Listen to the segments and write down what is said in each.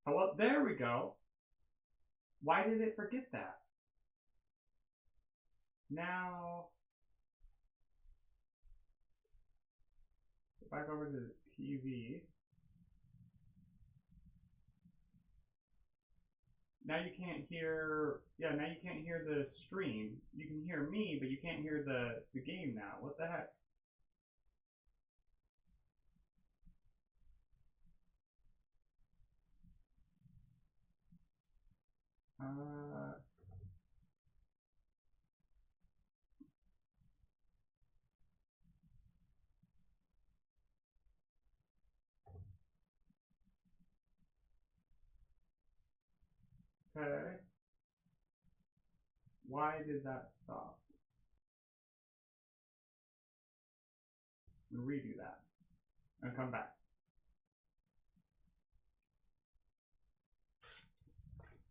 Oh, well, there we go. Why did it forget that? Now, go back over to the TV. Now you can't hear, now you can't hear the stream. You can hear me, but you can't hear the game now. What the heck? Okay. Why did that stop? Redo that and come back.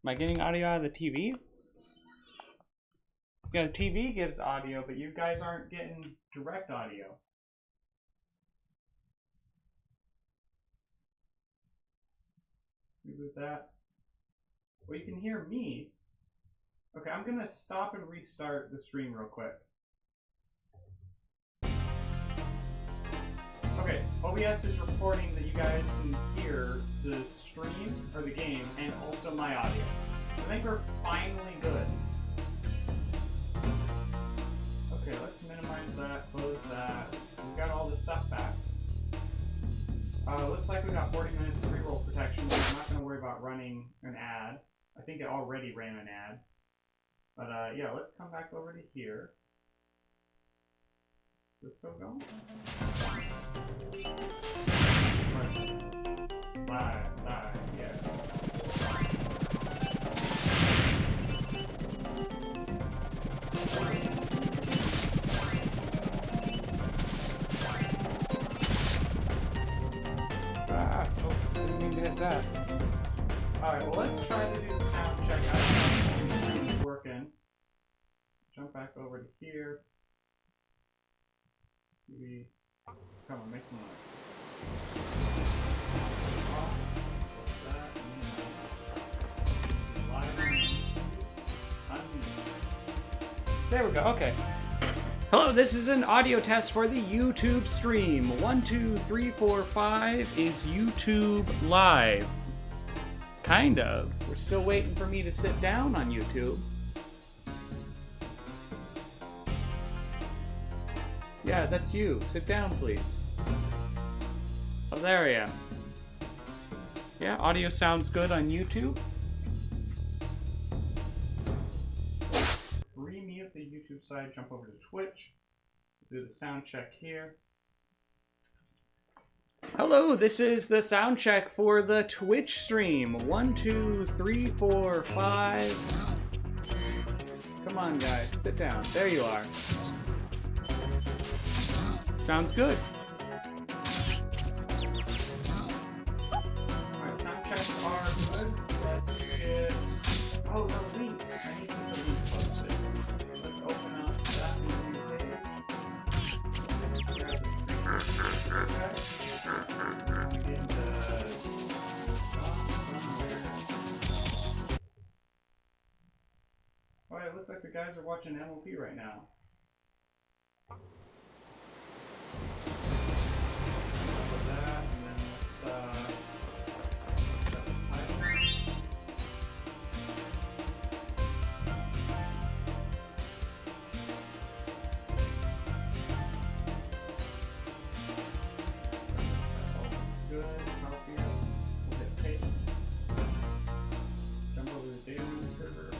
Am I getting audio out of the TV? Yeah, the TV gives audio, but you guys aren't getting direct audio. Reboot that. Well, you can hear me. Okay, I'm gonna stop and restart the stream real quick. Okay, OBS is reporting that you guys can hear the stream, or the game, and also my audio. I think we're finally good. Okay, let's minimize that, close that. We've got all this stuff back. Looks like we got 40 minutes of reroll protection, so I'm not going to worry about running an ad. I think it already ran an ad. But yeah, let's come back over to here. Is it still going? Live, yeah. That. Alright, well let's try to do the sound check. I don't know if the stream's working. Jump back over to here. Maybe. Come on, make some noise. There we go, okay. Hello, this is an audio test for the YouTube stream. 1, 2, 3, 4, 5 is YouTube live. Kind of. We're still waiting for me to sit down on YouTube. Yeah, that's you. Sit down, please. Oh, there I am. Yeah, audio sounds good on YouTube. Remute the YouTube side, jump over to Twitch. Do the sound check here. Hello, this is the sound check for the Twitch stream. 1, 2, 3, 4, 5. Come on, guys, sit down. There you are. Sounds good. Alright, sound checks are good. Let's get... Oh, the link. I need to get the link posted. Let's open up that new page. Grab the speaker. Okay. Alright, looks like the guys are watching MLP right now. That, and then let's set the title. Good, copy it. We'll hit paste. Jump over to the data room server.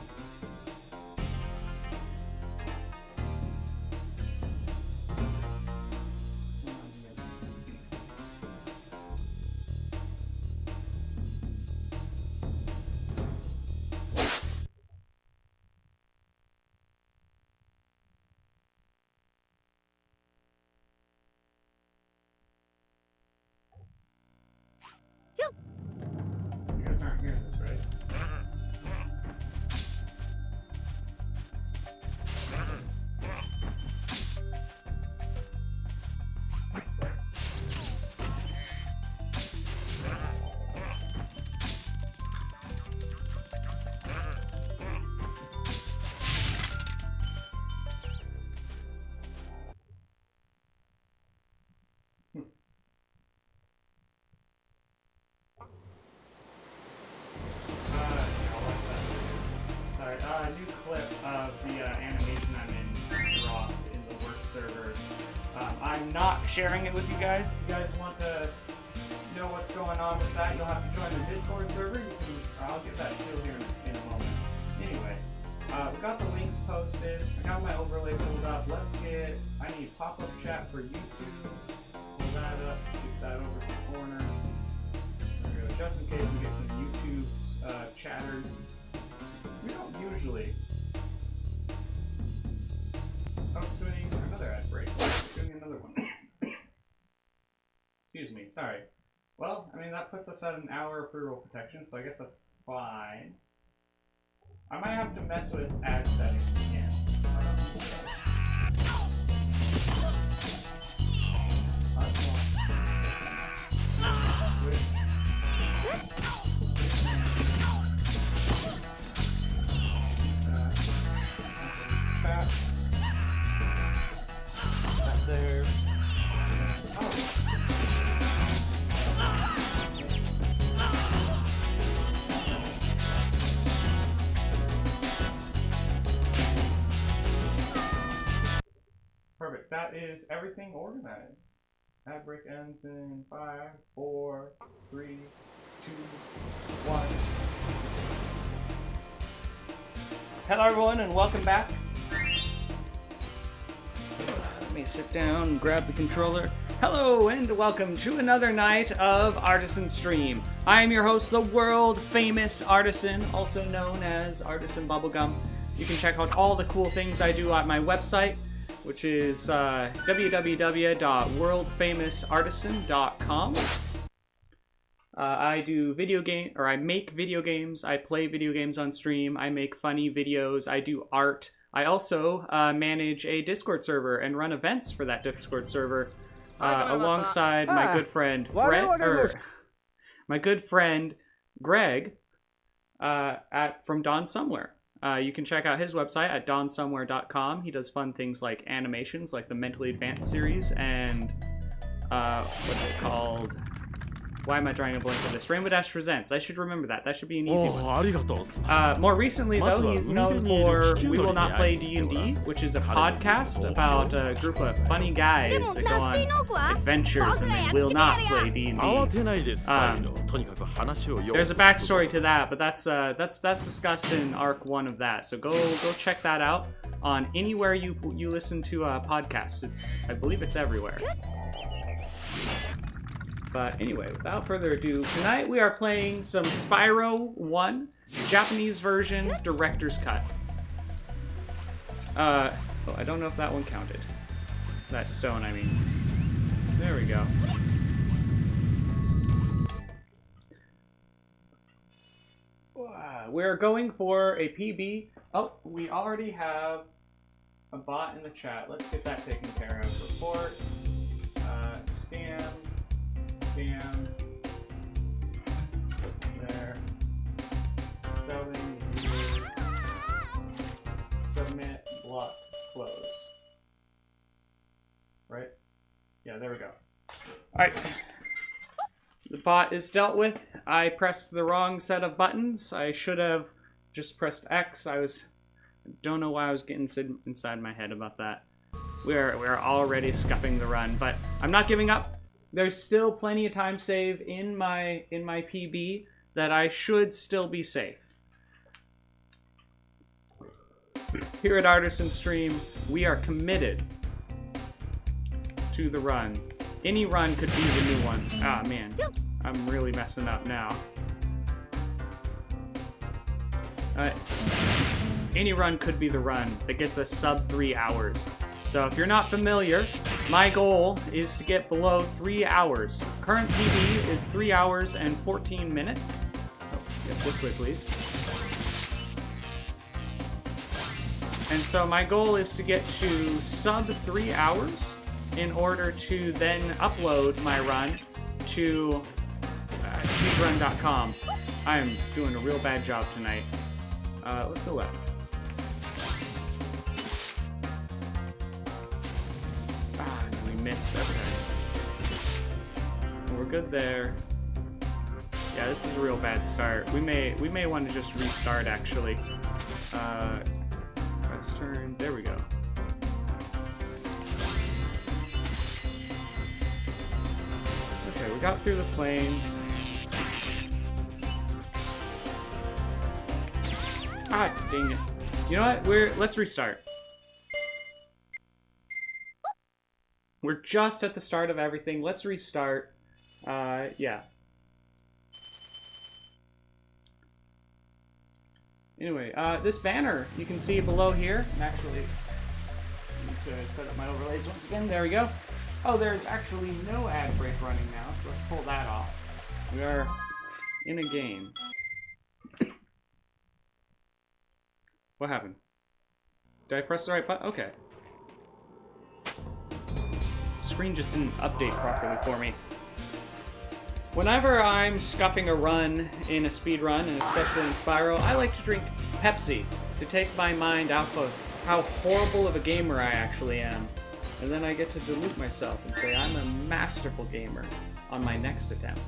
You guys aren't hearing this, right? I'm not sharing it with you guys. If you guys want to know what's going on with that, you'll have to join the Discord server. I'll get that to here in a moment. Anyway, we got the links posted. I got my overlay pulled up. I need pop-up chat for YouTube. Pull that up, keep that over to the corner. There we go, just in case we get some YouTube chatters. We don't usually. Oh, it's doing another ad break. It's doing another one. Excuse me, sorry. Well, I mean, that puts us at an hour of pre-roll protection, so I guess that's fine. I might have to mess with ad settings again. There. Oh. Perfect. That is everything organized. Ad break ends in 5, 4, 3, 2, 1. Hello everyone and welcome back. Let me sit down and grab the controller. Hello and welcome to another night of Artisan Stream. I am your host, the world famous Artisan, also known as Artisan Bubblegum. You can check out all the cool things I do at my website, which is www.worldfamousartisan.com. I do I make video games, I play video games on stream, I make funny videos, I do art. I also manage a Discord server and run events for that Discord server alongside my good friend Greg from Dawn Somewhere. You can check out his website at dawnsomewhere.com. He does fun things like animations, like the Mentally Advanced series, and what's it called? Why am I drawing a blank on this? Rainbow Dash Presents. I should remember that. That should be an easy one. More recently, though, he's known for We Will Not Play D&D, which is a podcast about a group of funny guys that go on adventures and they will not play D&D. There's a backstory to that, but that's discussed in Arc 1 of that. So go check that out on anywhere you listen to podcasts. I believe it's everywhere. But anyway, without further ado, tonight we are playing some Spyro 1, Japanese version, director's cut. I don't know if that one counted. That stone, I mean. There we go. We're going for a PB. Oh, we already have a bot in the chat. Let's get that taken care of. Report, scams. There. Selling, viewers, submit, block, close. Right? Yeah, there we go. Alright. The bot is dealt with. I pressed the wrong set of buttons. I should have just pressed X. I don't know why I was getting inside my head about that. We're already scuffing the run, but I'm not giving up. There's still plenty of time save in my PB that I should still be safe. Here at Artisan Stream, we are committed to the run. Any run could be the new one. Ah, man. I'm really messing up now. Any run could be the run that gets us sub 3 hours. So if you're not familiar, my goal is to get below 3 hours. Current PB is 3 hours and 14 minutes. Oh, get this way, please. And so my goal is to get to sub 3 hours in order to then upload my run to speedrun.com. I am doing a real bad job tonight. Let's go left. Miss. Okay. We're good there. Yeah, this is a real bad start. We may want to just restart actually. Let's turn. There we go. we got through the plains. Ah, dang it. You know what? Let's restart. We're just at the start of everything. Let's restart. Yeah. Anyway, this banner you can see below here. And actually, I need to set up my overlays once again. There we go. Oh, there's actually no ad break running now, so let's pull that off. We are in a game. What happened? Did I press the right button? Okay. The screen just didn't update properly for me. Whenever I'm scuffing a run in a speed run, and especially in Spyro, I like to drink Pepsi to take my mind off of how horrible of a gamer I actually am. And then I get to dilute myself and say I'm a masterful gamer on my next attempt.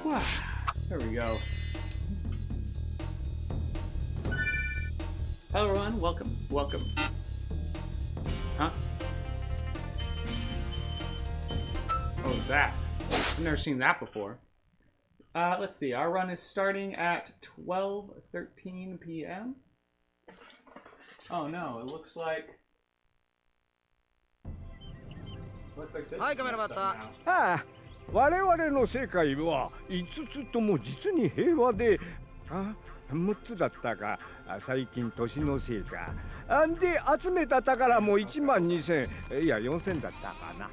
Wow. There we go. Hello everyone, welcome, welcome. Huh? What was that? I've never seen that before. Let's see, our run is starting at 12:13 p.m. Oh no, it looks like this is messed up now. Ah, 我々の世界は5つとも実に平和で、6つだったか、最近年のせいか。で、集めた宝も12000、いや4000だったかな。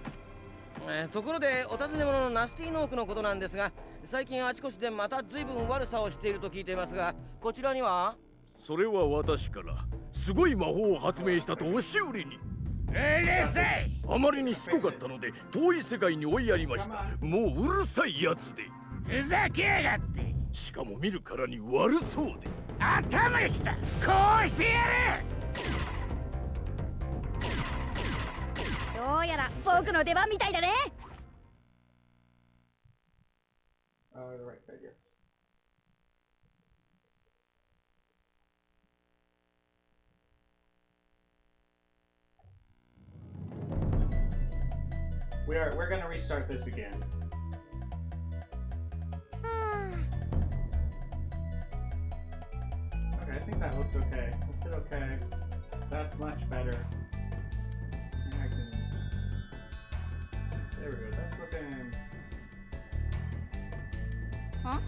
ところでお尋ね者のナスティーノークのことなんですが、最近あちこちでまた随分悪さをしていると聞いていますが、こちらには？それは私からすごい魔法を発明したと押し売りに。うるさい！あまりにしつこかったので遠い世界に追いやりました。もううるさいやつで。ふざけやがって！しかも見るからに悪そうで。頭にきた！こうしてやる！どうやら僕の出番みたいだね。The right side, yes. We're gonna restart this again. Okay, I think that looks okay. Let's hit okay. That's much better. I can... There we go. That's looking. Huh?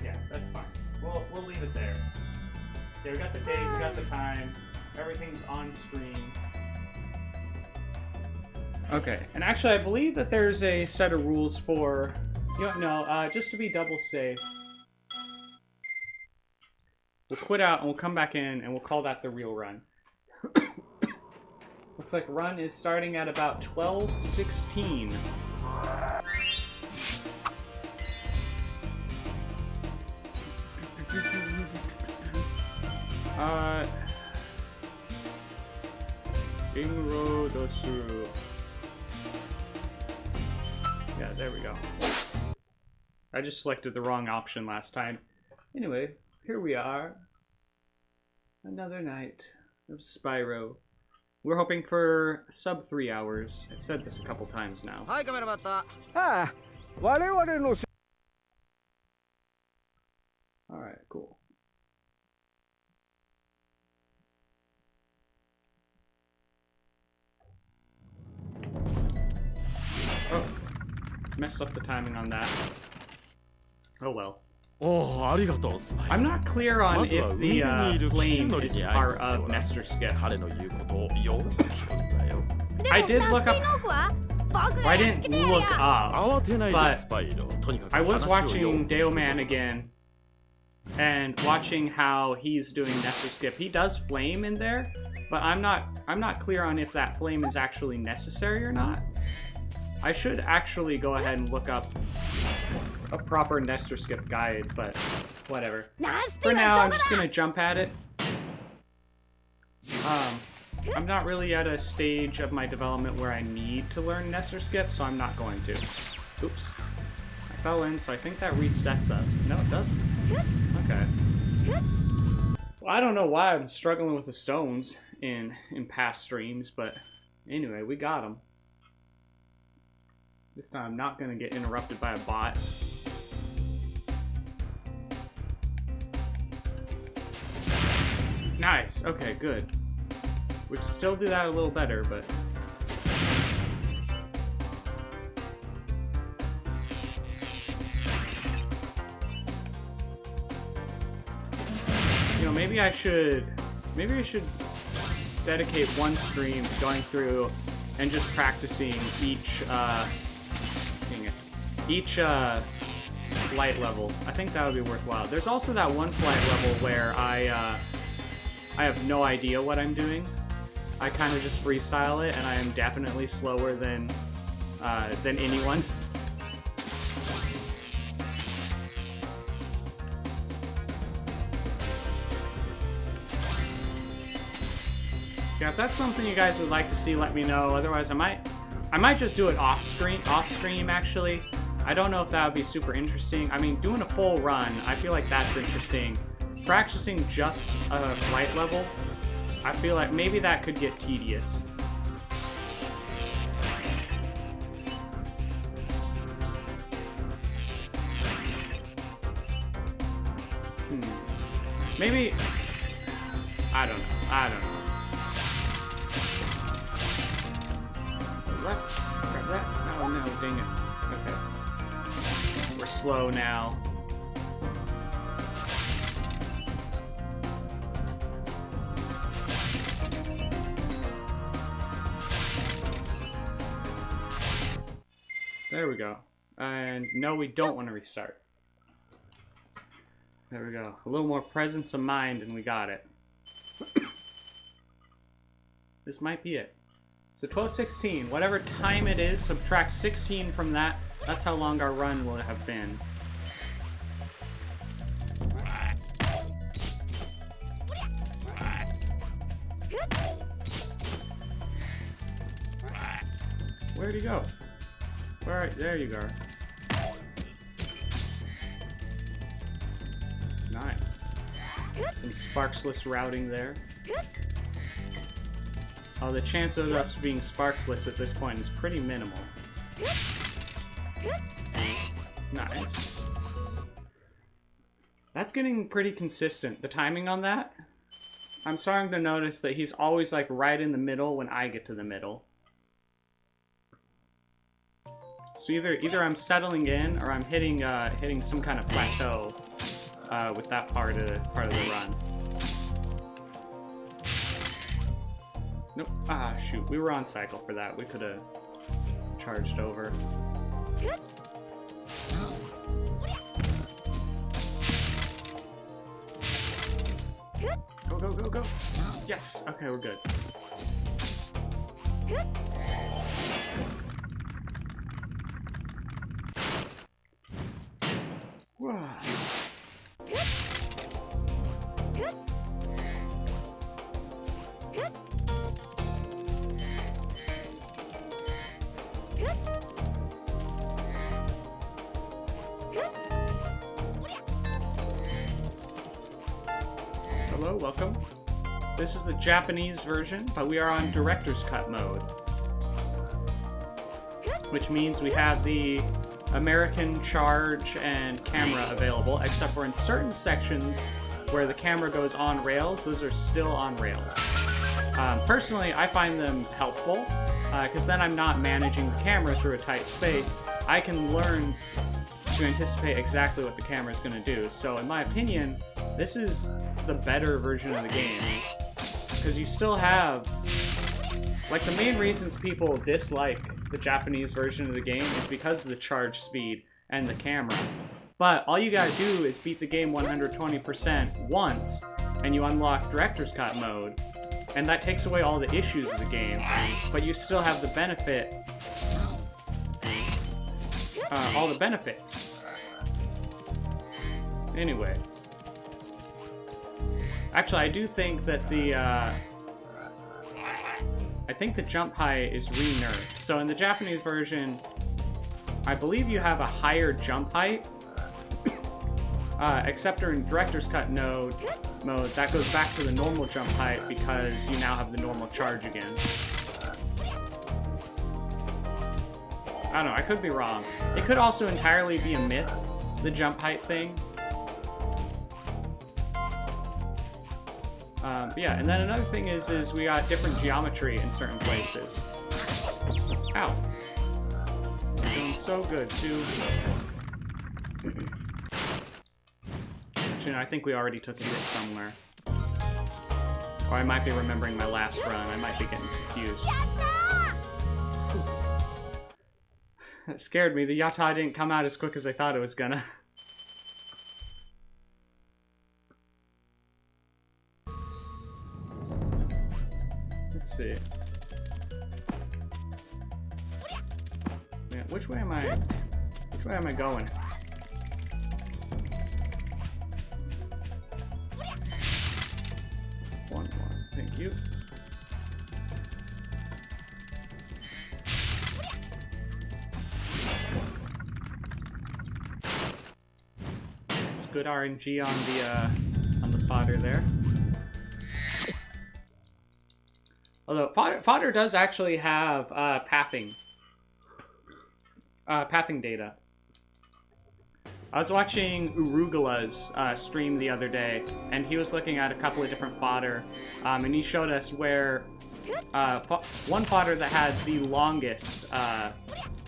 Yeah, that's fine. We'll leave it there. Yeah, we got the date, we got the time. Everything's on screen. Okay, and actually I believe that there's a set of rules for... just to be double safe. We'll quit out and we'll come back in and we'll call that the real run. Looks like run is starting at about 12:16. Inro Dotsu. Yeah, there we go. I just selected the wrong option last time. Anyway, here we are. Another night of Spyro. We're hoping for sub 3 hours. I've said this a couple times now. Hi, kameramatta. Alright, cool. Oh, messed up the timing on that. Oh well. I'm not clear on if the flame is part of Nestor Skip. I did look up. I didn't look up, but I was watching Deo Man again and watching how he's doing Nestor Skip. He does flame in there, but I'm not clear on if that flame is actually necessary or not. I should actually go ahead and look up a proper Nestor Skip guide, but whatever. For now, I'm just gonna jump at it. I'm not really at a stage of my development where I need to learn nest or skip, so I'm not going to. Oops. I fell in, so I think that resets us. No, it doesn't. Okay. Well, I don't know why I'm struggling with the stones in past streams, but anyway, we got them. This time I'm not going to get interrupted by a bot. Nice. Okay, good. We could still do that a little better, but... You know, maybe I should dedicate one stream to going through and just practicing each, flight level. I think that would be worthwhile. There's also that one flight level where I have no idea what I'm doing. I kind of just freestyle it, and I am definitely slower than anyone. Yeah, if that's something you guys would like to see, let me know. Otherwise, I might just do it off stream actually. I don't know if that would be super interesting. I mean, doing a full run, I feel like that's interesting. Practicing just a flight level, I feel like maybe that could get tedious. Maybe, I don't know. Grab that. Oh no, dang it. Okay. We're slow now. There we go. And no, we don't want to restart. There we go. A little more presence of mind and we got it. This might be it. So 12:16, whatever time it is, subtract 16 from that. That's how long our run will have been. Where'd he go? Alright, there you go. Nice. Some sparksless routing there. Oh, the chance of us being sparkless at this point is pretty minimal. Nice. That's getting pretty consistent. The timing on that, I'm starting to notice that he's always like right in the middle when I get to the middle. So either I'm settling in or I'm hitting some kind of plateau with that part of the run. Nope. Ah, shoot. We were on cycle for that. We could have charged over. Go, go, go, go. Yes. Okay, we're good. Wow. Hello, welcome. This is the Japanese version, but we are on Director's Cut mode. Which means we have the American charge and camera available, except for in certain sections where the camera goes on rails, those are still on rails. Personally, I find them helpful, because then I'm not managing the camera through a tight space. I can learn to anticipate exactly what the camera is going to do. So in my opinion, this is the better version of the game, because you still have, like, the main reasons people dislike the Japanese version of the game is because of the charge speed and the camera. But all you gotta do is beat the game 120% once, and you unlock Director's Cut mode, and that takes away all the issues of the game, but you still have the benefit, all the benefits. Anyway. Actually, I do think that the I think the jump height is re-nerfed. So in the Japanese version, I believe you have a higher jump height, except in Director's Cut mode, that goes back to the normal jump height because you now have the normal charge again. I don't know, I could be wrong. It could also entirely be a myth, the jump height thing. But yeah, and then another thing is we got different geometry in certain places. Ow. Doing so good, too. Actually, no, I think we already took a hit somewhere. Or I might be remembering my last run. I might be getting confused. That scared me. The yatta didn't come out as quick as I thought it was gonna. Let's see. Yeah, which way am I going? One, thank you. It's good RNG on the fodder there. Although fodder does actually have pathing data. I was watching Urugala's stream the other day, and he was looking at a couple of different fodder, and he showed us where one fodder that had the longest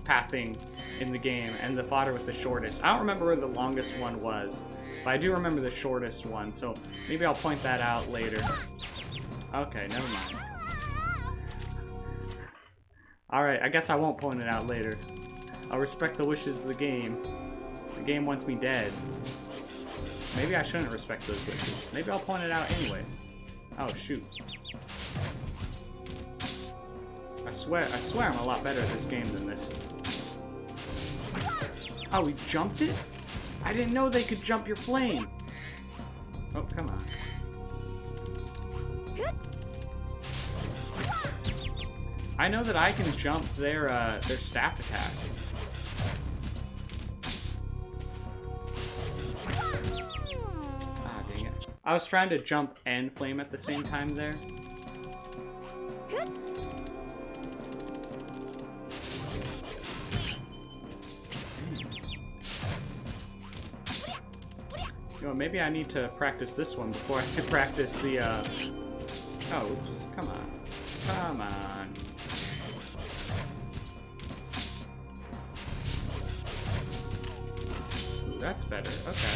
pathing in the game, and the fodder with the shortest. I don't remember where the longest one was, but I do remember the shortest one, so maybe I'll point that out later. Okay, never mind. Alright, I guess I won't point it out later. I'll respect the wishes of the game. The game wants me dead. Maybe I shouldn't respect those wishes. Maybe I'll point it out anyway. Oh, shoot. I swear I'm a lot better at this game than this. Oh, we jumped it? I didn't know they could jump your flame. Oh, come on. I know that I can jump their staff attack. Ah, dang it. I was trying to jump and flame at the same time there. You know, maybe I need to practice this one before I can practice the, Oh, oops. Come on. Come on. Ooh, that's better. Okay.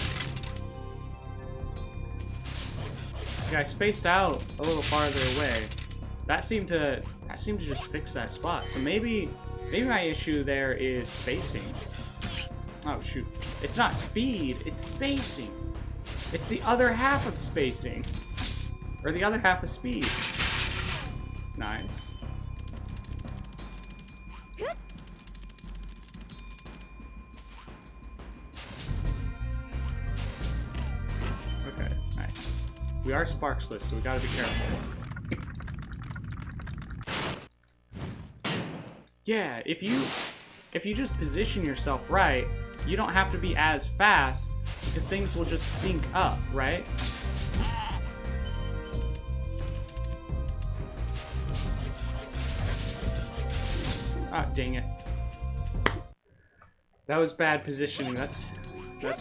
Yeah, I spaced out a little farther away. That seemed to just fix that spot. So maybe my issue there is spacing. Oh shoot. It's not speed, it's spacing. It's the other half of spacing. Or the other half of speed. Nice. Okay, nice. We are sparksless, so we gotta be careful. Yeah, if you just position yourself right, you don't have to be as fast because things will just sync up, right? Ah, dang it. That was bad positioning. That's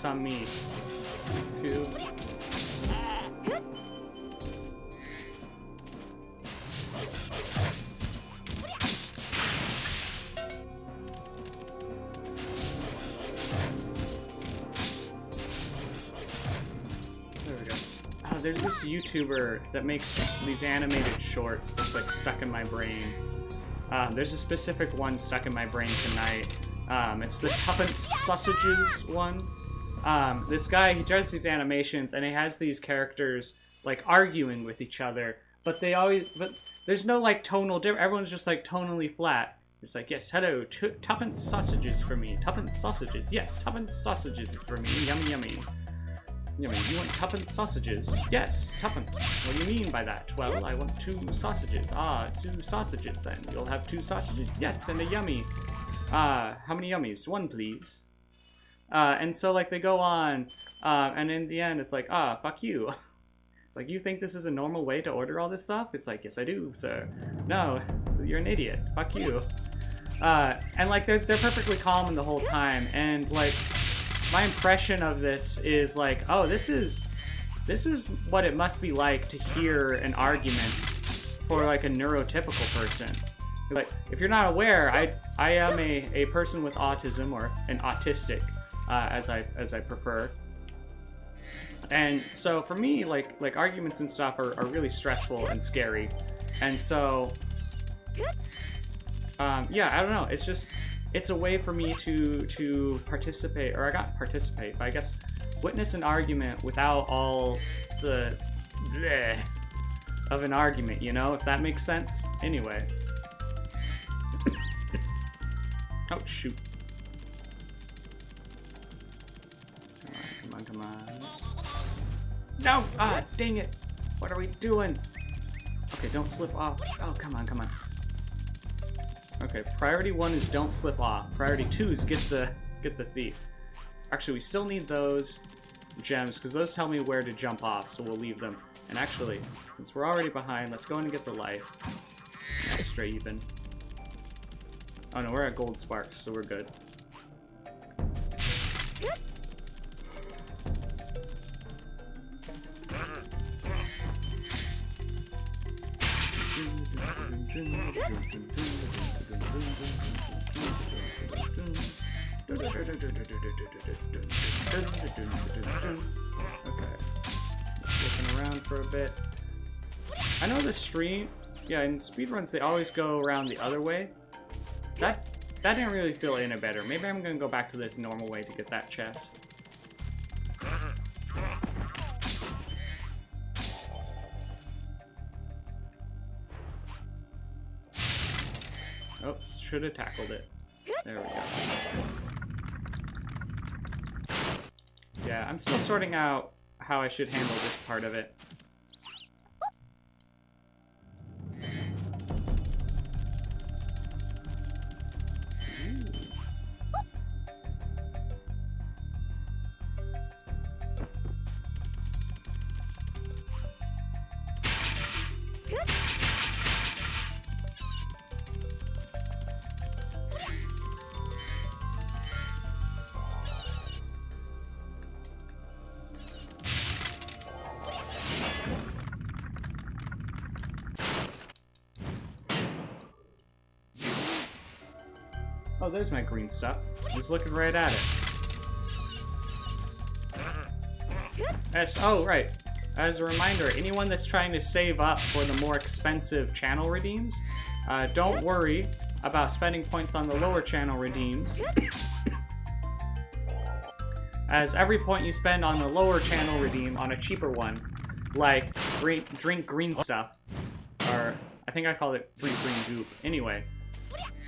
on me. 2. There we go. Oh, there's this YouTuber that makes these animated shorts that's like stuck in my brain. There's a specific one stuck in my brain tonight. It's the Tuppence Sausages one. This guy, he does these animations, and he has these characters, like, arguing with each other, but there's no, like, tonal difference. Everyone's just, like, tonally flat. It's like, yes, hello, Tuppence Sausages for me. Tuppence Sausages, yes, Tuppence Sausages for me. Yummy, yummy. Yummy. You want tuppence sausages? Yes, tuppence. What do you mean by that? Well, I want 2 sausages. Ah, 2 sausages then. You'll have 2 sausages. Yes, and a yummy. How many yummies? 1, please. And so, like, they go on, and in the end, it's like, fuck you. It's like, you think this is a normal way to order all this stuff? It's like, yes, I do, sir. No, you're an idiot. Fuck you. And, like, they're perfectly calm the whole time, and, like, my impression of this is like, oh, this is what it must be like to hear an argument for like a neurotypical person. Like, if you're not aware, I am a person with autism, or an autistic, as I prefer. And so for me, like arguments and stuff are really stressful and scary. And so yeah, I don't know. It's just, it's a way for me to participate, or I got participate, but I guess witness an argument without all the bleh of an argument, you know, if that makes sense. Anyway. Oh, shoot. Come on. No! Ah, dang it! What are we doing? Okay, don't slip off. Oh, come on. Okay, priority 1 is don't slip off. Priority 2 is get the thief. Actually, we still need those gems, because those tell me where to jump off, so we'll leave them. And actually, since we're already behind, let's go in and get the life. Straight even. Oh no, we're at gold sparks, so we're good. Okay. Just looking around for a bit. I know the stream, yeah, in speedruns they always go around the other way. That didn't really feel any better. Maybe I'm gonna go back to this normal way to get that chest. Oh, should have tackled it. There we go. Yeah, I'm still sorting out how I should handle this part of it. Oh, there's my green stuff. I was looking right at it. Yes, oh, right. As a reminder, anyone that's trying to save up for the more expensive channel redeems, don't worry about spending points on the lower channel redeems. As every point you spend on the lower channel redeem on a cheaper one, like drink green stuff, or I think I called it drink green goop. Anyway.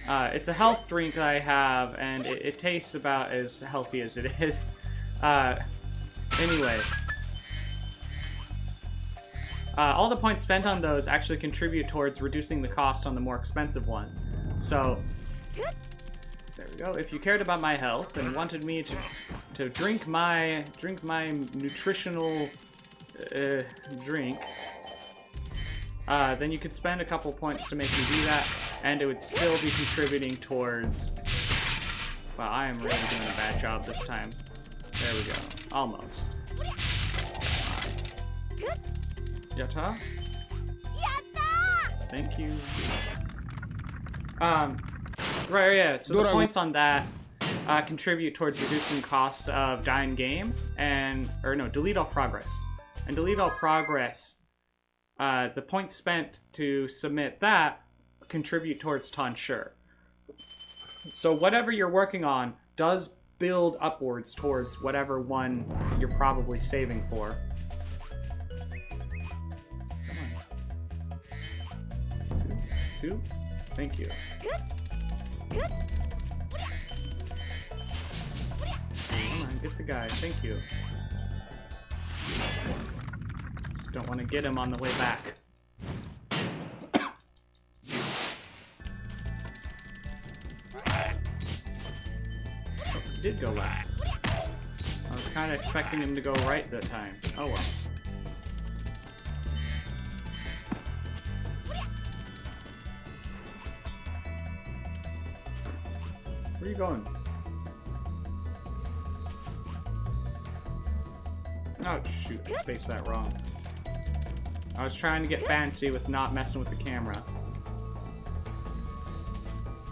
It's a health drink that I have, and it tastes about as healthy as it is. Anyway. All the points spent on those actually contribute towards reducing the cost on the more expensive ones. So, there we go. If you cared about my health and wanted me to drink my nutritional drink, then you could spend a couple points to make me do that, and it would still be contributing towards... Wow, I am really doing a bad job this time. There we go. Almost. Yatta? Yatta! Thank you. Right, yeah, so the points on that contribute towards reducing cost of dying game, delete all progress. And delete all progress, the points spent to submit that contribute towards tonsure. So whatever you're working on does build upwards towards whatever one you're probably saving for. Come on. Two? Thank you. Come on, get the guy. Thank you. Don't want to get him on the way back. He did go left. I was kind of expecting him to go right that time. Oh well. Where are you going? Oh shoot, I spaced that wrong. I was trying to get fancy with not messing with the camera.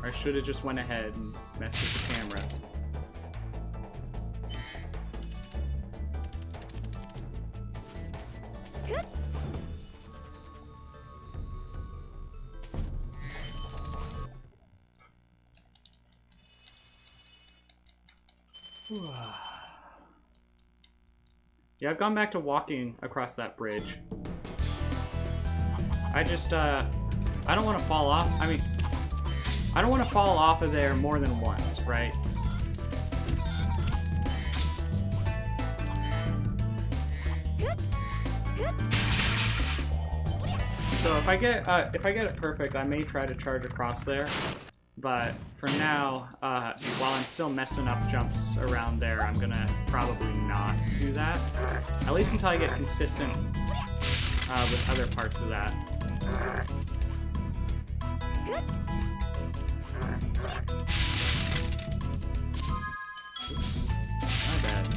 Or I should have just went ahead and messed with the camera. Yeah, I've gone back to walking across that bridge. I just, I don't want to fall off. I mean, I don't want to fall off of there more than once, right? So if I get it perfect, I may try to charge across there. But for now, while I'm still messing up jumps around there, I'm gonna probably not do that. At least until I get consistent with other parts of that. Oops. My bad.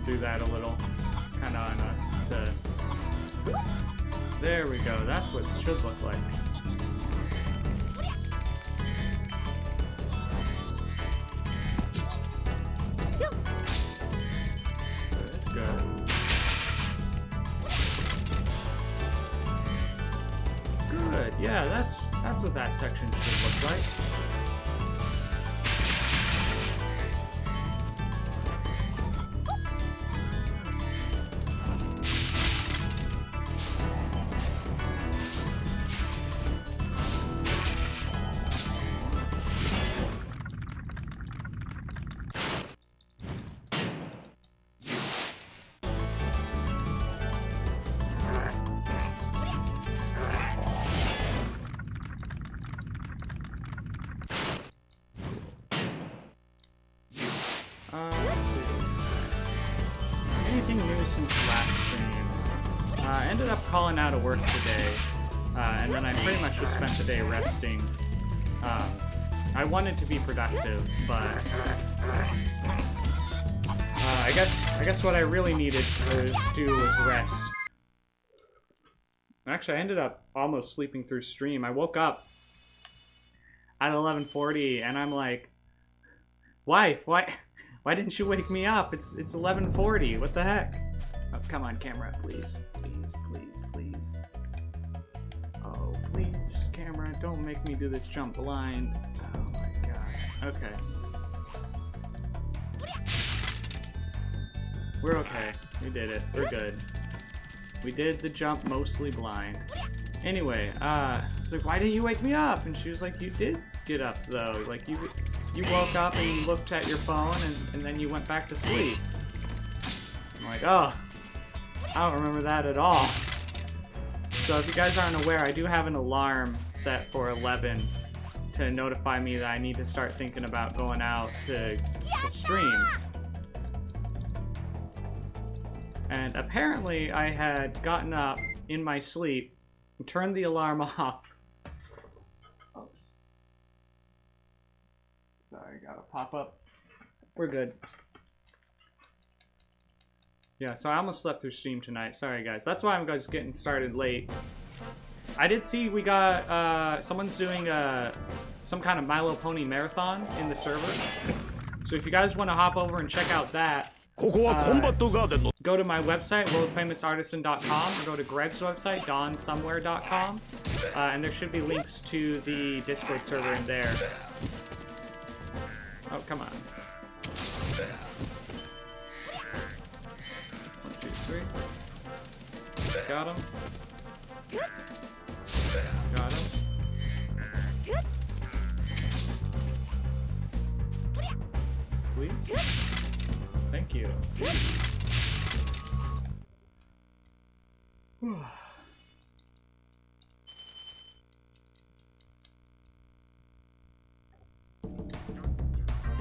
Through that a little. It's kind of on us to... There we go. That's what it should look like. Good. Good. Yeah, that's what that section should look like. Let's see. Anything new since last stream? I ended up calling out of work today, and then I pretty much just spent the day resting. I wanted to be productive, but I guess what I really needed to do was rest. Actually, I ended up almost sleeping through stream. I woke up at 11:40, and I'm like, wife, why didn't you wake me up? It's 11:40. What the heck? Oh, come on, camera, please, please, please, please. Oh, please, camera, don't make me do this jump blind. Oh my gosh. Okay. We're okay. We did it. We're good. We did the jump mostly blind. Anyway, I was like, why didn't you wake me up? And she was like, you did get up though. Like you woke up and you looked at your phone and then you went back to sleep. I'm like, oh, I don't remember that at all. So if you guys aren't aware, I do have an alarm set for 11 to notify me that I need to start thinking about going out to stream. And apparently I had gotten up in my sleep and turned the alarm off. Oops. Sorry, got a pop-up. We're good. Yeah, so I almost slept through stream tonight. Sorry, guys. That's why I'm just getting started late. I did see we got, someone's doing some kind of My Little Pony marathon in the server. So if you guys want to hop over and check out that, ここはコンバットガーデンの go to my website, worldfamousartisan.com, or go to Greg's website, donsomewhere.com, and there should be links to the Discord server in there. Oh, come on. 1, 2, 3. Got him. Got him. Please? Thank you.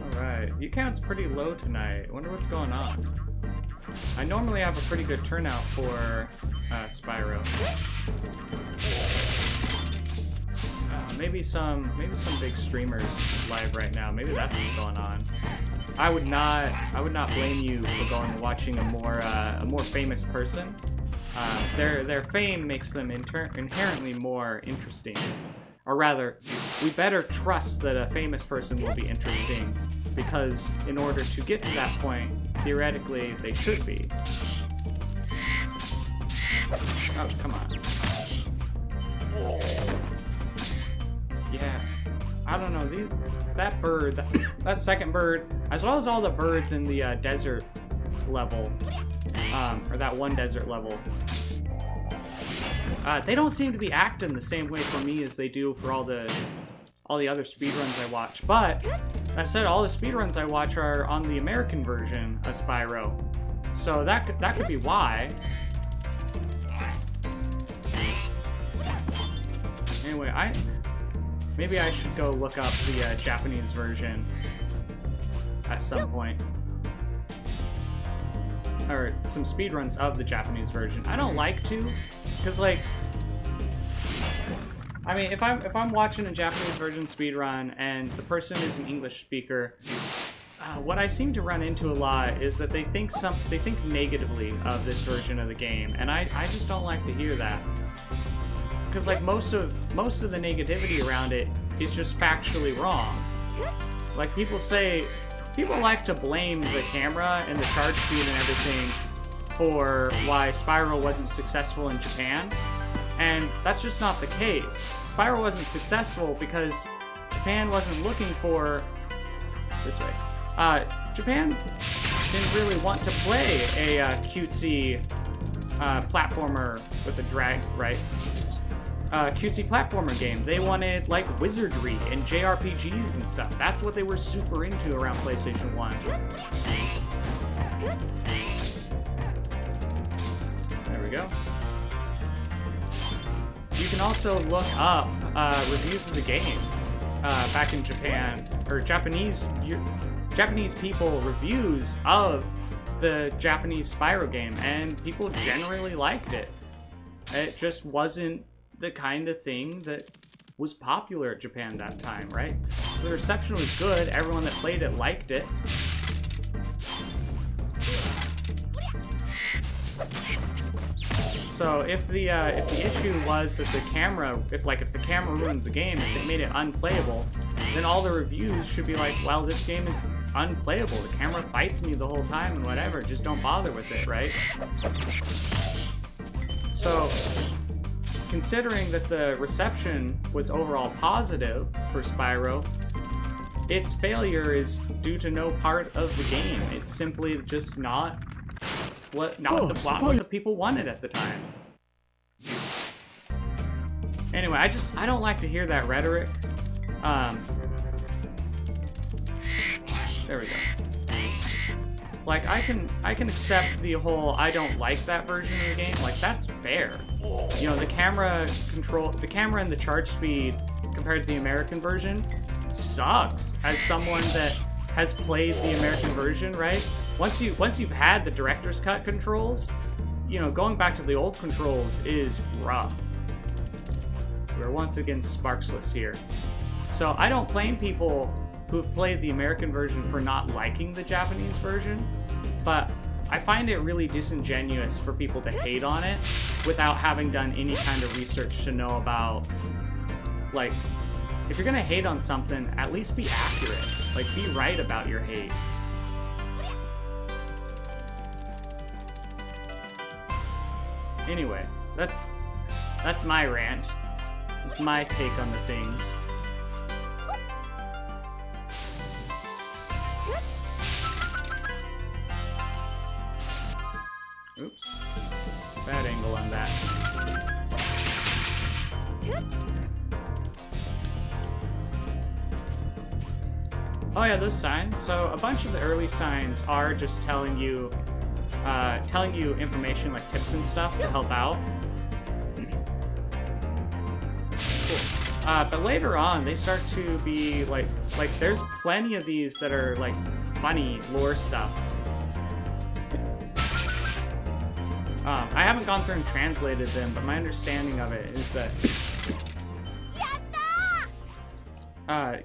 Alright, view count's pretty low tonight. Wonder what's going on. I normally have a pretty good turnout for Spyro. Maybe some big streamers live right now. Maybe that's what's going on. I would not blame you for going and watching a more famous person. Their fame makes them inherently more interesting. Or rather, we better trust that a famous person will be interesting, because in order to get to that point, theoretically, they should be. Oh, come on. Yeah. I don't know, that bird, that second bird, as well as all the birds in the desert level, or that one desert level, they don't seem to be acting the same way for me as they do for all the other speedruns I watch. But that said, all the speedruns I watch are on the American version of Spyro, so that could be why. Anyway, maybe I should go look up the Japanese version at some point. Or some speedruns of the Japanese version. I don't like to, because like, I mean, if I'm watching a Japanese version speedrun and the person is an English speaker, what I seem to run into a lot is that they think negatively of this version of the game, and I just don't like to hear that. Because like most of the negativity around it is just factually wrong. Like people like to blame the camera and the charge speed and everything for why Spyro wasn't successful in Japan, and that's just not the case. Spyro wasn't successful because Japan wasn't looking for this way. Japan didn't really want to play a cutesy platformer with a drag, right? Cutesy platformer game. They wanted like wizardry and JRPGs and stuff. That's what they were super into around PlayStation 1. There we go. You can also look up reviews of the game back in Japan, or Japanese people reviews of the Japanese Spyro game, and people generally liked it. It just wasn't the kind of thing that was popular at Japan that time, right? So the reception was good, everyone that played it liked it. So if the issue was that the camera, if the camera ruined the game, if it made it unplayable, then all the reviews should be like, well, this game is unplayable, the camera fights me the whole time and whatever, just don't bother with it, right? So considering that the reception was overall positive for Spyro, its failure is due to no part of the game. It's simply just not what the people wanted at the time. Anyway, I don't like to hear that rhetoric. There we go. Like, I can accept the whole I don't like that version of the game. Like, that's fair. You know, the camera and the charge speed compared to the American version sucks. As someone that has played the American version, right? Once you've had the director's cut controls, you know, going back to the old controls is rough. We're once again sparksless here. So I don't blame people who've played the American version for not liking the Japanese version, but I find it really disingenuous for people to hate on it without having done any kind of research to know about, like, if you're gonna hate on something, at least be accurate. Like, be right about your hate. Anyway, that's my rant. It's my take on the things. Oops. Bad angle on that. Oh yeah, those signs. So a bunch of the early signs are just telling you information like tips and stuff to help out. Cool. But later on, they start to be like there's plenty of these that are like funny lore stuff. I haven't gone through and translated them, but my understanding of it is that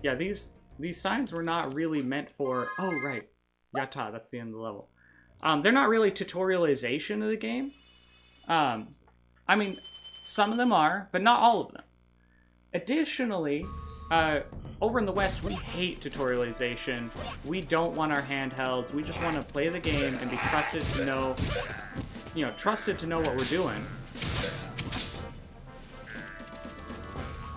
yeah, these signs were not really meant for... Oh, right. Yatta, that's the end of the level. They're not really tutorialization of the game. I mean, some of them are, but not all of them. Additionally, over in the West, we hate tutorialization. We don't want our handhelds. We just want to play the game and be trusted to know, what we're doing.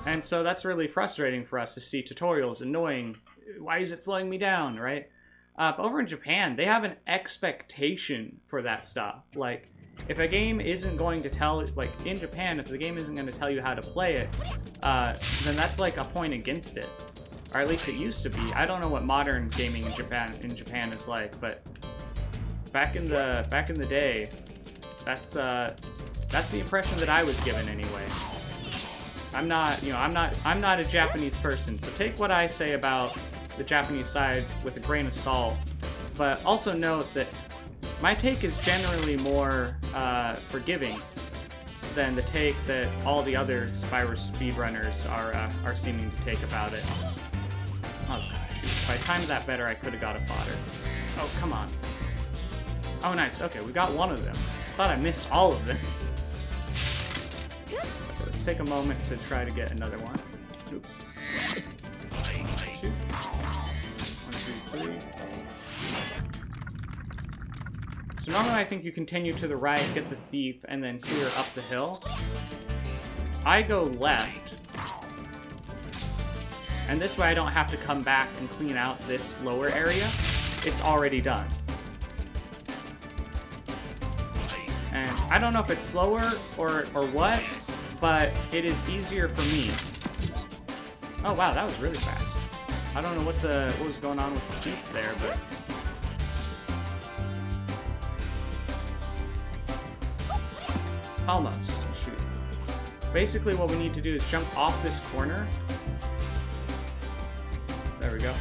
And so that's really frustrating for us to see tutorials, annoying. Why is it slowing me down, right? But over in Japan, they have an expectation for that stuff. Like, if a game isn't going to tell, like, in Japan, if the game isn't going to tell you how to play it, then that's like a point against it. Or at least it used to be. I don't know what modern gaming in Japan is like, but back in the day, that's the impression that I was given anyway. I'm not a Japanese person, so take what I say about the Japanese side with a grain of salt. But also note that my take is generally more forgiving than the take that all the other Spyro speedrunners are seeming to take about it. Oh, shoot. If I timed that better, I could have got a fodder. Oh, come on. Oh, nice. Okay, we got one of them. Thought I missed all of them. Let's take a moment to try to get another one. Oops. 2. 1, 2, 3. So normally I think you continue to the right, get the thief, and then clear up the hill. I go left. And this way I don't have to come back and clean out this lower area. It's already done. And I don't know if it's slower or what, but it is easier for me. Oh wow, that was really fast. I don't know what was going on with the thief there, but almost. Shoot. Basically what we need to do is jump off this corner. There we go.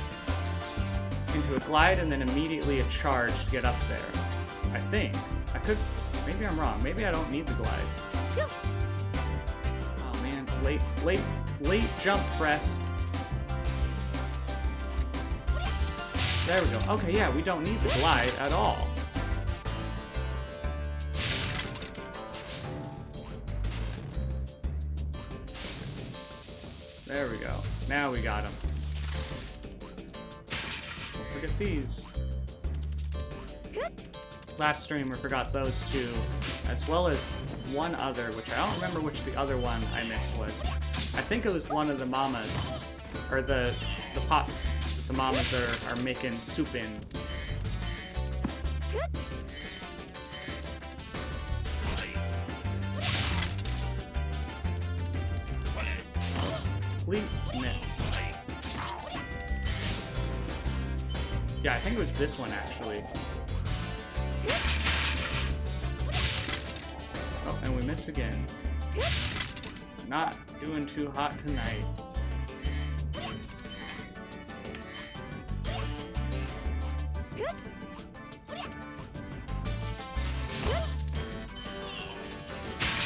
Into a glide and then immediately a charge to get up there. I think. I could... Maybe I'm wrong. Maybe I don't need the glide. Oh man, late jump press. There we go. Okay, yeah, we don't need the glide at all. There we go. Now we got him. Look at these. Last stream we forgot those two, as well as one other, which I don't remember which the other one I missed was. I think it was one of the mamas, or the pots that the mamas are making soup in. Complete miss. Yeah, I think it was this one actually. Oh, and we miss again. Not doing too hot tonight.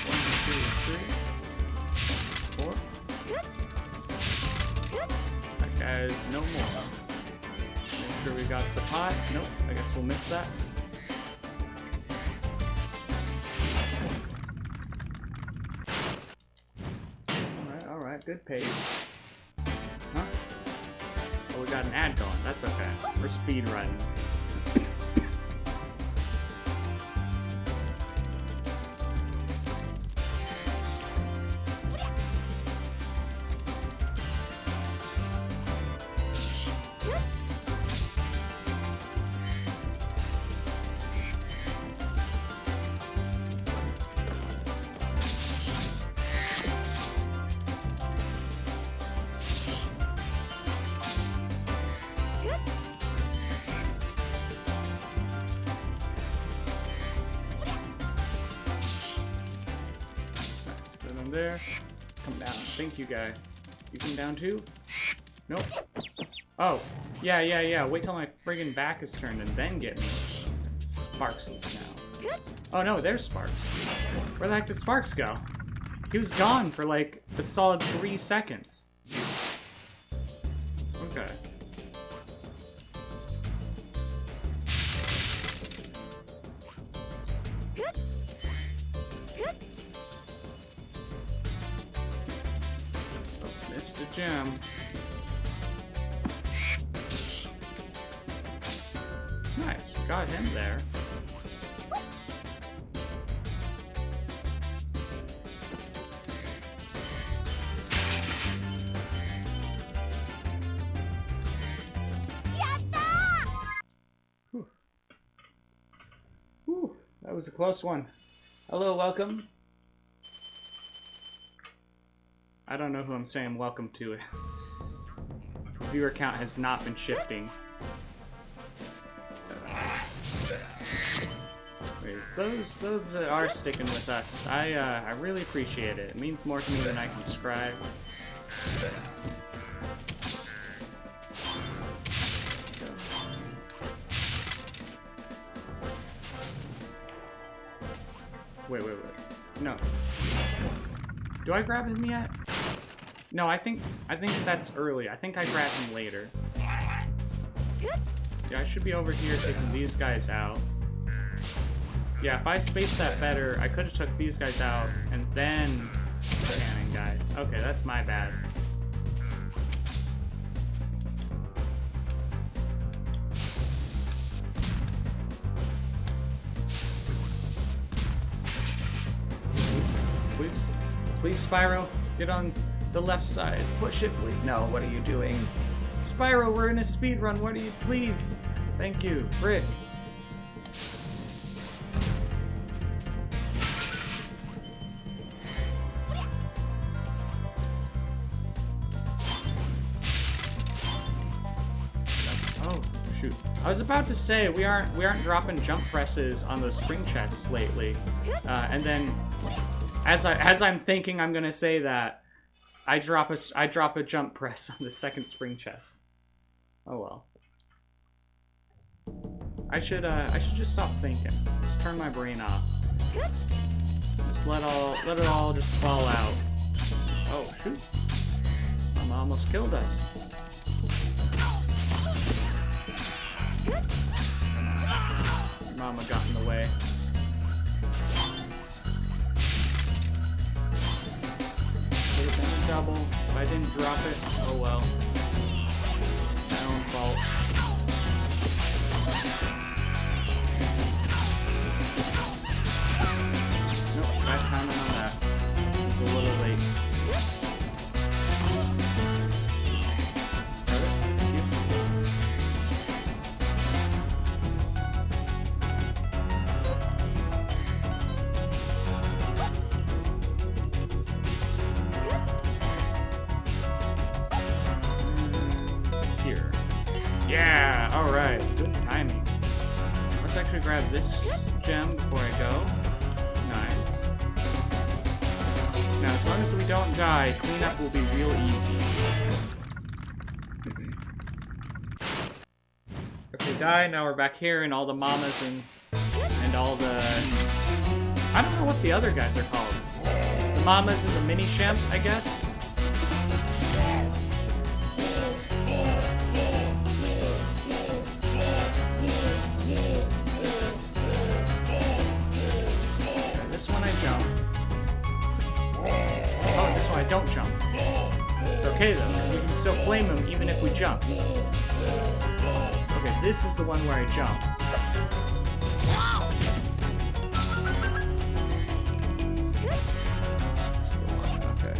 One, two, three, 4. That guy's no more. Make sure we got the pot. Nope, I guess we'll miss that. Good pace. Huh? Oh, we got an ad going. That's okay. We're speedrunning. there. Come down. Thank you, guy. You come down too? Nope. Oh, yeah. Wait till my friggin' back is turned and then get me. Sparks is now. Oh no, there's Sparks. Where the heck did Sparks go? He was gone for like a solid 3 seconds. Okay. Oh, missed a gem. Nice, got him there. Whew, that was a close one. Hello, welcome. I don't know who I'm saying welcome to. Viewer count has not been shifting. Those are sticking with us. I really appreciate it. It means more to me than I can describe. Wait. No. Do I grab him yet? No, I think that's early. I think I grabbed him later. Yeah, I should be over here taking these guys out. Yeah, if I spaced that better, I could have took these guys out and then the cannon guy. Okay, that's my bad. Please, Spyro, get on the left side. Push it, please. No, what are you doing? Spyro, we're in a speed run. What are you, please? Thank you, Brick. Oh, shoot. I was about to say we aren't dropping jump presses on those spring chests lately. And then as I'm thinking I'm gonna say that, I drop a jump press on the second spring chest. Oh well. I should just stop thinking. Just turn my brain off. Just let it all just fall out. Oh shoot. Mama almost killed us. Mama got in the way. Could have been a double if I didn't drop it. Oh well. My own fault. Nope, bad timing on that. It's a little late. Got it? Thank you. Here. Yeah, alright. Good timing. Let's actually grab this gem before I go. Nice. Now, as long as we don't die, cleanup will be real easy. Okay, die. Now we're back here, and all the mamas and all the... I don't know what the other guys are called. The mamas and the mini-shemp, I guess? This one I jump. Oh, this one I don't jump. It's okay though, because we can still flame him even if we jump. Okay, this is the one where I jump. This is the one, okay.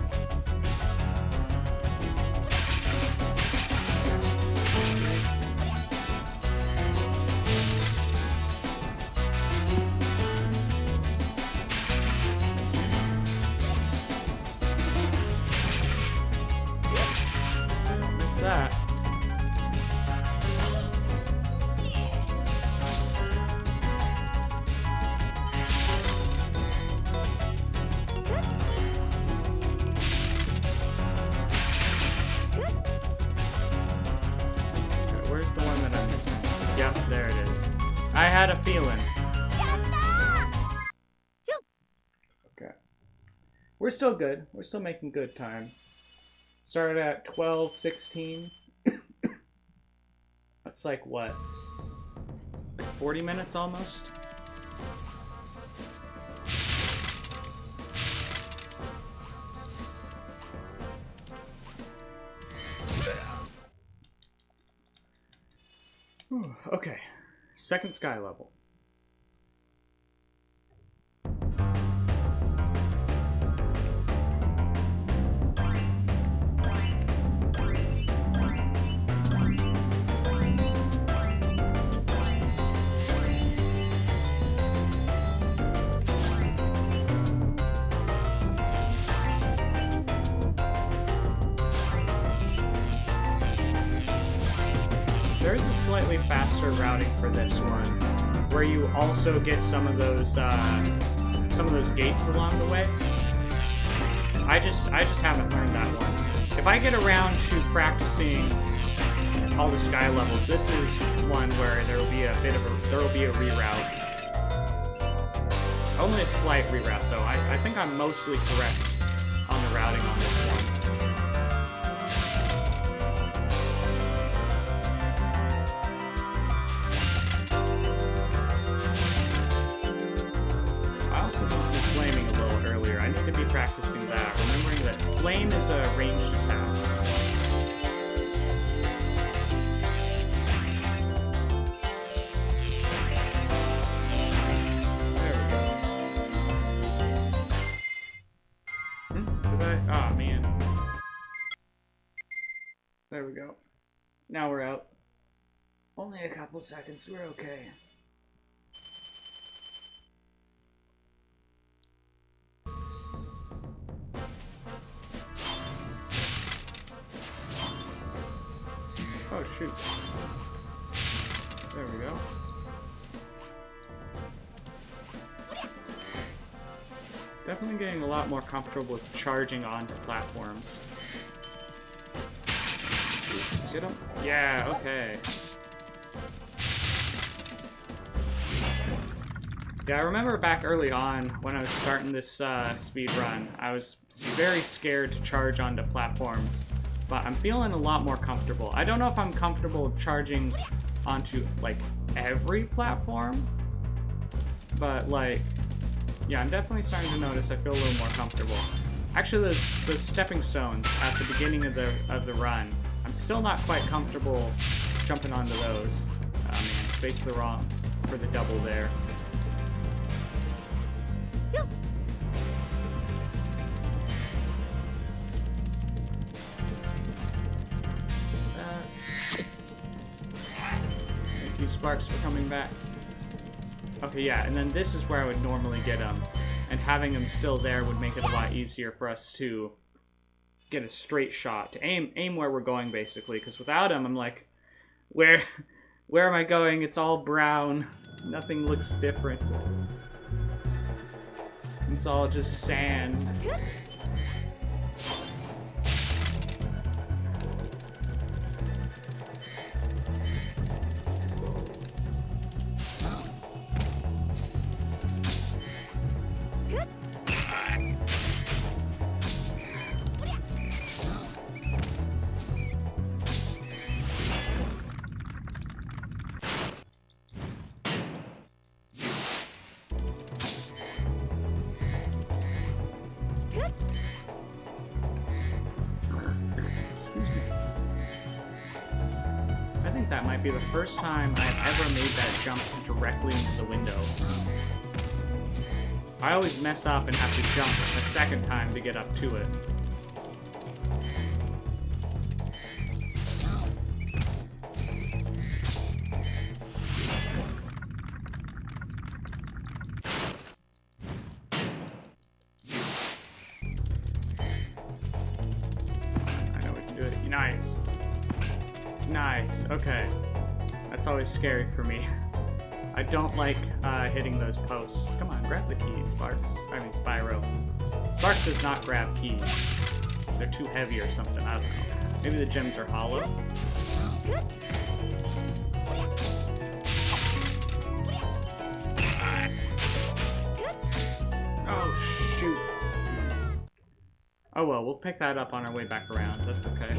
Don't miss that. Yep, there it is. I had a feeling. Okay. We're still good. We're still making good time. Started at 12:16. That's like what? Like 40 minutes almost? Whew, okay. Second sky level. There's a slightly faster routing for this one, where you also get some of those gates along the way. I just haven't learned that one. If I get around to practicing all the sky levels, this is one where there will be a reroute. Only a slight reroute though. I think I'm mostly correct on the routing on this one. I also went through flaming a little earlier. I need to be practicing that, remembering that flame is a ranged attack. There we go. Did I? Ah, man. There we go. Now we're out. Only a couple seconds. We're okay. Oh, shoot. There we go. Definitely getting a lot more comfortable with charging onto platforms. Get him? Yeah, okay. Yeah, I remember back early on when I was starting this speed run, I was very scared to charge onto platforms. But I'm feeling a lot more comfortable. I don't know if I'm comfortable charging onto, like, every platform. But, like, yeah, I'm definitely starting to notice I feel a little more comfortable. Actually, those stepping stones at the beginning of the run, I'm still not quite comfortable jumping onto those. Oh man, spaced the wrong for the double there. Thank you, Sparks, for coming back. Okay, yeah, and then this is where I would normally get them. And having them still there would make it a lot easier for us to get a straight shot, to aim where we're going, basically. Because without them, I'm like, where am I going? It's all brown. Nothing looks different. It's all just sand. That might be the first time I've ever made that jump directly into the window. I always mess up and have to jump a second time to get up to it. I know we can do it. Nice. Nice, okay. That's always scary for me. I don't like hitting those posts. Come on, grab the keys, Sparks. I mean, Spyro. Sparks does not grab keys. They're too heavy or something, I don't know. Maybe the gems are hollow? Oh well, we'll pick that up on our way back around. That's okay.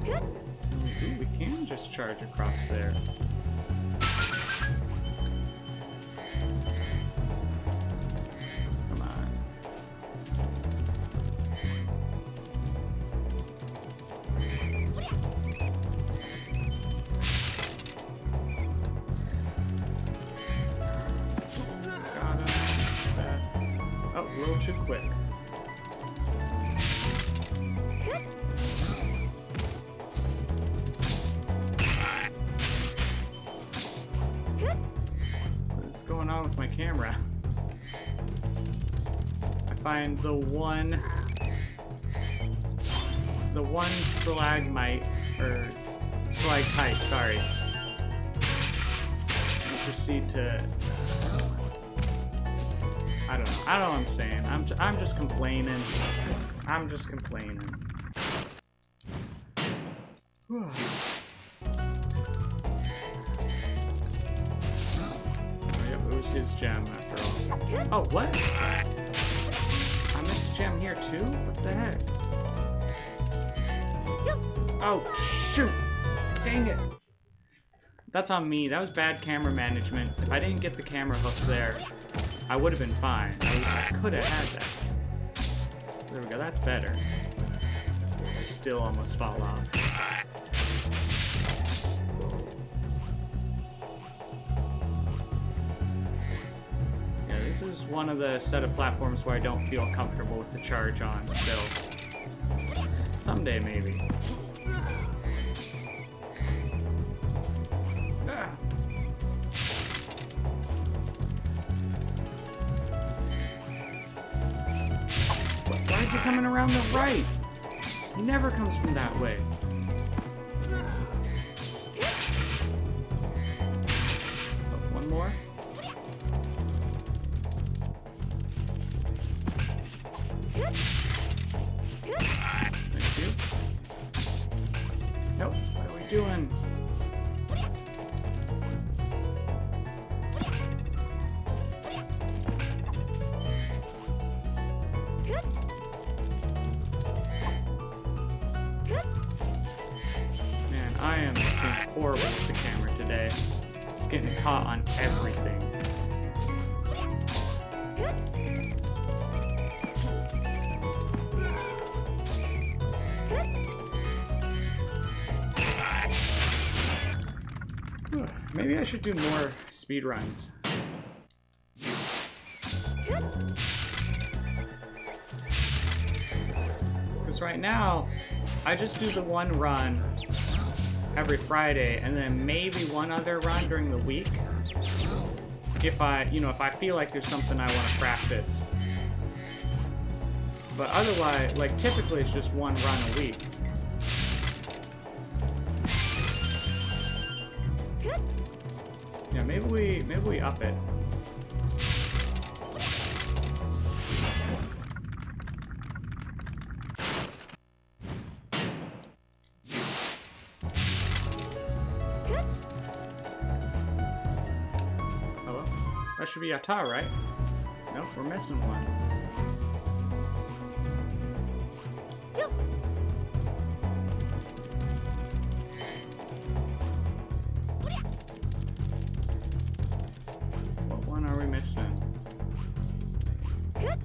Ooh, we can just charge across there. Come on. Got him. Oh, a little too quick. What's going on with my camera? I find the one stalagmite, or stalactite, sorry. And proceed to, I don't know what I'm saying. I'm just complaining. I'm just complaining. Whew. It was his gem after all. Oh, what? I missed a gem here too? What the heck? Oh, shoot! Dang it! That's on me. That was bad camera management. If I didn't get the camera hook there, I would have been fine. I could have had that. There we go. That's better. Still almost fall off. This is one of the set of platforms where I don't feel comfortable with the charge on still. Someday, maybe. Ah. Why is he coming around the right? He never comes from that way. Oh, one more. Thank you. Nope, what are we doing? Man, I am being horrible with the camera today. Just getting caught on everything. Maybe I should do more speed runs. Because right now, I just do the one run every Friday, and then maybe one other run during the week. If I feel like there's something I want to practice. But otherwise, like typically it's just one run a week. Yeah, maybe we up it. Hello? That should be Yata, right? Nope, we're missing one.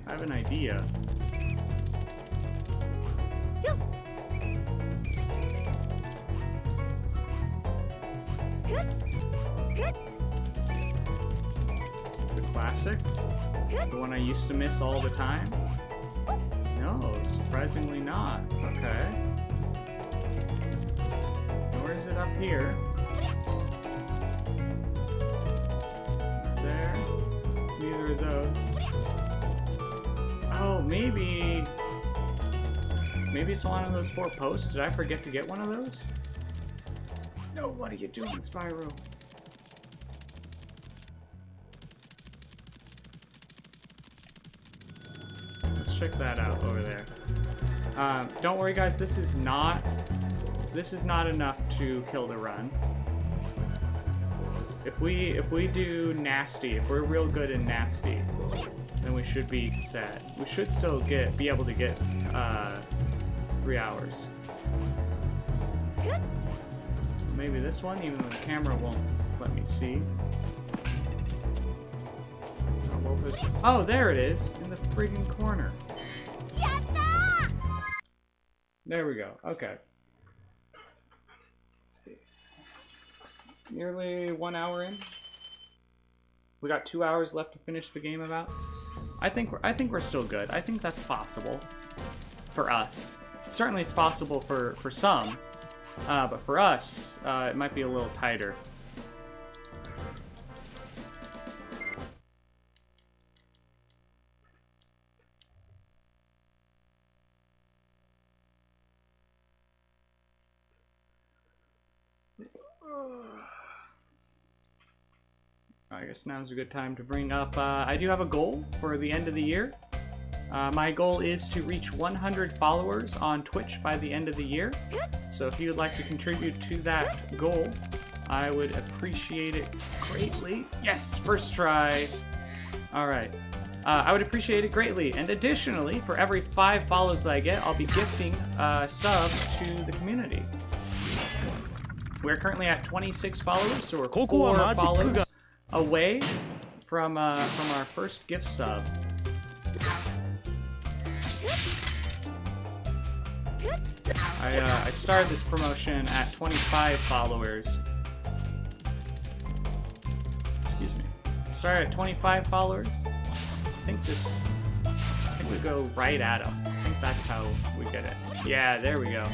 I have an idea. Is it the classic? The one I used to miss all the time? No, surprisingly not. Okay. Nor is it up here. There. Neither of those. Oh, maybe it's one of those 4 posts. Did I forget to get one of those? No, what are you doing, Spyro? Let's check that out over there. Don't worry, guys. This this is not enough to kill the run. If we do nasty, if we're real good in nasty, then we should be set. We should still be able to get 3 hours. Maybe this one, even though the camera won't let me see. Oh, there it is, in the friggin' corner. There we go. Okay. Let's see. Nearly 1 hour in. We got 2 hours left to finish the game about. I think we're still good. I think that's possible for us. Certainly, it's possible for some, but for us, it might be a little tighter. I guess now's a good time to bring up, I do have a goal for the end of the year. My goal is to reach 100 followers on Twitch by the end of the year. So if you would like to contribute to that goal, I would appreciate it greatly. Yes, first try. All right. I would appreciate it greatly. And additionally, for every 5 follows that I get, I'll be gifting a sub to the community. We're currently at 26 followers, so we're 4 followers away from our first gift sub. I started this promotion at 25 followers. Excuse me. I started at 25 followers. I think we go right at them. I think that's how we get it. Yeah, there we go.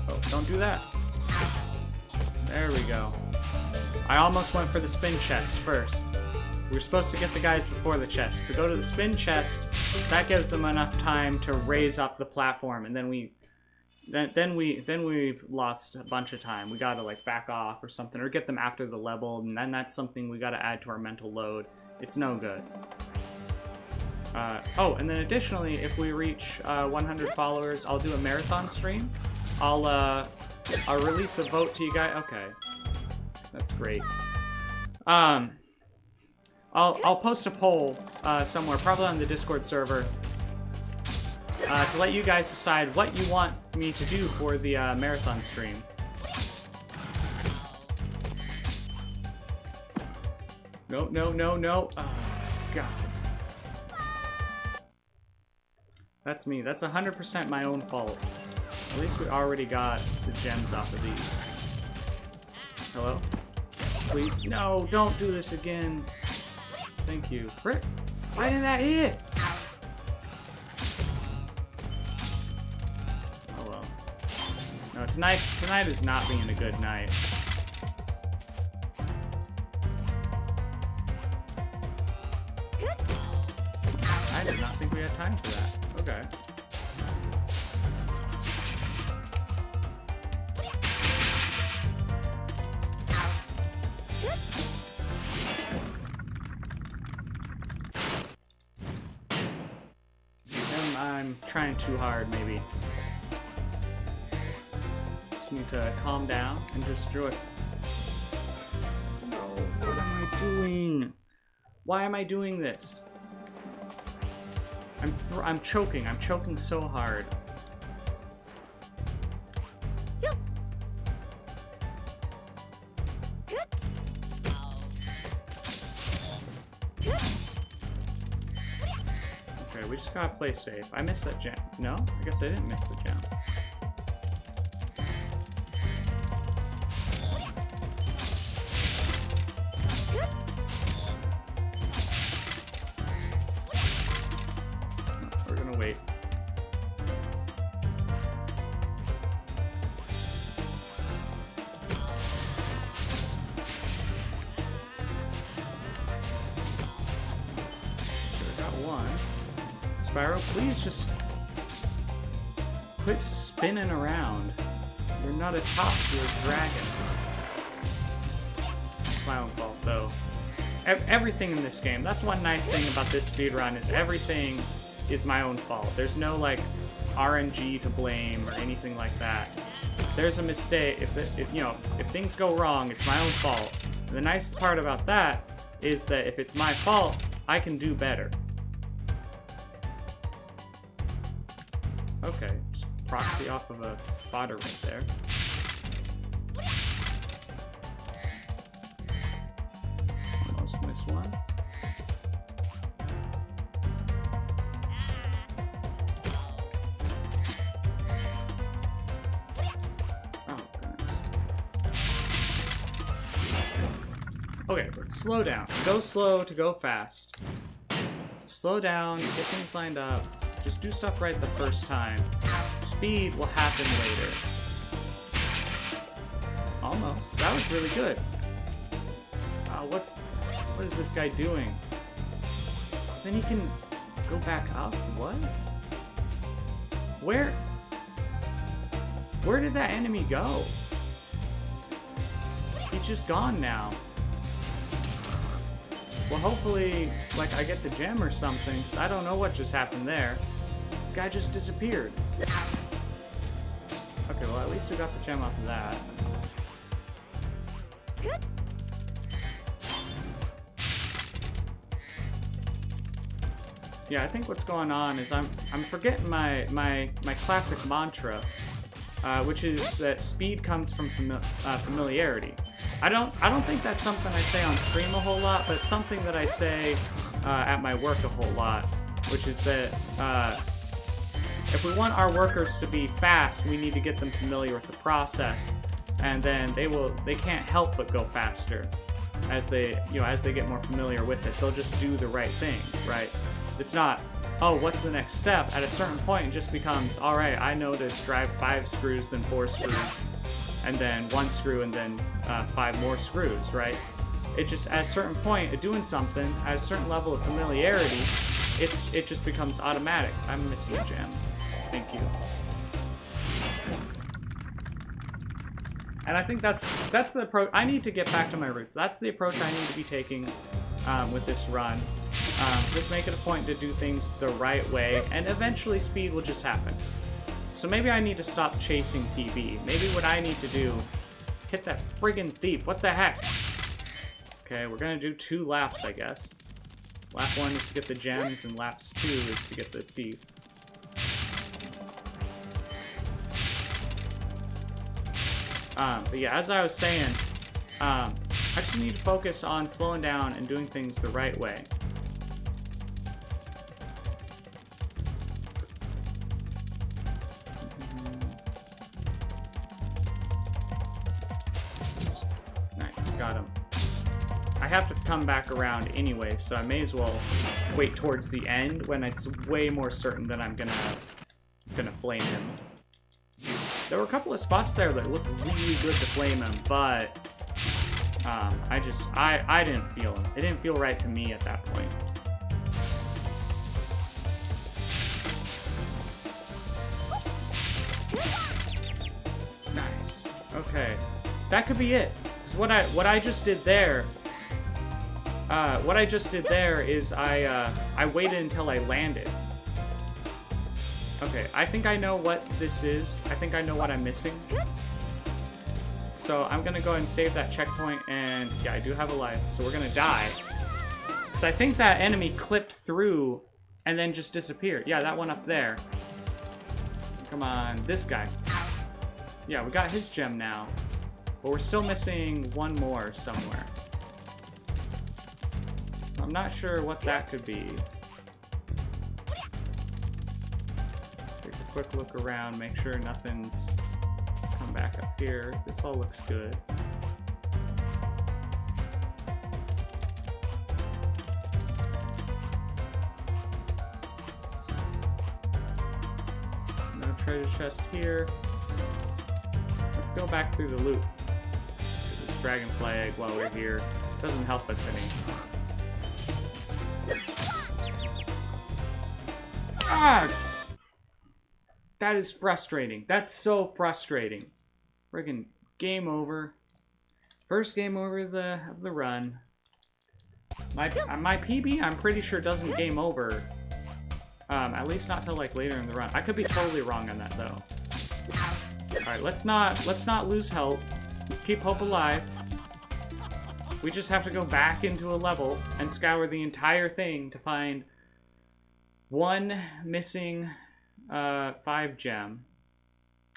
Oh, don't do that. There we go. I almost went for the spin chest first. We were supposed to get the guys before the chest. If we go to the spin chest, that gives them enough time to raise up the platform, and then we've lost a bunch of time. We gotta like back off or something, or get them after the level, and then that's something we gotta add to our mental load. It's no good. Oh, and then additionally, if we reach 100 followers, I'll do a marathon stream. I'll release a vote to you guys. Okay, that's great. I'll post a poll somewhere, probably on the Discord server, to let you guys decide what you want me to do for the marathon stream. No, no, no, no. Oh, God. That's me. That's 100% my own fault. At least we already got the gems off of these. Hello? Please? No, don't do this again. Thank you. Frick! Why didn't that hit? Oh well. No, tonight is not being a good night. I did not think we had time for that. Okay. I'm trying too hard, maybe. Just need to calm down and just do it. No, what am I doing? Why am I doing this? I'm choking. I'm choking so hard. Okay, we just gotta play safe. I missed that gem. No? I guess I didn't miss the gem. We're gonna wait. Spyro, please just quit spinning around. You're not a top, you're a dragon. It's my own fault, though. everything in this game. That's one nice thing about this speedrun is everything is my own fault. There's no like RNG to blame or anything like that. If there's a mistake, if things go wrong, it's my own fault. And the nicest part about that is that if it's my fault, I can do better. Okay, just proxy off of a fodder right there. Almost missed one. Oh, goodness. Okay, but slow down. Go slow to go fast. Slow down, get things lined up. Just do stuff right the first time. Speed will happen later. Almost. That was really good. What is this guy doing? Then he can go back up? What? Where did that enemy go? He's just gone now. Well, hopefully, like, I get the gem or something, 'cause I don't know what just happened there. The guy just disappeared. Okay, well, at least we got the gem off of that. Yeah, I think what's going on is I'm forgetting my classic mantra, which is that speed comes from familiarity. I don't think that's something I say on stream a whole lot, but it's something that I say at my work a whole lot, which is that if we want our workers to be fast, we need to get them familiar with the process, and then they can't help but go faster as they get more familiar with it. They'll just do the right thing, right? It's not, oh, what's the next step? At a certain point, it just becomes, all right, I know to drive 5 screws, then 4 screws, and then 1 screw, and then 5 more screws, right? It just, at a certain point of doing something, at a certain level of familiarity, it just becomes automatic. I'm missing a gem. Thank you. And I think that's the approach. I need to get back to my roots. That's the approach I need to be taking with this run. Just make it a point to do things the right way, and eventually speed will just happen. So maybe I need to stop chasing PB. Maybe what I need to do is hit that friggin' thief. What the heck? Okay, we're gonna do 2 laps, I guess. Lap 1 is to get the gems, and laps 2 is to get the thief. But yeah, as I was saying, I just need to focus on slowing down and doing things the right way. Nice, got him. I have to come back around anyway, so I may as well wait towards the end when it's way more certain that I'm gonna flame him. There were a couple of spots there that looked really good to flame him, but I didn't feel him. It didn't feel right to me at that point. Nice. Okay, that could be it. Because what I just did there, is I waited until I landed. Okay, I think I know what this is. I think I know what I'm missing. So I'm gonna go ahead and save that checkpoint, and yeah, I do have a life, so we're gonna die. So I think that enemy clipped through and then just disappeared. Yeah, that one up there. Come on, this guy. Yeah, we got his gem now, but we're still missing one more somewhere. So I'm not sure what that could be. Quick look around, make sure nothing's come back up here. This all looks good. No treasure chest here. Let's go back through the loop. Get this dragonfly egg while we're here. Doesn't help us any. Ah! That is frustrating. That's so frustrating. Friggin' game over. First game over of the run. My PB, I'm pretty sure doesn't game over. At least not till like later in the run. I could be totally wrong on that though. All right, let's not lose hope. Let's keep hope alive. We just have to go back into a level and scour the entire thing to find one missing 5 gem.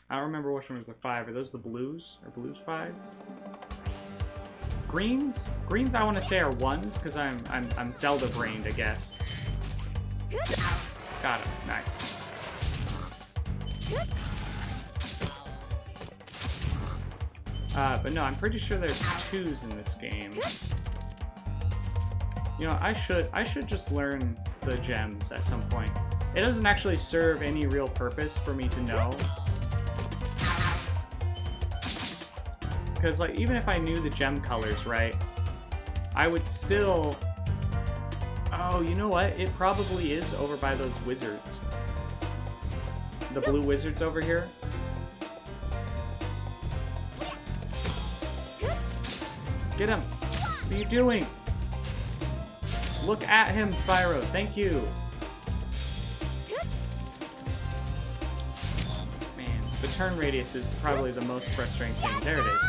I don't remember which one was the 5. Are those the blues? Are blues 5s? Greens? Greens I want to say are 1s because I'm Zelda brained, I guess. Got it. Nice. But no, I'm pretty sure there's 2s in this game. You know, I should just learn the gems at some point. It doesn't actually serve any real purpose for me to know. Because, like, even if I knew the gem colors, right, I would still... Oh, you know what? It probably is over by those wizards. The blue wizards over here. Get him! What are you doing? Look at him, Spyro. Thank you. Man, the turn radius is probably the most frustrating thing. There it is.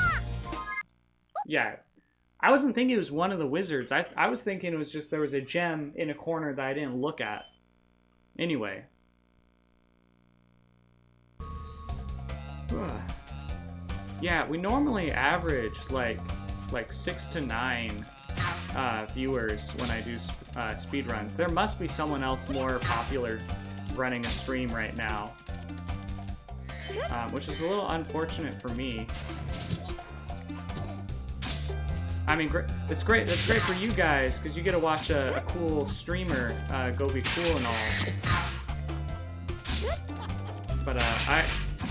Yeah. I wasn't thinking it was one of the wizards. I was thinking it was just there was a gem in a corner that I didn't look at. Anyway. Yeah, we normally average like 6 to 9 viewers when I do speedruns. There must be someone else more popular running a stream right now, which is a little unfortunate for me. I mean, it's great. That's great for you guys because you get to watch a cool streamer go be cool and all. But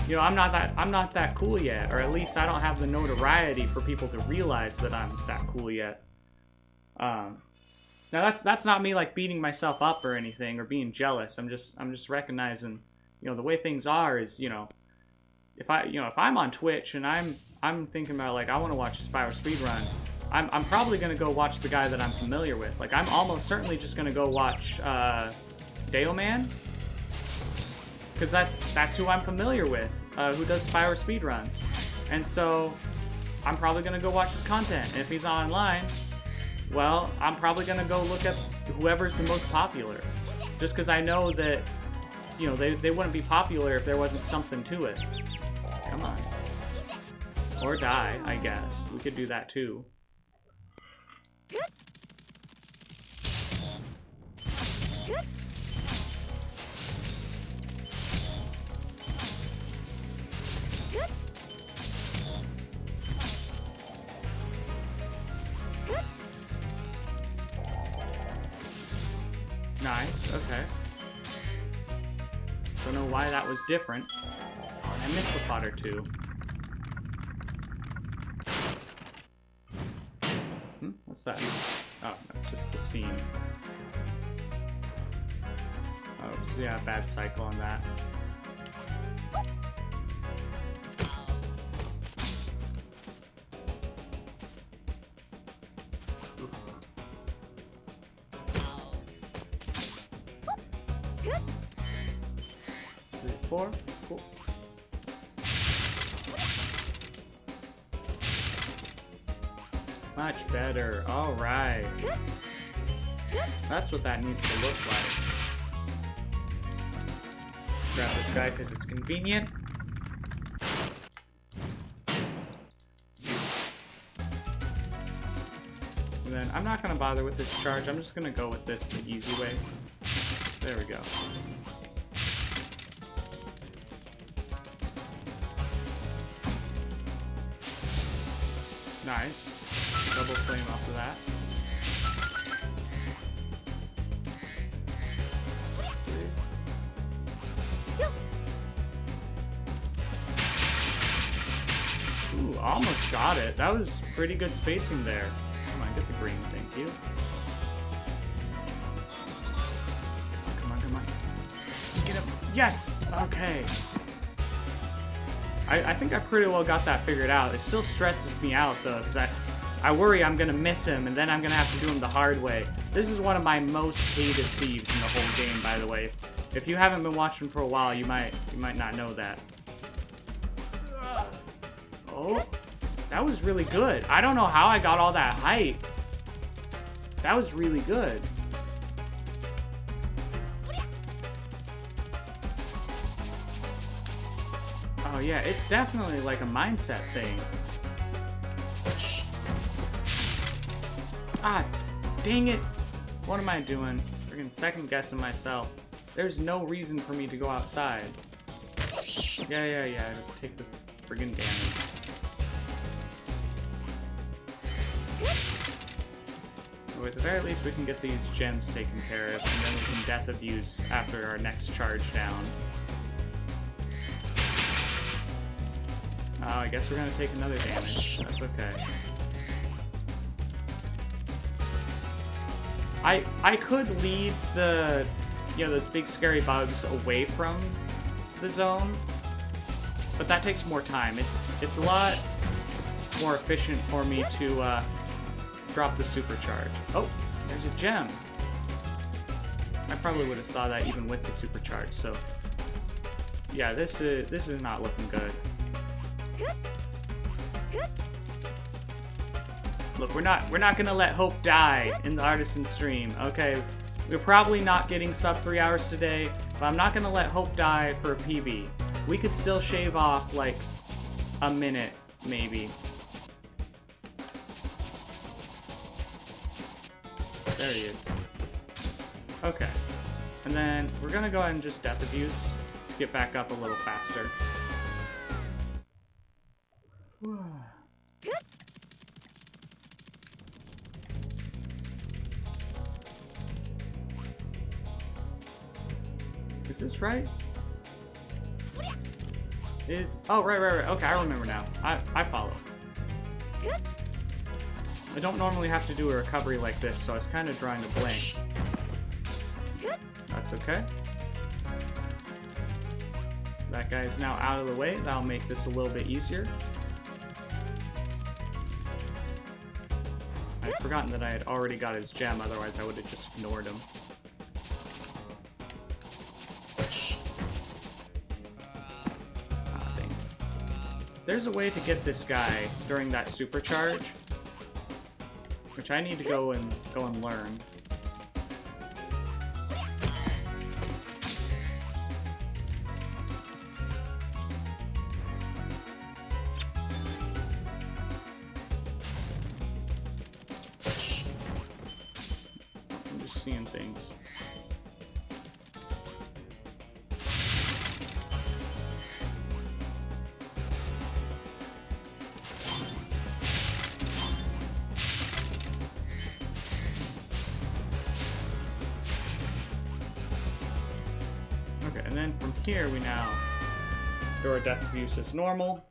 you know, I'm not that cool yet, or at least I don't have the notoriety for people to realize that I'm that cool yet. Now that's not me like beating myself up or anything or being jealous. I'm just recognizing, you know, the way things are is, you know, if I'm on Twitch and I'm thinking about like I want to watch a Spyro speedrun, I'm probably gonna go watch the guy that I'm familiar with. Like I'm almost certainly just gonna go watch Deo Man. Because that's who I'm familiar with, who does Spyro speedruns. And so, I'm probably going to go watch his content. And if he's online, well, I'm probably going to go look at whoever's the most popular. Just because I know that, you know, they wouldn't be popular if there wasn't something to it. Come on. Or die, I guess. We could do that too. Nice, okay. Don't know why that was different. I missed the pot or two. What's that? Oh, that's just the scene. Oh, so yeah, bad cycle on that. Four. Cool. Much better. All right. That's what that needs to look like. Grab this guy because it's convenient. And then I'm not going to bother with this charge. I'm just going to go with this the easy way. There we go. Nice. Double flame off of that. Ooh, almost got it. That was pretty good spacing there. Come on, get the green, thank you. Come on, come on. Get him. Yes! Okay. I think I pretty well got that figured out. It still stresses me out though, because I worry I'm gonna miss him, and then I'm gonna have to do him the hard way. This is one of my most hated thieves in the whole game, by the way. If you haven't been watching for a while, you might not know that. Oh, that was really good. I don't know how I got all that height. That was really good. Oh yeah, it's definitely like a mindset thing. Ah, dang it. What am I doing? Freaking second guessing myself. There's no reason for me to go outside. Yeah. Take the friggin' damage. So at the very least, we can get these gems taken care of, and then we can death abuse after our next charge down. Oh, I guess we're gonna take another damage. That's okay. I could lead the, those big scary bugs away from the zone, but that takes more time. It's a lot more efficient for me to drop the supercharge. Oh, there's a gem. I probably would have saw that even with the supercharge. So yeah, this is not looking good. Look, we're not gonna let hope die in the artisan stream. Okay, we're probably not getting sub 3 hours today, but I'm not gonna let hope die for a PB. We could still shave off like a minute, maybe. There he is. Okay, and then we're gonna go ahead and just death abuse to get back up a little faster. Is this right? Oh, right. Okay, I remember now. I follow. I don't normally have to do a recovery like this, so I was kind of drawing a blank. That's okay. That guy's now out of the way. That'll make this a little bit easier. I'd forgotten that I had already got his gem, otherwise I would have just ignored him. Ah, dang. There's a way to get this guy during that supercharge, which I need to go and learn. I'm just seeing things. Okay, and then from here we now do our death abuse as normal.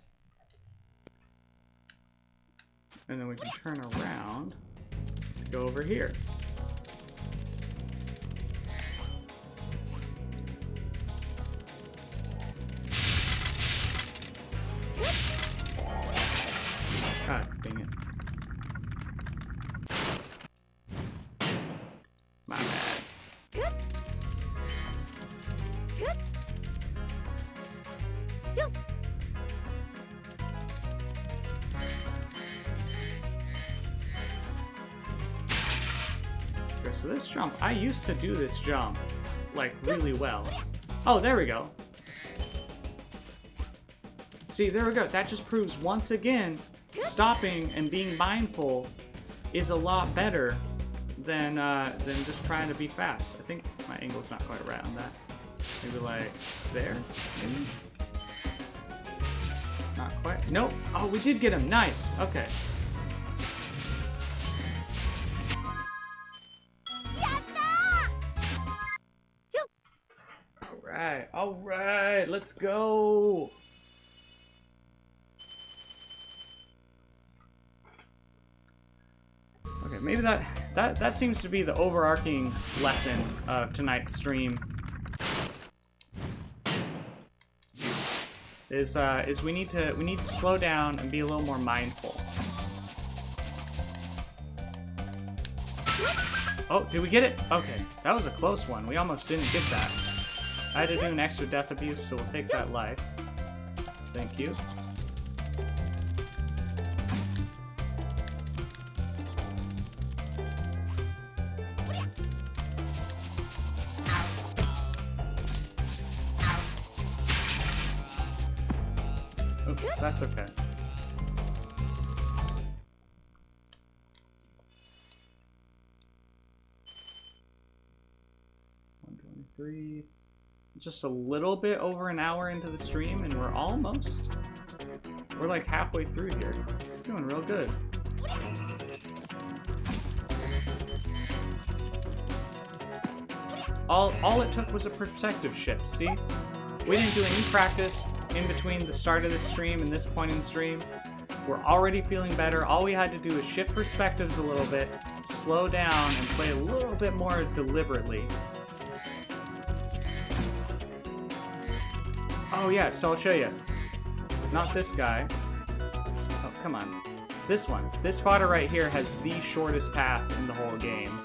And then we can turn around to go over here. God dang it. My bad. Okay, so this jump, I used to do this jump, like, really well. Oh, there we go. See, there we go. That just proves once again, stopping and being mindful is a lot better than just trying to be fast. I think my angle's not quite right on that. Maybe like there? Maybe? Not quite. Nope. Oh, we did get him. Nice. Okay. All right. Let's go. Okay, maybe that seems to be the overarching lesson of tonight's stream. Is we need to slow down and be a little more mindful. Oh, did we get it? Okay, that was a close one. We almost didn't get that. I had to do an extra death abuse, so we'll take that life. Thank you. Oops, that's okay. Just a little bit over an hour into the stream, and we're like halfway through here. Doing real good. All it took was a perspective shift, see? We didn't do any practice in between the start of the stream and this point in the stream. We're already feeling better. All we had to do is shift perspectives a little bit, slow down, and play a little bit more deliberately. Oh yeah, so I'll show you. Not this guy. Oh, come on. This one. This fodder right here has the shortest path in the whole game.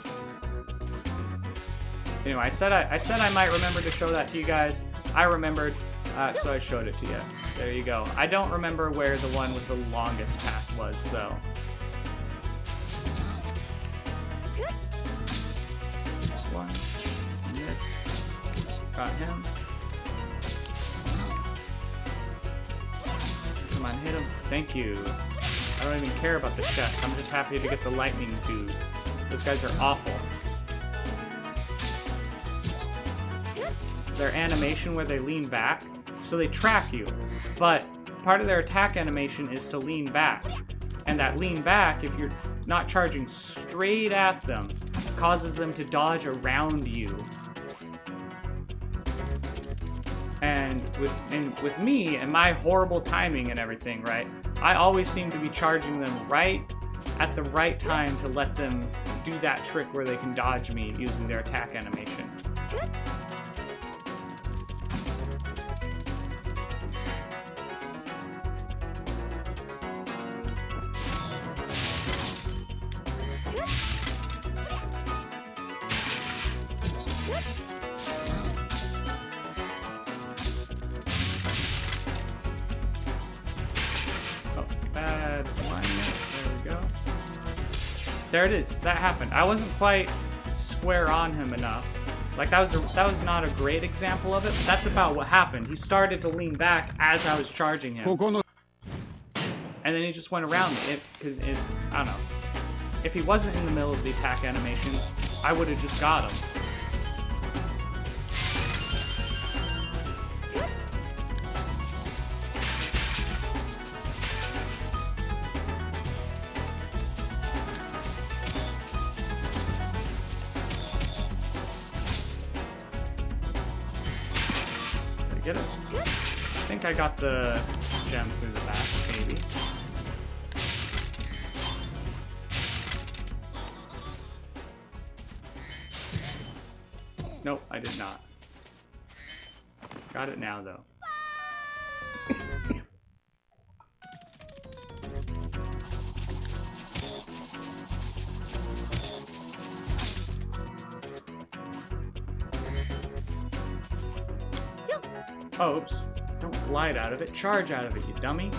Anyway, I said I might remember to show that to you guys. I remembered, so I showed it to you. There you go. I don't remember where the one with the longest path was, though. One. And this. Got him. Come on, hit him. Thank you. I don't even care about the chest. I'm just happy to get the lightning dude. Those guys are awful. Their animation where they lean back, so they track you. But part of their attack animation is to lean back. And that lean back, if you're not charging straight at them, causes them to dodge around you. And with me and my horrible timing and everything, right? I always seem to be charging them right at the right time to let them do that trick where they can dodge me using their attack animation. There it is. That happened. I wasn't quite square on him enough. Like, that was not a great example of it, but that's about what happened. He started to lean back as I was charging him. And then he just went around it, because I don't know. If he wasn't in the middle of the attack animation, I would have just got him. Get it? I think I got the gem through the back, maybe. Nope, I did not. Got it now, though. Oh, oops. Don't glide out of it. Charge out of it, you dummy.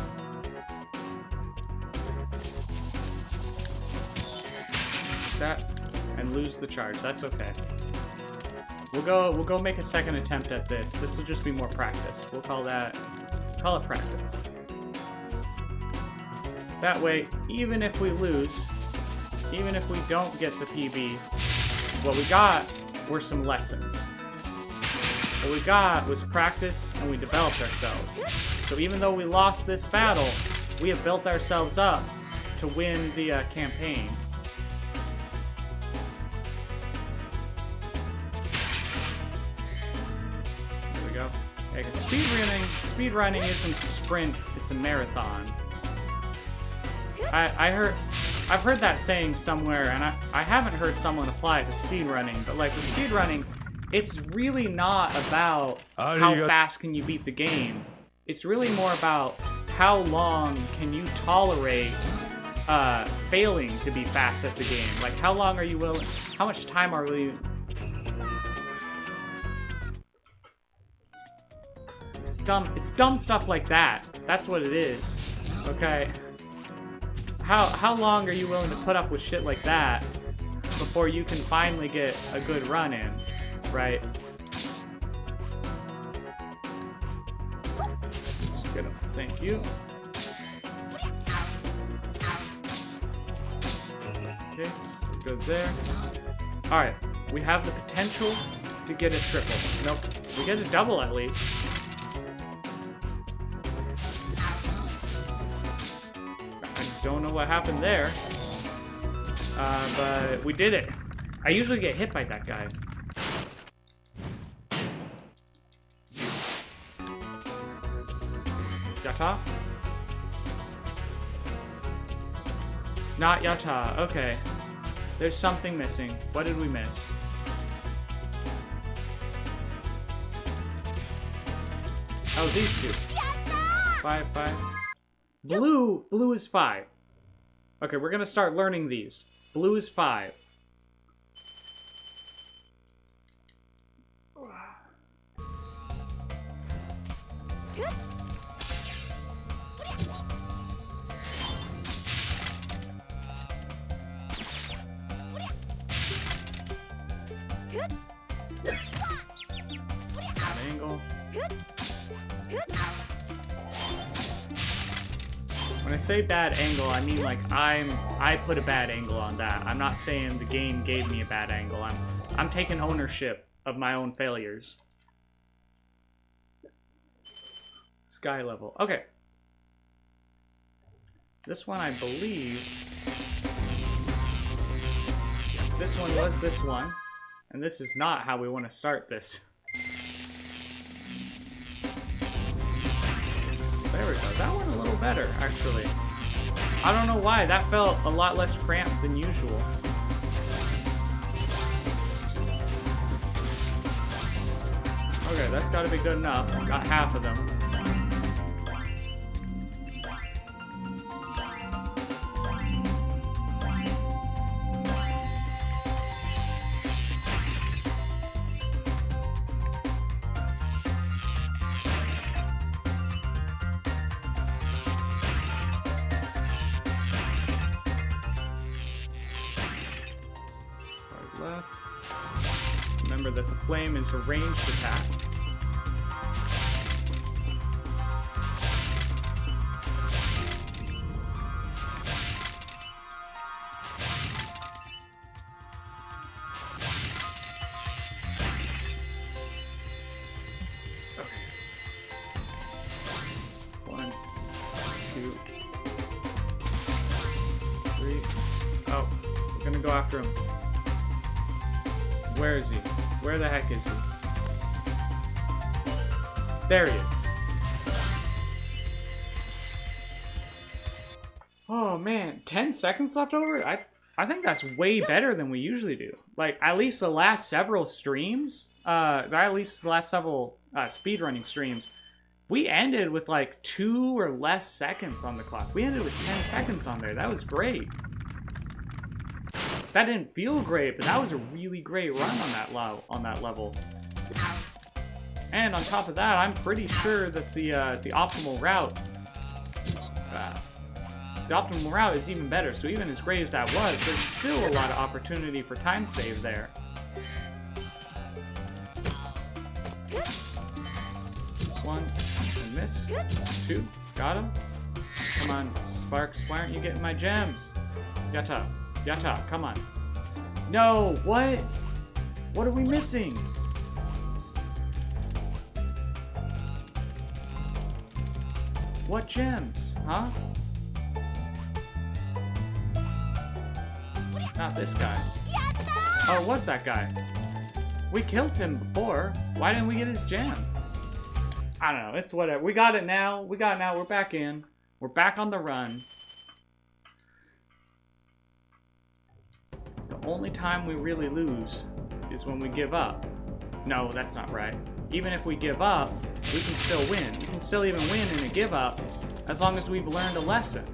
That and lose the charge. That's okay. We'll go make a second attempt at this. This will just be more practice. We'll call it practice. That way, even if we lose, even if we don't get the PB, what we got were some lessons. What we got was practice, and we developed ourselves. So even though we lost this battle, we have built ourselves up to win the campaign. There we go. Okay, 'cause speedrunning isn't a sprint, it's a marathon. I've heard that saying somewhere, and I haven't heard someone apply it to speedrunning, but like with speedrunning, it's really not about how fast can you beat the game. It's really more about how long can you tolerate failing to be fast at the game. Like, how long are you willing? How much time are we? It's dumb. It's dumb stuff like that. That's what it is. Okay. How long are you willing to put up with shit like that before you can finally get a good run in, right? Get him. Thank you. Okay, so good there. All right, we have the potential to get a triple. Nope, we get a double at least. I don't know what happened there, but we did it. I usually get hit by that guy. Yata? Not Yata. Okay. There's something missing. What did we miss? Oh, these two. 5, 5. Blue is 5. Okay, we're gonna start learning these. Blue is 5. Angle. When I say bad angle, I mean like I put a bad angle on that. I'm not saying the game gave me a bad angle. I'm taking ownership of my own failures. Sky level. Okay. This one I believe. This one was this one. And this is not how we want to start this. There we go. That one a little better, actually. I don't know why. That felt a lot less cramped than usual. Okay, that's got to be good enough. Got half of them. Remember that the flame is a ranged attack. Okay. 1, 2, 3. Oh, we're gonna go after him. Where is he? Where the heck is he? There he is. Oh man, 10 seconds left over? I think that's way better than we usually do. Like, at least the last several streams, speedrunning streams, we ended with like 2 or less seconds on the clock. We ended with 10 seconds on there. That was great. That didn't feel great, but that was a really great run on that level. And on top of that, I'm pretty sure that the optimal route is even better. So even as great as that was, there's still a lot of opportunity for time save there. One, and miss. 2, got him. Come on, Sparks, why aren't you getting my gems? Yata. Yata, come on. No, what? What are we missing? What gems, huh? Not this guy. Oh, it was that guy. We killed him before. Why didn't we get his gem? I don't know, it's whatever. We got it now. We're back in. We're back on the run. The only time we really lose is when we give up. No, that's not right. Even if we give up, we can still win. We can still even win in a give up as long as we've learned a lesson.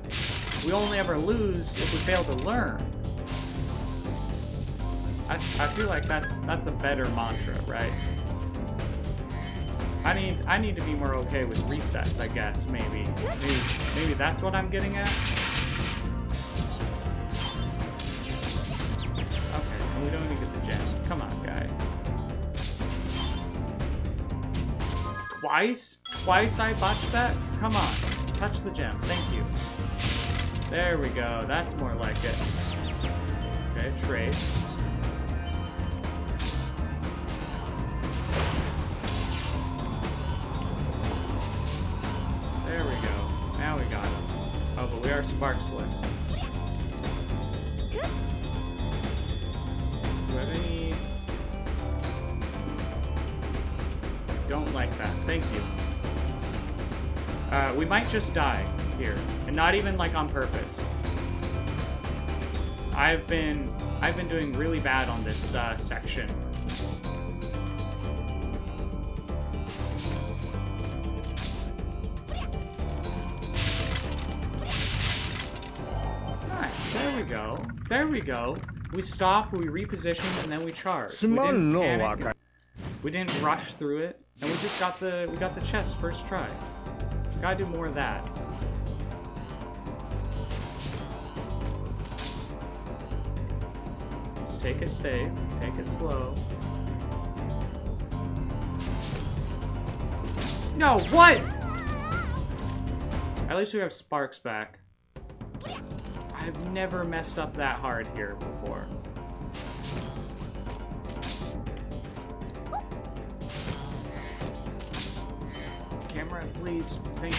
we only ever lose if we fail to learn. I feel like that's a better mantra, right? I need to be more okay with resets, I guess, maybe. Maybe that's what I'm getting at. Okay, and we don't even get the gem. Come on, guy. Twice? Twice I botched that? Come on. Touch the gem. Thank you. There we go. That's more like it. Okay, trade. There we go. Now we got him. Oh, but we are sparksless. Do we have any... Don't like that. Thank you. We might just die here, and not even like on purpose. I've been doing really bad on this section. Nice. There we go. There we go. We stop, we reposition, and then we charge. We didn't panic. We didn't rush through it, and we just got the chest first try. Gotta do more of that. Let's take it safe, take it slow. No, what? At least we have sparks back. I've never messed up that hard here before. Camera, please. Thank you.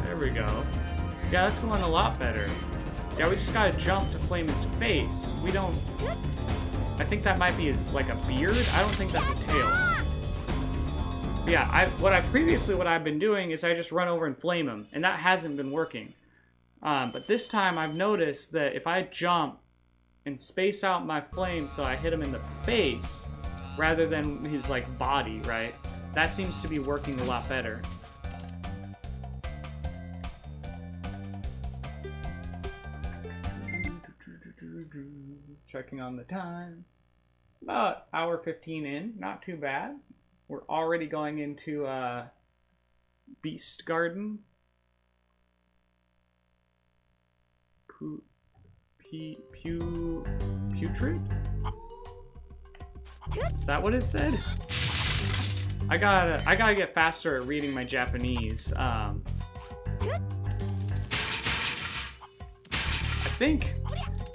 There we go. Yeah, that's going a lot better. Yeah, we just gotta jump to flame his face. We don't... I think that might be like a beard. I don't think that's a tail. But yeah, what I've been doing is I just run over and flame him, and that hasn't been working. But this time I've noticed that if I jump and space out my flame so I hit him in the face rather than his like body, right? That seems to be working a lot better. Checking on the time. About hour 15 in, not too bad. We're already going into Beast Garden. Putrid? Is that what it said? I gotta get faster at reading my Japanese. I think,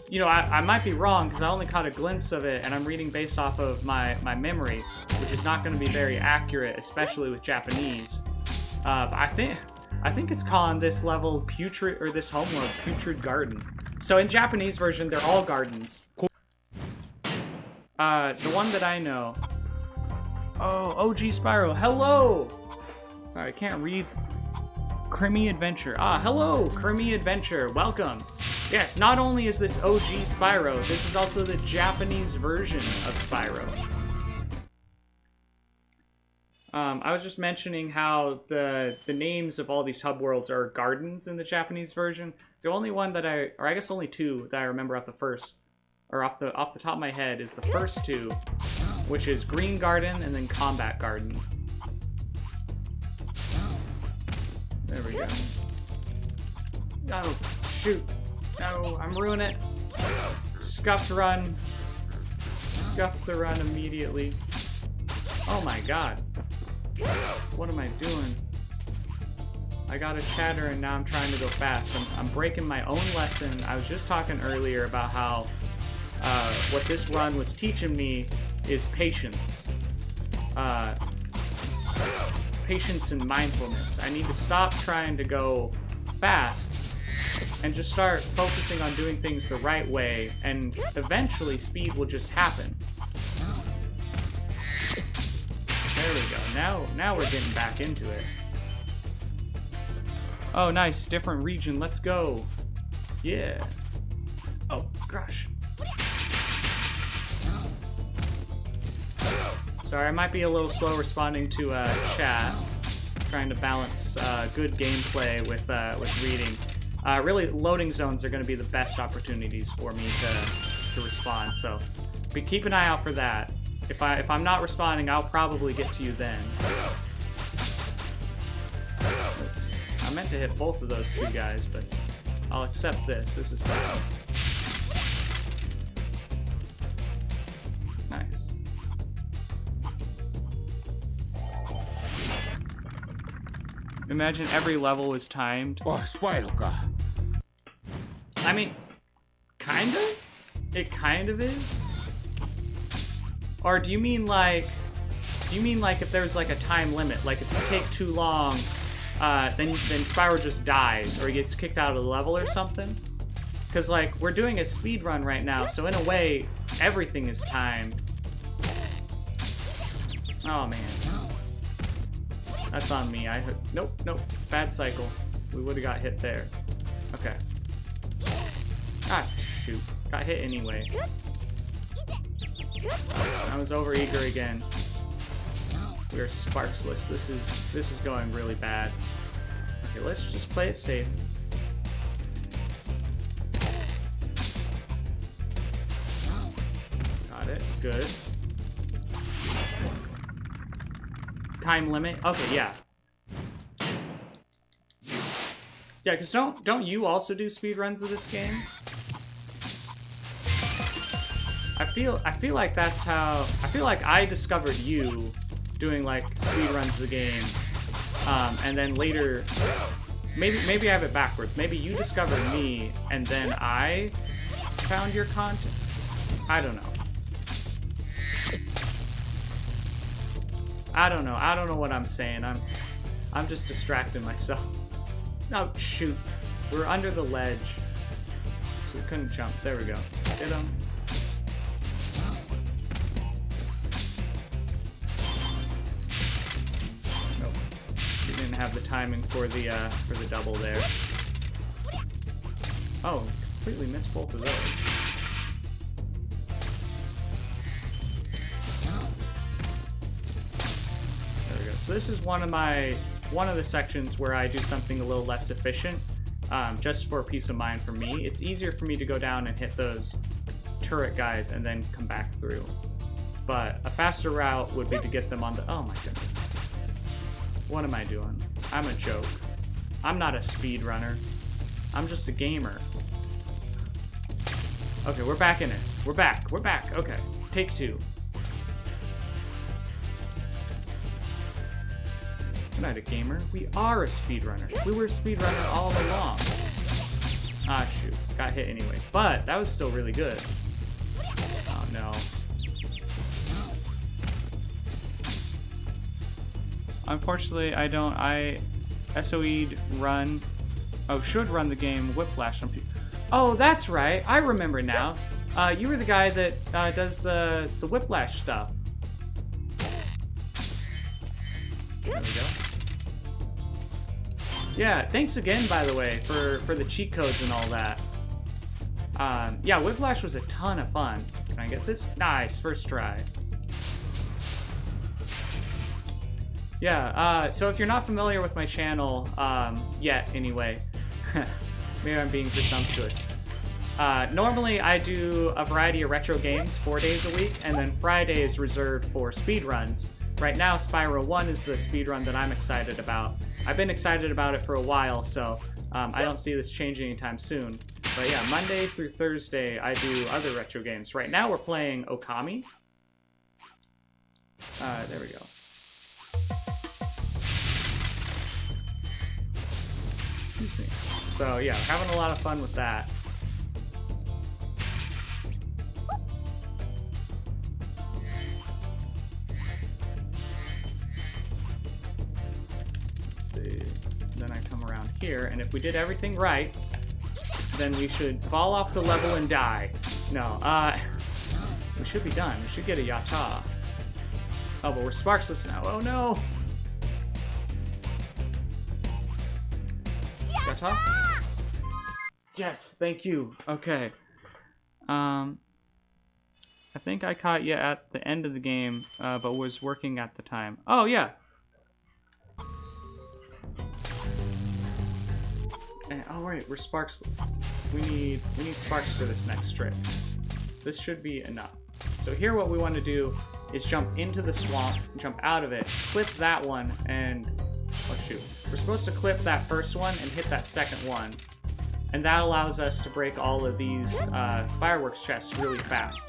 you know, I might be wrong because I only caught a glimpse of it and I'm reading based off of my memory, which is not going to be very accurate, especially with Japanese. But I think it's calling this level Putrid, or this homeworld, Putrid Garden. So in Japanese version, they're all gardens. The one that I know. Oh, OG Spyro, hello! Sorry, I can't read. Creamy Adventure. Ah, hello, Creamy Adventure, welcome. Yes, not only is this OG Spyro, this is also the Japanese version of Spyro. I was just mentioning how the names of all these hub worlds are gardens in the Japanese version. The only one that or I guess only two that I remember off the top of my head is the first two, which is Green Garden and then Combat Garden. There we go. Oh, shoot. No, I'm ruining it. Scuffed run. Scuffed the run immediately. Oh my god. What am I doing? I got a chatter and now I'm trying to go fast. I'm breaking my own lesson. I was just talking earlier about how what this run was teaching me is patience. patience and mindfulness. I need to stop trying to go fast and just start focusing on doing things the right way, and eventually speed will just happen. There we go. Now we're getting back into it. Oh, nice. Different region. Let's go. Yeah. Oh, gosh. Sorry, I might be a little slow responding to chat. Trying to balance good gameplay with reading. Really, loading zones are going to be the best opportunities for me to respond. So, keep an eye out for that. If I'm not responding, I'll probably get to you then. Oops. I meant to hit both of those two guys, but I'll accept this. This is fine. Nice. Imagine every level was timed. Oh, Spyro か。I mean, kind of? It kind of is? Or do you mean like if there's like a time limit, like if you take too long, then Spyro just dies or he gets kicked out of the level or something? Because like we're doing a speed run right now, so in a way everything is timed. Oh man, that's on me. Nope, bad cycle. We would have got hit there. Okay. Ah, shoot, got hit anyway. I was overeager again. We are sparksless. This is going really bad. Okay, let's just play it safe. Got it. Good. Time limit. Okay, yeah. Yeah, because don't you also do speedruns of this game? I feel like that's how I discovered you doing like speedruns of the game, and then later maybe I have it backwards. Maybe you discovered me and then I found your content. I don't know what I'm saying. I'm just distracting myself. Oh shoot, we're under the ledge, so we couldn't jump. There we go. Get him. Didn't have the timing for the double there. Oh, completely missed both of those. There we go. So this is one of the sections where I do something a little less efficient, just for peace of mind for me. It's easier for me to go down and hit those turret guys and then come back through. But a faster route would be to get them on the. Oh my goodness. What am I doing? I'm a joke. I'm not a speedrunner. I'm just a gamer. Okay, we're back in it. We're back. Okay, take two. We're not a gamer. We are a speedrunner. We were a speedrunner all along. Ah, shoot. Got hit anyway. But that was still really good. Oh, no. Unfortunately, I SOE'd run. Oh, should run the game Whiplash on people. Oh, that's right. I remember now. You were the guy that does the Whiplash stuff. There we go. Yeah, thanks again, by the way, for the cheat codes and all that. Yeah, Whiplash was a ton of fun. Can I get this? Nice, first try. Yeah, so if you're not familiar with my channel, yet anyway, maybe I'm being presumptuous. Normally I do a variety of retro games 4 days a week, and then Friday is reserved for speedruns. Right now, Spyro 1 is the speedrun that I'm excited about. I've been excited about it for a while, so I don't see this changing anytime soon. But yeah, Monday through Thursday I do other retro games. Right now we're playing Okami. There we go. Excuse me. So yeah, having a lot of fun with that. around here, and if we did everything right, then we should fall off the level and die. No, we should be done. We should get a Yatta. Oh, but we're sparkless now. Oh no! Yatta? Yes, thank you. Okay. I think I caught you at the end of the game, but was working at the time. Oh, yeah. And, oh, right, we're sparkless. We need sparks for this next trip. This should be enough. So here what we want to do is jump into the swamp, jump out of it, clip that one, and... oh, shoot. We're supposed to clip that first one and hit that second one. And that allows us to break all of these fireworks chests really fast.